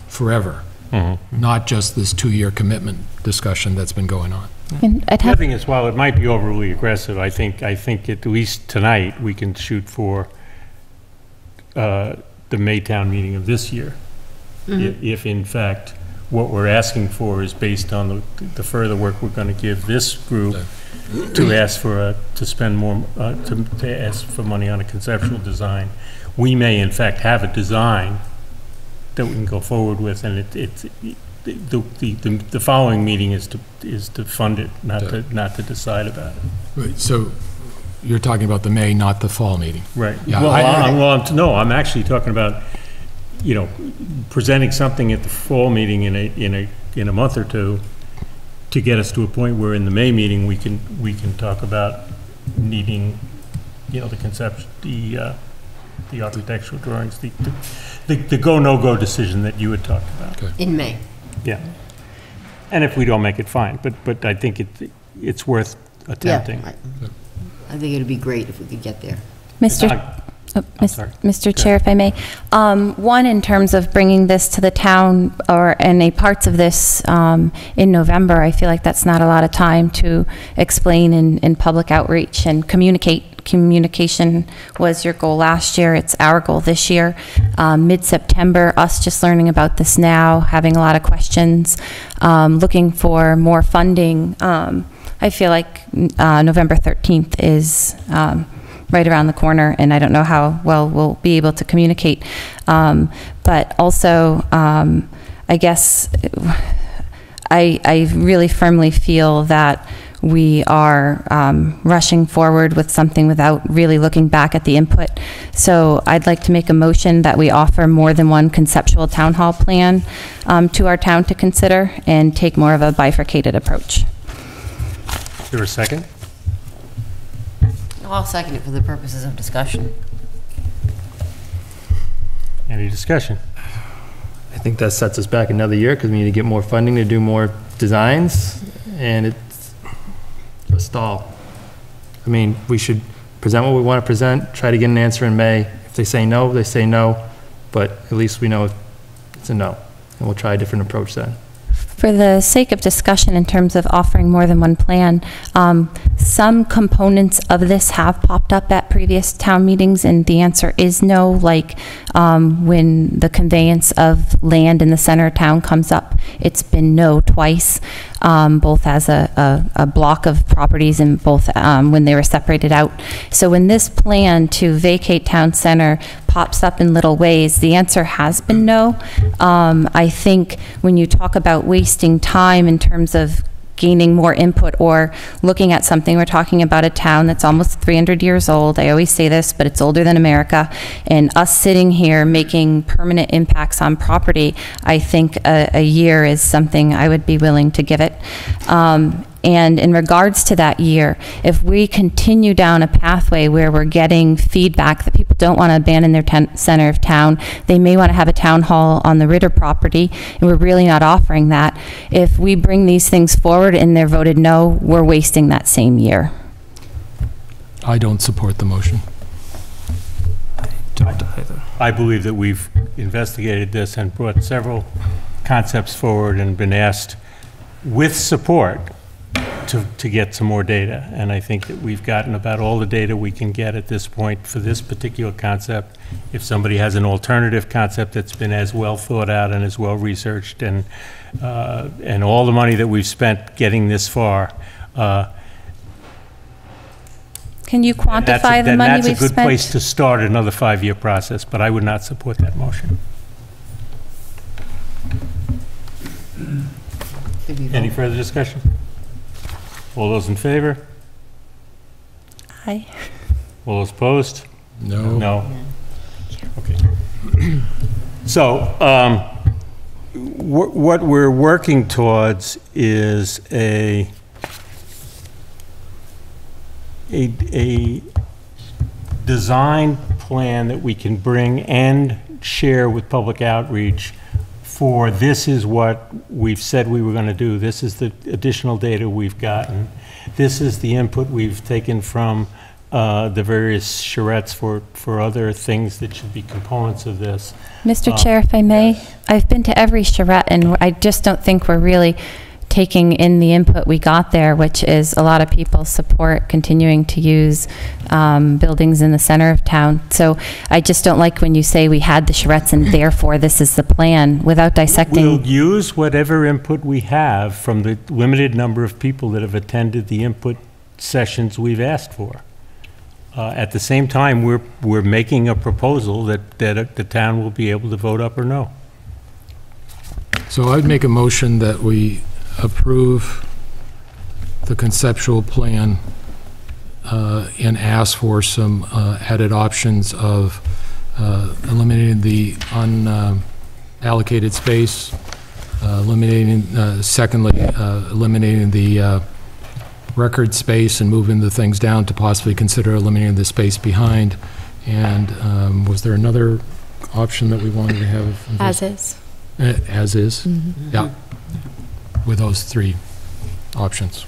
forever. not just this 2-year commitment discussion that's been going on. And I'd The have, other thing is, while it might be overly aggressive, I think at least tonight, we can shoot for the May town meeting of this year. If in fact, what we're asking for is based on the further work we're going to give this group to ask for, to spend more, to ask for money on a conceptual design. We may in fact have a design that we can go forward with, and the following meeting is to fund it, not to decide about it. Right, so you're talking about the May, not the fall meeting. Right. Yeah, No, I'm actually talking about, presenting something at the fall meeting in a month or two to get us to a point where in the May meeting we can talk about needing, the conception, the architectural drawings, the go no go decision that you had talked about. Okay. In May. Yeah. And if we don't make it, fine. But I think it's worth attempting. Yeah, I think it'd be great if we could get there. Mr. Chair, if I may. One, in terms of bringing this to the town or any parts of this in November, I feel like that's not a lot of time to explain in public outreach and communicate. Communication was your goal last year. It's our goal this year. Mid-September, us just learning about this now, having a lot of questions, looking for more funding. I feel like November 13th is right around the corner, and I don't know how well we'll be able to communicate. But also, I guess I really firmly feel that we are rushing forward with something without really looking back at the input. So I'd like to make a motion that we offer more than one conceptual town hall plan to our town to consider and take more of a bifurcated approach. Is there a second? I'll second it for the purposes of discussion. Any discussion? I think that sets us back another year because we need to get more funding to do more designs, and it's a stall. I mean, we should present what we want to present, try to get an answer in May. If they say no, they say no, but at least we know it's a no, and we'll try a different approach then. For the sake of discussion in terms of offering more than one plan, some components of this have popped up at previous town meetings, and the answer is no, like when the conveyance of land in the center of town comes up, it's been no twice, both as a block of properties and both when they were separated out. So when this plan to vacate town center pops up in little ways, the answer has been no. I think when you talk about wasting time in terms of gaining more input or looking at something, we're talking about a town that's almost 300 years old. I always say this, but it's older than America. And us sitting here making permanent impacts on property, I think a year is something I would be willing to give it. And in regards to that year, if we continue down a pathway where we're getting feedback that people don't want to abandon their center of town, they may want to have a town hall on the Ritter property, and we're really not offering that. If we bring these things forward and they're voted no, we're wasting that same year. I don't support the motion. Don't either. I believe that we've investigated this and brought several concepts forward and been asked with support to get some more data. And I think that we've gotten about all the data we can get at this point for this particular concept. If somebody has an alternative concept that's been as well thought out and as well researched, and all the money that we've spent getting this far, Can you quantify the money we've spent? That's a good place to start another 5-year process, but I would not support that motion. Any further discussion? All those in favor? Aye. All those opposed? No. No. Okay. So, what we're working towards is a design plan that we can bring and share with public outreach for this is what we've said we were going to do. This is the additional data we've gotten. This is the input we've taken from the various charrettes for other things that should be components of this. Mr. Chair, if I may, I've been to every charrette, and I just don't think we're really taking in the input we got there, which is a lot of people support continuing to use buildings in the center of town. So I just don't like when you say we had the charrettes and therefore this is the plan without dissecting. We'll use whatever input we have from the limited number of people that have attended the input sessions we've asked for. At the same time, we're making a proposal that the town will be able to vote up or no. So I'd make a motion that we approve the conceptual plan and ask for some added options of eliminating the unallocated space, secondly, eliminating the record space and moving the things down to possibly consider eliminating the space behind. And was there another option that we wanted to have? As is. As is? Mm-hmm. Yeah. With those three options.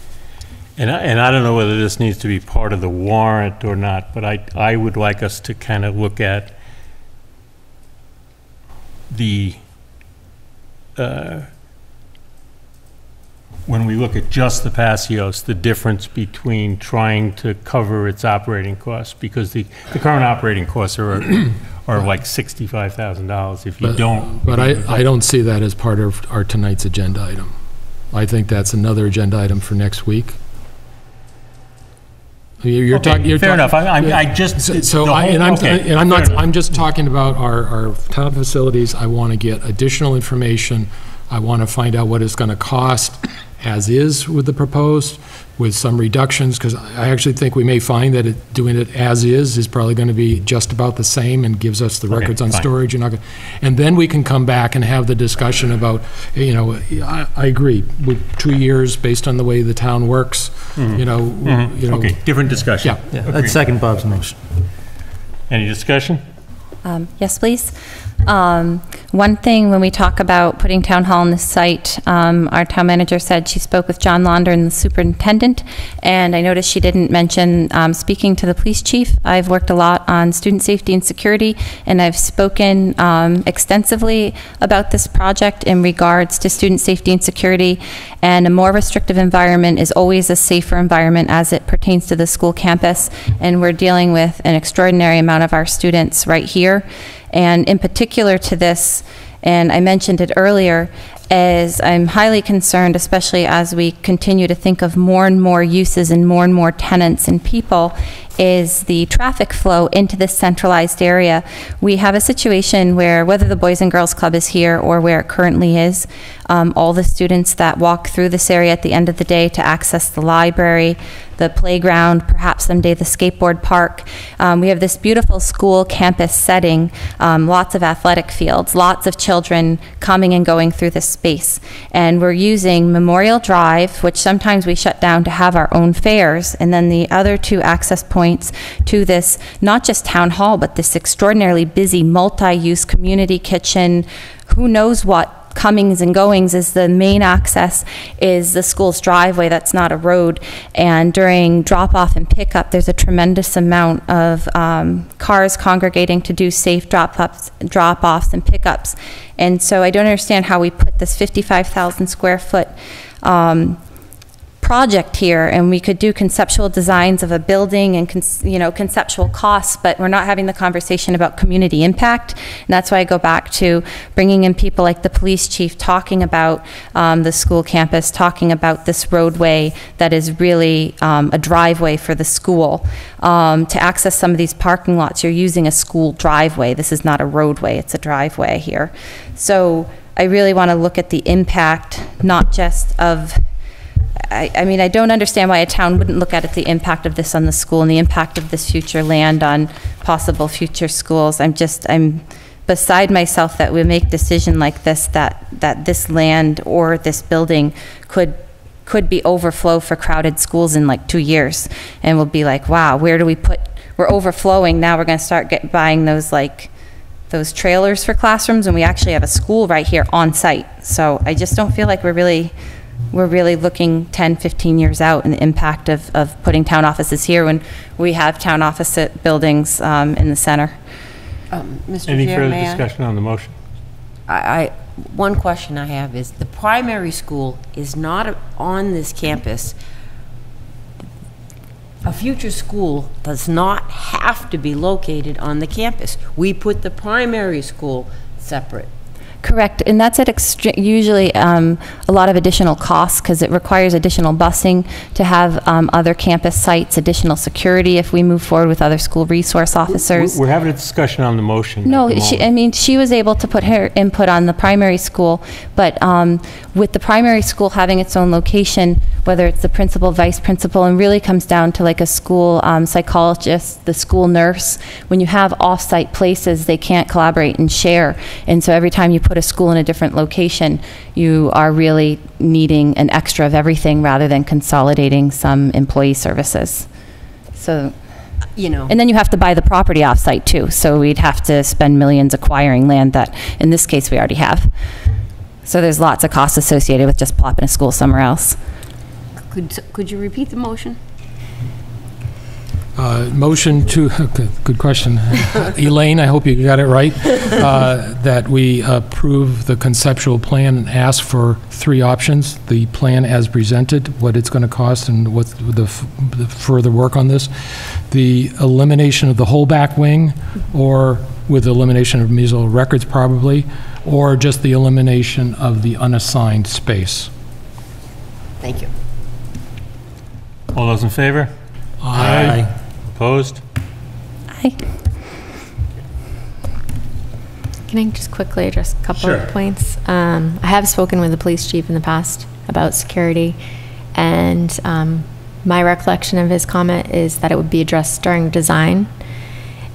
And I don't know whether this needs to be part of the warrant or not, but I would like us to kind of look at the, when we look at just the Passios, the difference between trying to cover its operating costs, because the current operating costs are like $65,000 if you don't. But I don't see that as part of our tonight's agenda item. I think that's another agenda item for next week. You're talking. Fair enough. I'm just talking about our town facilities. I want to get additional information. I want to find out what it's going to cost as is with the proposed, with some reductions, because I actually think we may find that doing it as is probably going to be just about the same and gives us the records on storage. And then we can come back and have the discussion about, I agree, with 2 years based on the way the town works, Okay, different discussion. Yeah, I'd second Bob's motion. Any discussion? Yes, please. One thing when we talk about putting town hall on the site, our town manager said she spoke with John Launder and the superintendent, and I noticed she didn't mention speaking to the police chief. I've worked a lot on student safety and security, and I've spoken extensively about this project in regards to student safety and security, and a more restrictive environment is always a safer environment as it pertains to the school campus, and we're dealing with an extraordinary amount of our students right here. And in particular to this, and I mentioned it earlier, is I'm highly concerned, especially as we continue to think of more and more uses and more tenants and people, is the traffic flow into this centralized area. We have a situation where, whether the Boys and Girls Club is here or where it currently is, all the students that walk through this area at the end of the day to access the library, the playground, perhaps someday the skateboard park. We have this beautiful school campus setting, lots of athletic fields, lots of children coming and going through this space. And we're using Memorial Drive, which sometimes we shut down to have our own fairs, and then the other two access points to this, not just town hall, but this extraordinarily busy multi-use community kitchen, who knows what, comings and goings. Is the main access is the school's driveway. That's not a road. And during drop-off and pickup, there's a tremendous amount of cars congregating to do safe drop-offs and pickups. And so I don't understand how we put this 55,000 square foot project here, and we could do conceptual designs of a building and conceptual costs, but we're not having the conversation about community impact. And that's why I go back to bringing in people like the police chief, talking about the school campus, talking about this roadway that is really a driveway for the school. To access some of these parking lots, you're using a school driveway. This is not a roadway, it's a driveway here. So I really want to look at the impact, not just of, I mean, I don't understand why a town wouldn't look at the impact of this on the school and the impact of this future land on possible future schools. I'm beside myself that we make a decision like this, that this land or this building could be overflow for crowded schools in like 2 years. And we'll be like, wow, where do we put, we're overflowing, now we're going to start buying those trailers for classrooms, and we actually have a school right here on site. So I just don't feel like we're really we're really looking 10, 15 years out and the impact of putting town offices here when we have town office buildings in the center. Mr. Any Chair, further may I? discussion on the motion? One question I have is, the primary school is not on this campus. A future school does not have to be located on the campus. We put the primary school separate. Correct, and that's at usually a lot of additional costs because it requires additional busing to have other campus sites, additional security if we move forward with other school resource officers. We're having a discussion on the motion. No, at the moment. I mean, she was able to put her input on the primary school, but with the primary school having its own location, whether it's the principal, vice principal, and really comes down to like a school psychologist, the school nurse, when you have off-site places, they can't collaborate and share. And so every time you put a school in a different location, you are really needing an extra of everything rather than consolidating some employee services. So, You know. and then you have to buy the property off-site too. So we'd have to spend millions acquiring land that, in this case, we already have. So there's lots of costs associated with just plopping a school somewhere else. Could you repeat the motion? Motion to, good question. Elaine, I hope you got it right, that we approve the conceptual plan and ask for 3 options. The plan as presented, what it's going to cost and what the further work on this. The elimination of the whole back wing, or with elimination of musical records probably, or just the elimination of the unassigned space. Thank you. All those in favor? Aye. Opposed? Aye. Can I just quickly address a couple Sure. of points? I have spoken with the police chief in the past about security, and my recollection of his comment is that it would be addressed during design,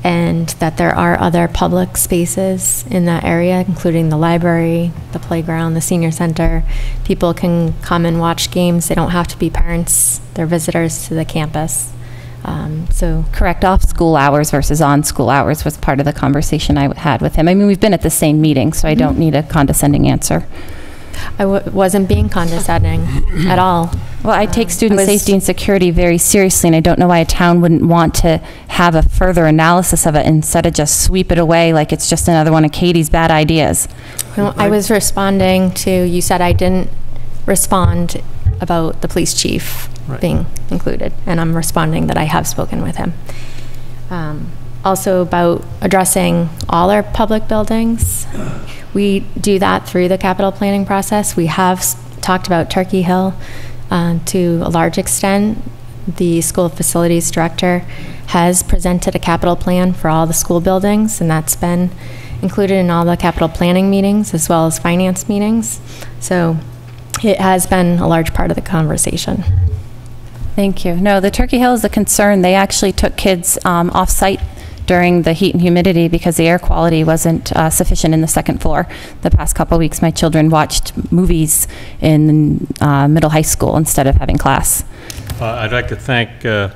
and that there are other public spaces in that area, including the library, the playground, the senior center. People can come and watch games. They don't have to be parents. They're visitors to the campus. So Correct, off school hours versus on school hours was part of the conversation I had with him. I mean, we've been at the same meeting, so I don't need a condescending answer. I wasn't being condescending at all. Well, I take student I was- safety and security very seriously, and I don't know why a town wouldn't want to have a further analysis of it instead of just sweep it away like it's just another one of Katie's bad ideas. No, I was responding to, you said I didn't respond about the police chief being included, and I'm responding that I have spoken with him. Also about addressing all our public buildings. We do that through the capital planning process. We have talked about Turkey Hill to a large extent. The school facilities director has presented a capital plan for all the school buildings, and that's been included in all the capital planning meetings as well as finance meetings. So it has been a large part of the conversation. Thank you. No, the Turkey Hill is a concern. They actually took kids off-site during the heat and humidity because the air quality wasn't sufficient in the second floor. The past couple of weeks, my children watched movies in middle high school instead of having class. I'd like to thank Mr.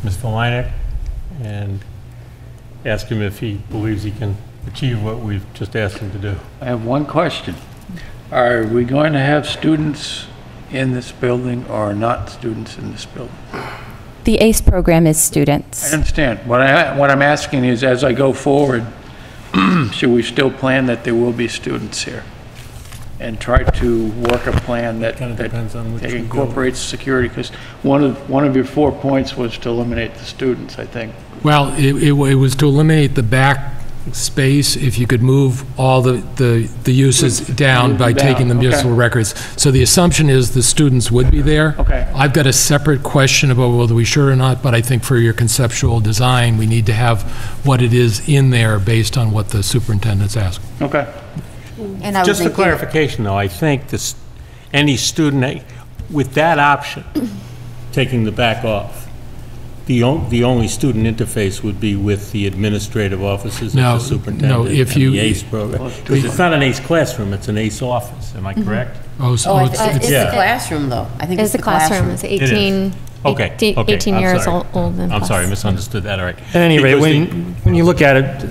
Leineck and ask him if he believes he can achieve what we've just asked him to do. I have one question. Are we going to have students in this building or not students in this building? The ACE program is I students. understand. What I'm asking is, as I go forward, should we still plan that there will be students here? And try to work a plan that Kinda depends on which that you go. incorporates security? Because one of your 4 points was to eliminate the students, I think. Well, it was to eliminate the back space if you could move all the uses down by taking the Down, municipal okay. records. So the assumption is the students would be there. Okay. I've got a separate question about whether we should or not, but I think for your conceptual design, we need to have what it is in there based on what the superintendent's asking. Okay. And I was Just for thinking, clarification, though, I think this, any student, with that option, taking the back off, the only student interface would be with the administrative offices No, of the superintendent no, if and you- the ACE program. Because it's not an ACE classroom, it's an ACE office, am I correct? Oh, so oh, it's, it's yeah. the classroom, though. I think It's the classroom. It's 18, Okay, 18 okay, 18 I'm years sorry. old and I'm plus. sorry, misunderstood that, all right. At any rate, Because when you look at it,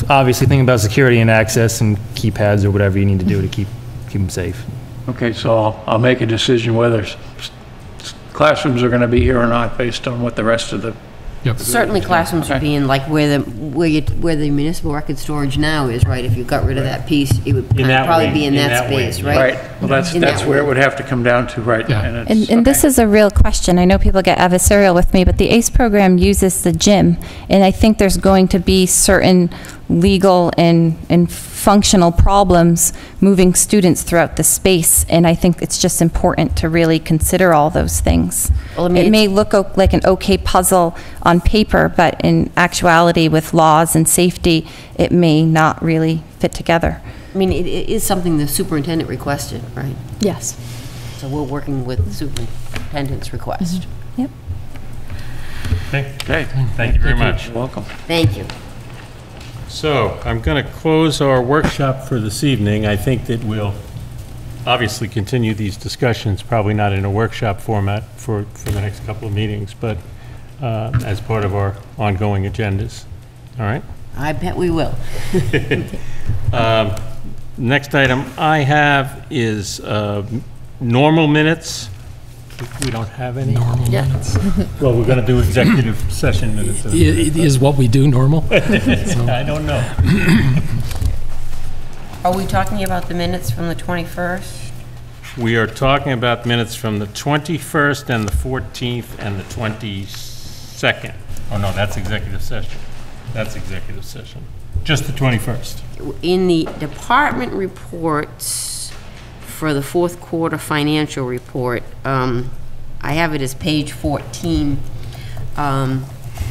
obviously think about security and access and keypads or whatever you need to do to keep them safe. Okay, so I'll make a decision whether classrooms are going to be here or not based on what the rest of the, Yep. Certainly classrooms would be in like where the municipal record storage now is, right? If you got rid of that piece, it would kind of that probably wing, be in in that that wing, space, yeah. right? right, well, that's In that where it way. would have to come down to, right? Yeah. it's- And this okay. is a real question. I know people get adversarial with me, but the ACE program uses the gym, and I think there's going to be certain legal and functional problems moving students throughout the space, and I think it's just important to really consider all those things. Well, I mean, It may look like an okay puzzle on paper, but in actuality, with laws and safety, it may not really fit together. I mean, it is something the superintendent requested, right? Yes. So we're working with the superintendent's request. Yep. Okay, Okay, thank you very much. you're welcome. Thank you. So I'm going to close our workshop for this evening. I think that we'll obviously continue these discussions, probably not in a workshop format for the next couple of meetings, but as part of our ongoing agendas. All right? I bet we will. Next item I have is normal minutes. We don't have any? Normal minutes. Well, we're going to do executive session minutes. Is what we do normal? I don't know. Are we talking about the minutes from the 21st? We are talking about minutes from the 21st and the 14th and the 22nd. Oh, no, that's executive session. That's executive session. Just the 21st. In the department reports for the fourth quarter financial report, I have it as page 14. The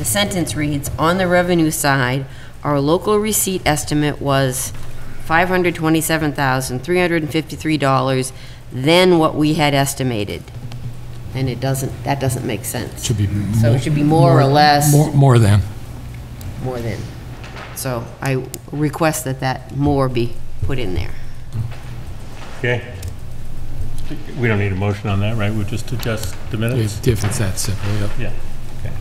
sentence reads, on the revenue side, our local receipt estimate was $527,353 than what we had estimated. And that doesn't make sense. Should be So it should be more or less. More than. More than. So I request that more be put in there. Okay? We don't need a motion on that, right? We'll just adjust the minutes? If it's that simple, yep. Yeah, okay.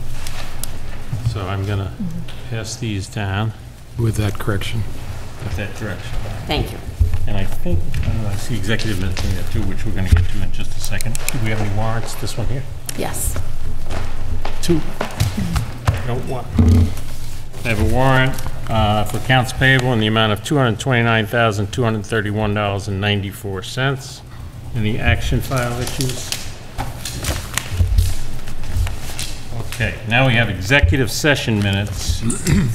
So I'm going to pass these down With that correction. with that correction. Thank you. And I think, I see executive minutes in there too, which we're going to get to in just a second. Do we have any warrants? This one here? Yes. Two. No, one. I have a warrant for accounts payable in the amount of $229,231.94. Any action file issues? Okay, now we have executive session minutes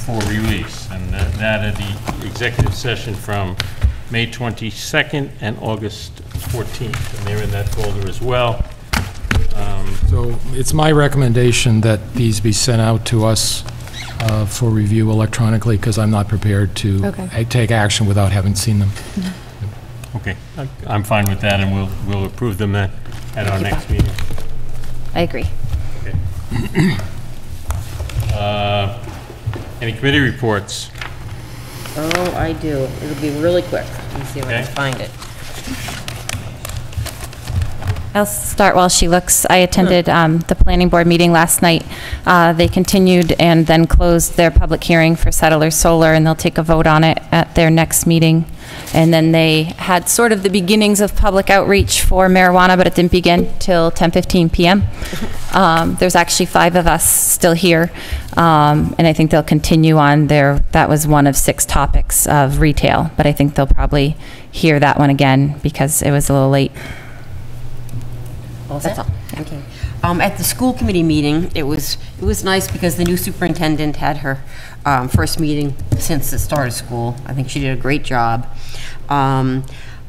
for release, and that is the executive session from May 22nd and August 14th, and they're in that folder as well. So it's my recommendation that these be sent out to us for review electronically, because I'm not prepared to Okay. take action without having seen them. Okay, I'm fine with that, and we'll approve them at our next meeting. I agree. Any committee reports? Oh, I do. It'll be really quick. Let me see if I can Okay. find it. I'll start while she looks. I attended the planning board meeting last night. They continued and then closed their public hearing for Settlers Solar, and they'll take a vote on it at their next meeting. And then they had sort of the beginnings of public outreach for marijuana, but it didn't begin till 10:15 p.m. There's actually 5 of us still here, and I think they'll continue on there. That was one of 6 topics of retail, but I think they'll probably hear that one again because it was a little late. That's all. Okay. At the school committee meeting, it was nice because the new superintendent had her first meeting since the start of school. I think she did a great job.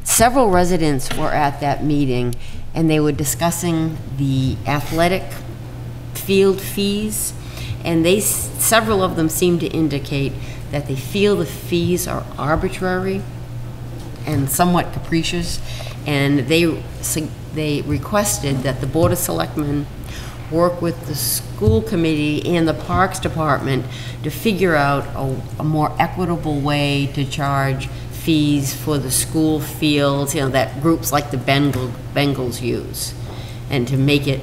Several residents were at that meeting, and they were discussing the athletic field fees, and several of them seemed to indicate that they feel the fees are arbitrary and somewhat capricious, and they requested that the Board of Selectmen work with the school committee and the Parks Department to figure out a more equitable way to charge fees for the school fields, that groups like the Bengals use, and to make it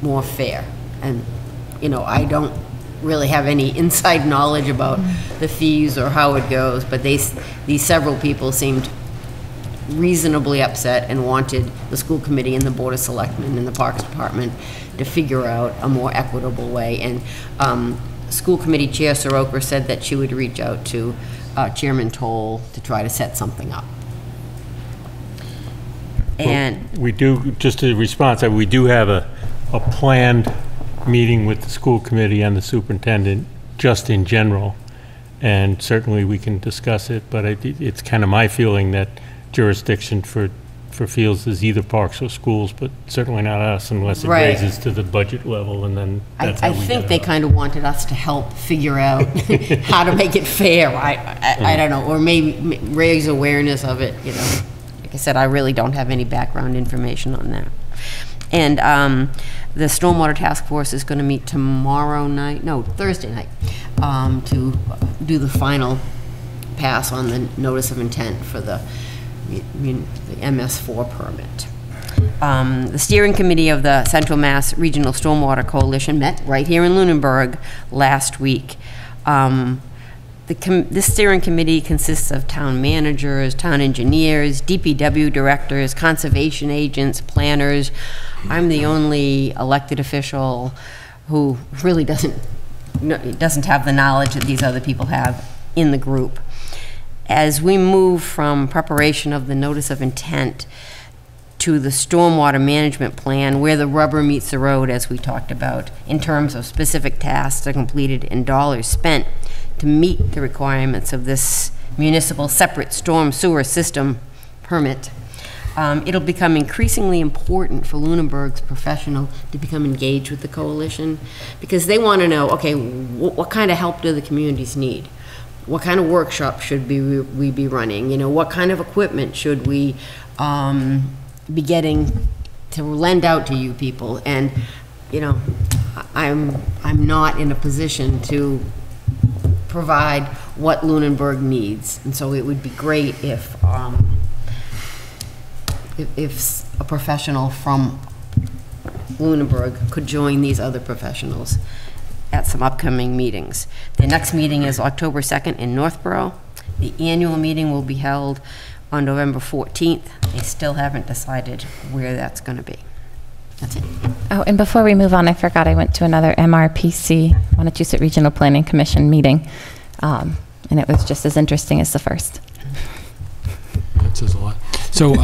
more fair. And, I don't really have any inside knowledge about the fees or how it goes, but these several people seemed reasonably upset and wanted the school committee and the Board of Selectmen and the Parks Department to figure out a more equitable way. And School Committee Chair Soroka said that she would reach out to Chairman Toll to try to set something up. And we do, just a response, we do have a planned meeting with the school committee and the superintendent, just in general, and certainly we can discuss it, but it's kind of my feeling that jurisdiction for fields is either parks or schools, but certainly not us unless it Right. raises to the budget level, and then that's how I we think get they it. kind of wanted us to help figure out how to make it fair. I don't know, or maybe raise awareness of it, you know. Like I said, I really don't have any background information on that. And the Stormwater Task Force is going to meet Thursday night, to do the final pass on the notice of intent for the MS4 permit. The steering committee of the Central Mass Regional Stormwater Coalition met right here in Lunenburg last week. This steering committee consists of town managers, town engineers, DPW directors, conservation agents, planners. I'm the only elected official who really doesn't have the knowledge that these other people have in the group. As we move from preparation of the notice of intent to the stormwater management plan, where the rubber meets the road, as we talked about, in terms of specific tasks that are completed and dollars spent to meet the requirements of this municipal separate storm sewer system permit, it'll become increasingly important for Lunenburg's professional to become engaged with the coalition, because they want to know, okay, what kind of help do the communities need? What kind of workshop should we be running? You know, what kind of equipment should we be getting to lend out to you people? And, you know, I'm not in a position to provide what Lunenburg needs, and so it would be great if a professional from Lunenburg could join these other professionals at some upcoming meetings. The next meeting is October 2nd in Northborough. The annual meeting will be held on November 14th. They still haven't decided where that's going to be. That's it. Oh, and before we move on, I forgot I went to another MRPC, Montechusett Regional Planning Commission meeting, and it was just as interesting as the first. That says a lot. So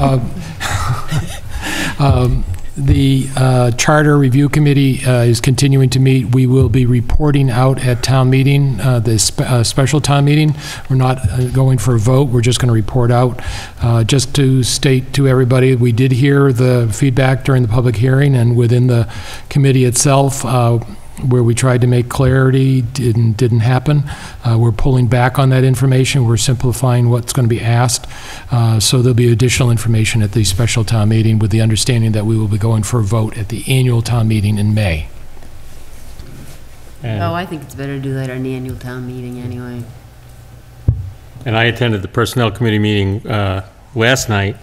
the Charter Review Committee is continuing to meet. We will be reporting out at town meeting, the special town meeting. We're not going for a vote. We're just going to report out. Just to state to everybody, we did hear the feedback during the public hearing, and within the committee itself, where we tried to make clarity didn't happen. We're pulling back on that information. We're simplifying what's going to be asked. So there'll be additional information at the special town meeting, with the understanding that we will be going for a vote at the annual town meeting in May. And, I think it's better to do that at an annual town meeting anyway. and I attended the Personnel Committee meeting last night,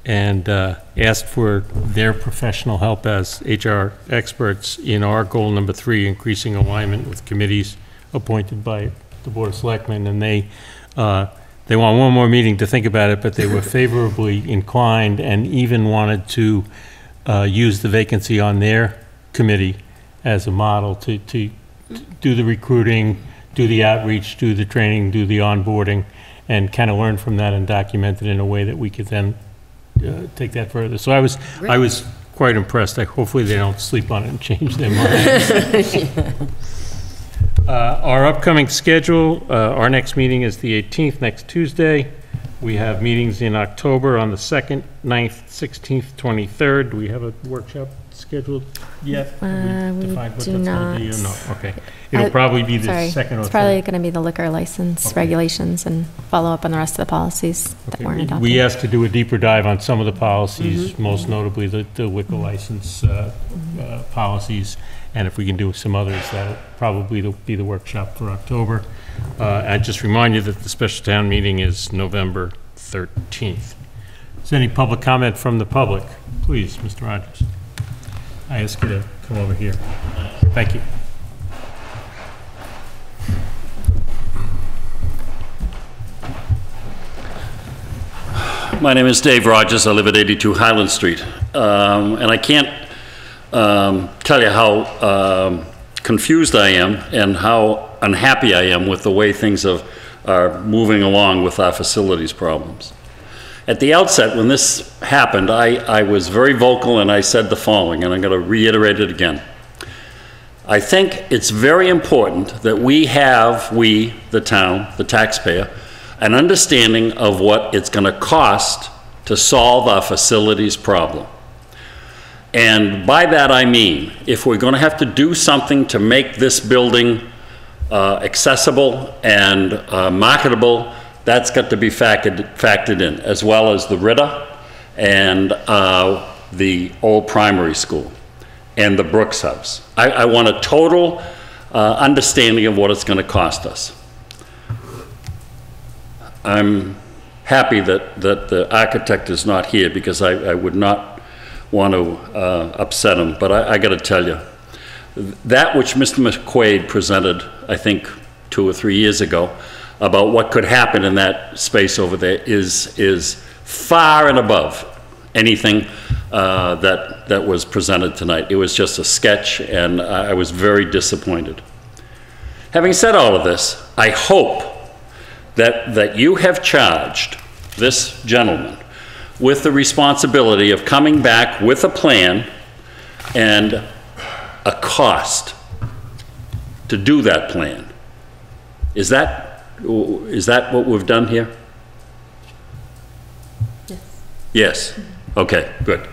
and asked for their professional help as HR experts in our goal number 3, increasing alignment with committees appointed by the Board of Selectmen. And they want one more meeting to think about it, but they were favorably inclined and even wanted to use the vacancy on their committee as a model to do the recruiting, do the outreach, do the training, do the onboarding, and kind of learn from that and document it in a way that we could then take that further. So I was quite impressed. Hopefully they don't sleep on it and change their minds. Our upcoming schedule, our next meeting is the 18th, next Tuesday. We have meetings in October on the 2nd, 9th, 16th, 23rd. Do we have a workshop scheduled yet? Have We defined what do that's gonna be, or not. no? Okay. It'll probably be the second or It's probably third. going to be the liquor license Okay. regulations and follow up on the rest of the policies that weren't adopted. We asked to do a deeper dive on some of the policies, most notably the liquor license policies, and if we can do some others, that'll probably be the workshop for October. I just remind you that the special town meeting is November 13th. Is there any public comment from the public? Please, Mr. Rogers. I ask you to come over here. Thank you. My name is Dave Rogers. I live at 82 Highland Street. And I can't tell you how confused I am and how unhappy I am with the way things are moving along with our facilities problems. At the outset, when this happened, I was very vocal and I said the following, and I'm going to reiterate it again. I think it's very important that we, the town, the taxpayer, an understanding of what it's going to cost to solve our facilities problem. And by that I mean, if we're going to have to do something to make this building accessible and marketable, that's got to be factored in, as well as the Ritter and the old primary school and the Brooks House. I want a total understanding of what it's going to cost us. I'm happy that the architect is not here, because I would not want to upset him, but I got to tell you, that which Mr. McQuaid presented, I think 2 or 3 years ago, about what could happen in that space over there is far and above anything that was presented tonight. It was just a sketch, and I was very disappointed. Having said all of this, I hope that you have charged this gentleman with the responsibility of coming back with a plan and a cost to do that plan. Is that what we've done here? Yes. Yes. Okay, good.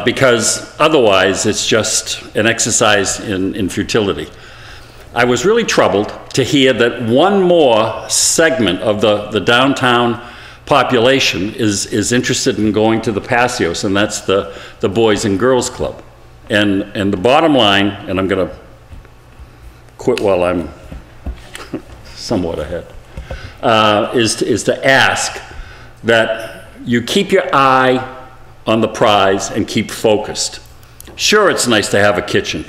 Because otherwise it's just an exercise in futility. I was really troubled to hear that one more segment of the downtown population is interested in going to the Paseos, and that's the Boys and Girls Club. And the bottom line, and I'm going to quit while I'm somewhat ahead, is to ask that you keep your eye on the prize and keep focused. Sure, it's nice to have a kitchen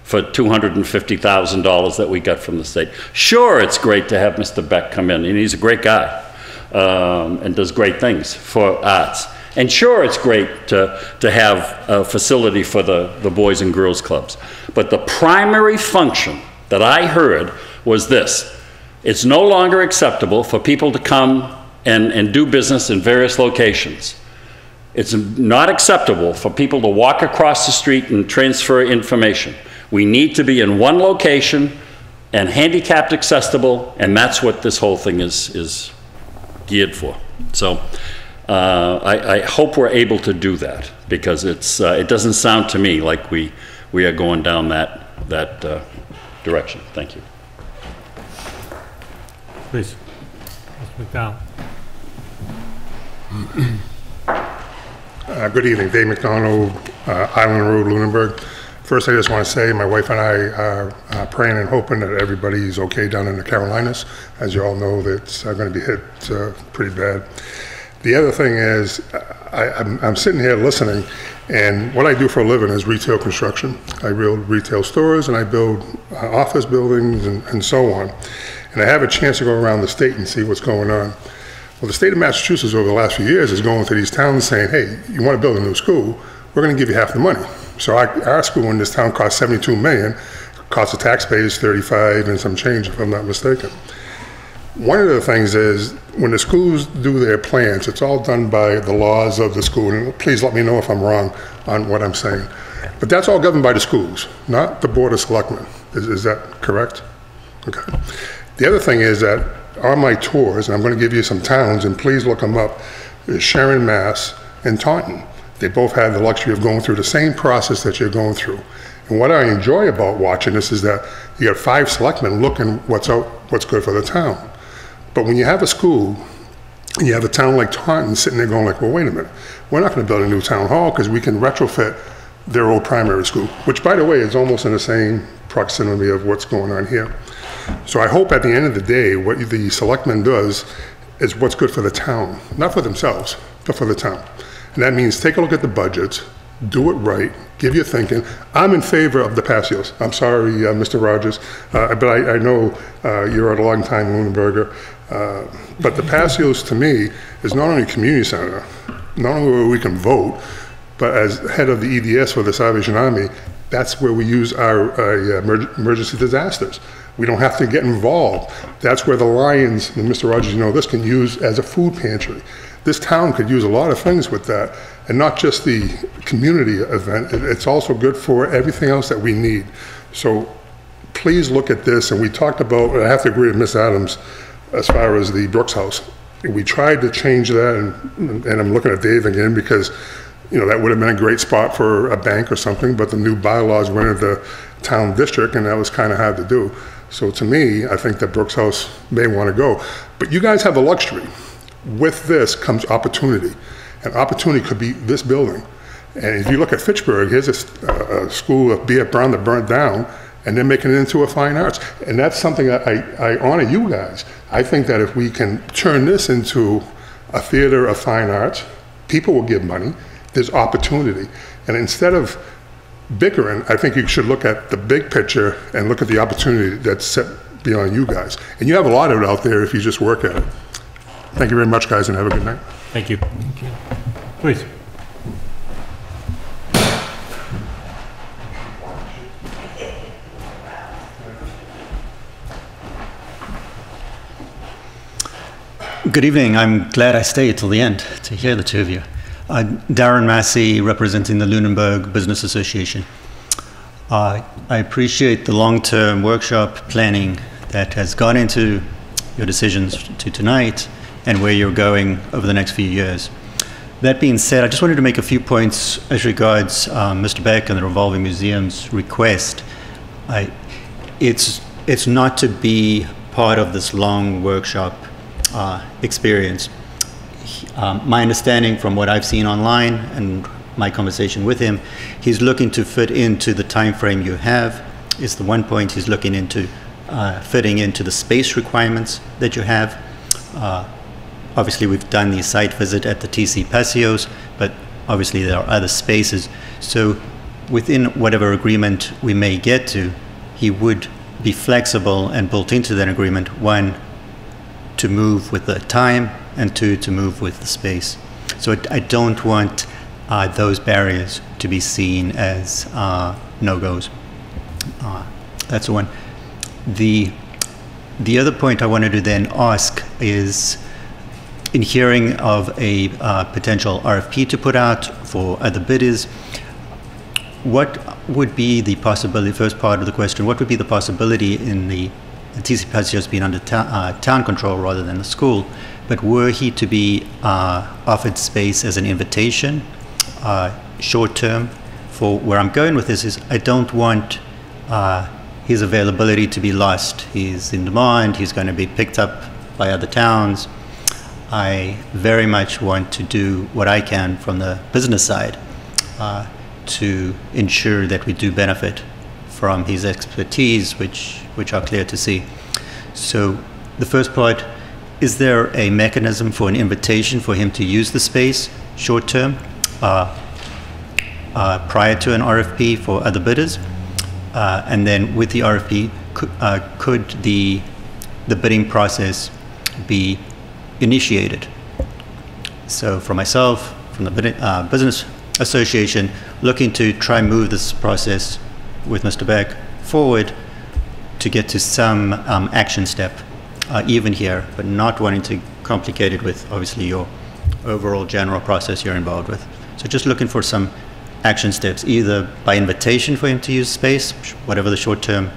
for $250,000 that we got from the state. Sure, it's great to have Mr. Beck come in, and he's a great guy and does great things for arts. And sure, it's great to have a facility for the Boys and Girls Clubs. But the primary function that I heard was this: it's no longer acceptable for people to come and do business in various locations. It's not acceptable for people to walk across the street and transfer information. We need to be in one location and handicapped accessible, and that's what this whole thing is geared for. So I hope we're able to do that, because it doesn't sound to me like we are going down that direction. Thank you. Please, Mr. McDowell. Good evening, Dave McDonald, Island Road, Lunenburg. First, I just want to say my wife and I are praying and hoping that everybody's okay down in the Carolinas. As you all know, that's going to be hit pretty bad. The other thing is, I'm sitting here listening, and what I do for a living is retail construction. I build retail stores, and I build office buildings and so on. And I have a chance to go around the state and see what's going on. Well, the state of Massachusetts over the last few years is going to these towns saying, hey, you want to build a new school, we're going to give you half the money. So our school in this town costs $72 million, costs the taxpayers $35 and some change, if I'm not mistaken. One of the things is, when the schools do their plans, it's all done by the laws of the school, and please let me know if I'm wrong on what I'm saying. But that's all governed by the schools, not the Board of Selectmen. Is that correct? Okay. The other thing is that on my tours, and I'm going to give you some towns, and please look them up, is Sharon, Mass, and Taunton. They both have the luxury of going through the same process that you're going through. And what I enjoy about watching this is that you have 5 selectmen looking what's good for the town. But when you have a school, and you have a town like Taunton sitting there going like, well, wait a minute, we're not going to build a new town hall because we can retrofit their old primary school, which, by the way, is almost in the same proximity of what's going on here. So I hope at the end of the day, what the selectman does is what's good for the town, not for themselves, but for the town. And that means take a look at the budgets, do it right, give your thinking. I'm in favor of the patios. I'm sorry, Mr. Rogers, but I know you're a long-time Lunenburger. But the patios, to me, is not only a community center, not only where we can vote, but as head of the EDS for the Salvation Army, that's where we use our emergency disasters. We don't have to get involved. That's where the Lions, and Mr. Rogers, you know this, can use as a food pantry. This town could use a lot of things with that, and not just the community event. It's also good for everything else that we need. So please look at this, and we talked about, I have to agree with Ms. Adams, as far as the Brooks House. We tried to change that, and I'm looking at Dave again, because you know, that would have been a great spot for a bank or something, but the new bylaws went into the town district, and that was kind of hard to do. So to me, I think that Brooks House may want to go. But you guys have the luxury. With this comes opportunity. And opportunity could be this building. And if you look at Fitchburg, here's a school of B.F. Brown that burnt down, and they're making it into a fine arts. And that's something that I honor you guys. I think that if we can turn this into a theater of fine arts, people will give money. There's opportunity. And instead of bickering, I think you should look at the big picture and look at the opportunity that's set beyond you guys. And you have a lot of it out there if you just work at it. Thank you very much, guys, and have a good night. Thank you. Thank you. Please. Good evening. I'm glad I stayed till the end to hear the two of you. Darren Massey, representing the Lunenburg Business Association. I appreciate the long-term workshop planning that has gone into your decisions to tonight and where you're going over the next few years. That being said, I just wanted to make a few points as regards Mr. Beck and the Revolving Museum's request. It's not to be part of this long workshop experience. My understanding from what I've seen online and my conversation with him, he's looking to fit into the time frame you have. Is the one point he's looking into fitting into the space requirements that you have. Obviously, we've done the site visit at the TC Patios, but obviously there are other spaces. So within whatever agreement we may get to, he would be flexible and built into that agreement, one, to move with the time, and two, to move with the space. So I don't want those barriers to be seen as no-goes. That's one. The other point I wanted to then ask is, in hearing of a potential RFP to put out for other bidders, what would be the possibility, first part of the question, what would be the possibility in the TC Patios being under town control rather than the school, but were he to be offered space as an invitation, short term, for where I'm going with this is I don't want his availability to be lost. He's in demand, he's going to be picked up by other towns. I very much want to do what I can from the business side to ensure that we do benefit from his expertise, which are clear to see. So the first part, is there a mechanism for an invitation for him to use the space short term prior to an RFP for other bidders? And then with the RFP, could the bidding process be initiated? So for myself, from the Business Association, looking to try and move this process with Mr. Beck forward to get to some action step, even here, but not wanting to complicate it with obviously your overall general process you're involved with. So just looking for some action steps, either by invitation for him to use space, whatever the short-term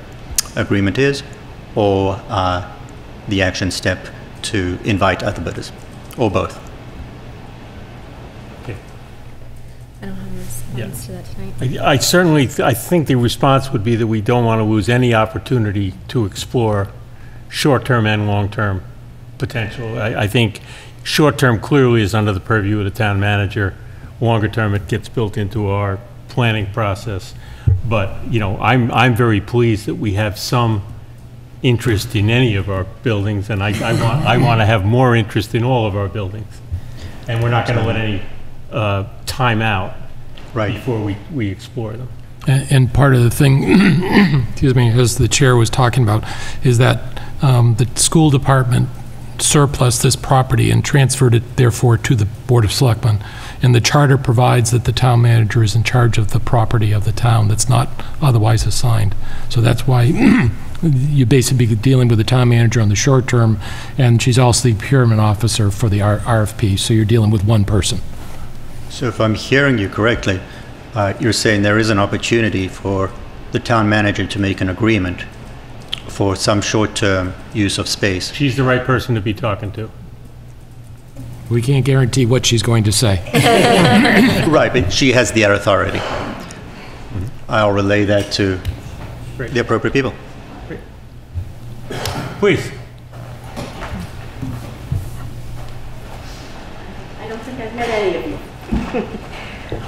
agreement is, or the action step to invite other bidders, or both. I don't have a response to that tonight. I think the response would be that we don't want to lose any opportunity to explore short-term and long-term potential. I think short-term clearly is under the purview of the town manager. Longer-term, it gets built into our planning process. But, you know, I'm very pleased that we have some interest in any of our buildings, and I want to have more interest in all of our buildings. And we're not going to let any time out Right. before we explore them. And part of the thing, excuse me, as the chair was talking about, is that the school department surplus this property and transferred it therefore to the Board of Selectmen. And the charter provides that the town manager is in charge of the property of the town that's not otherwise assigned. So that's why you basically be dealing with the town manager on the short term, and she's also the procurement officer for the RFP. So you're dealing with one person. So if I'm hearing you correctly, you're saying there is an opportunity for the town manager to make an agreement for some short-term use of space. She's the right person to be talking to. We can't guarantee what she's going to say. Right, but she has the authority. I'll relay that to the appropriate people. Please. I don't think I've met any of you.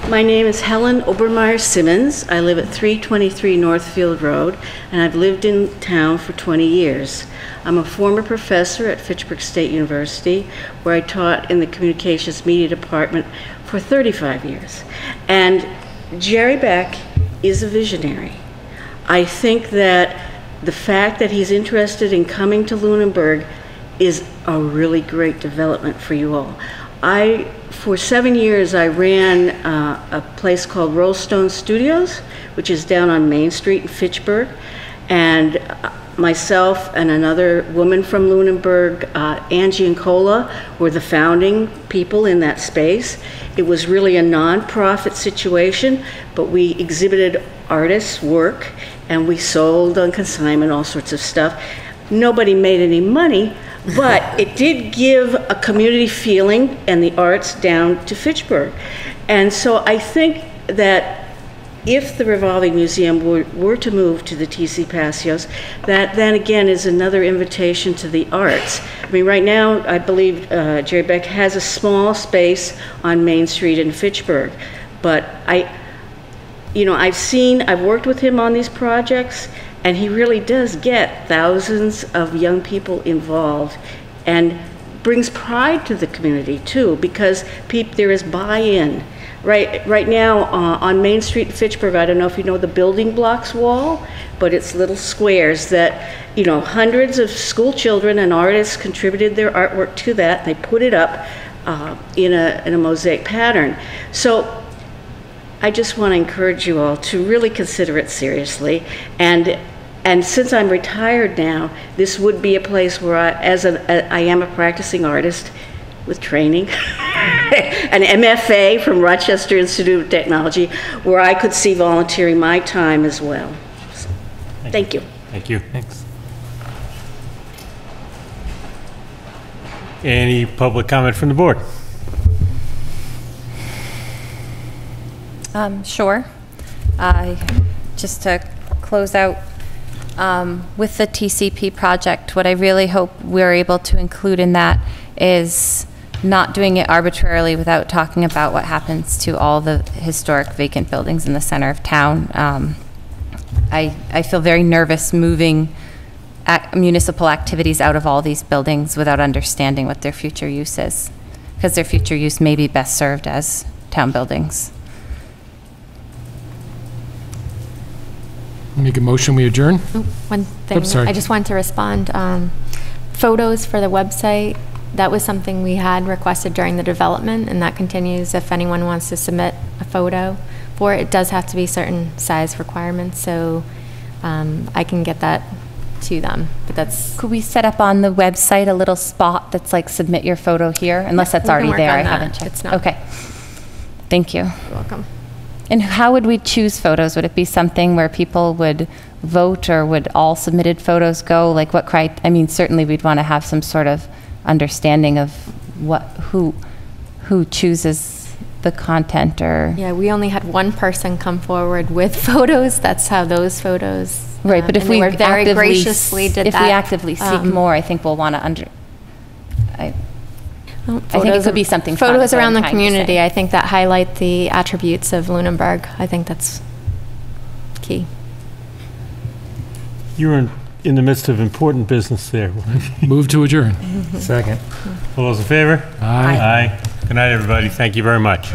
My name is Helen Obermeyer Simmons. I live at 323 Northfield Road, and I've lived in town for 20 years. I'm a former professor at Fitchburg State University, where I taught in the Communications Media Department for 35 years. And Jerry Beck is a visionary. I think that the fact that he's interested in coming to Lunenburg is a really great development for you all. For 7 years, I ran a place called Rollstone Studios, which is down on Main Street in Fitchburg, and myself and another woman from Lunenburg, Angie Nkola, were the founding people in that space. It was really a non-profit situation, but we exhibited artists' work, and we sold on consignment all sorts of stuff. Nobody made any money, but it did give a community feeling and the arts down to Fitchburg. And so I think that if the revolving museum were to move to the TC Passios, that then again is another invitation to the arts. I mean, right now, I believe Jerry Beck has a small space on Main Street in Fitchburg, but I've worked with him on these projects, and he really does get thousands of young people involved and brings pride to the community too, because there is buy-in. Right now on Main Street in Fitchburg, I don't know if you know the building blocks wall, but it's little squares that, hundreds of school children and artists contributed their artwork to that. They put it up in a mosaic pattern. So I just want to encourage you all to really consider it seriously. And since I'm retired now, this would be a place where I am a practicing artist with training, an MFA from Rochester Institute of Technology, where I could see volunteering my time as well. So, thank you. Thank you. Thanks. Any public comment from the board? Sure. Just to close out, with the TCP project, what I really hope we're able to include in that is not doing it arbitrarily without talking about what happens to all the historic vacant buildings in the center of town. I feel very nervous moving municipal activities out of all these buildings without understanding what their future use is, because their future use may be best served as town buildings. Make a motion, we adjourn? One thing, sorry. I just wanted to respond. Photos for the website, that was something we had requested during the development, and that continues. If anyone wants to submit a photo for it, it does have to be certain size requirements, so I can get that to them. But that's. Could we set up on the website a little spot that's like submit your photo here, unless that's already there? I haven't checked. It's not. Okay. Thank you. You're welcome. And how would we choose photos? Would it be something where people would vote, or would all submitted photos go? Like what certainly we'd want to have some sort of understanding of who chooses the content, or. Yeah, we only had one person come forward with photos. That's how those photos. Right, but if we very graciously did that. If we actively seek more, I think we'll want to I think it could be something fun. Photos around the community, I think that highlight the attributes of Lunenburg. I think that's key. You're in the midst of important business there. Move to adjourn. Second. All those in favor? Aye. Aye. Good night, everybody. Thank you very much.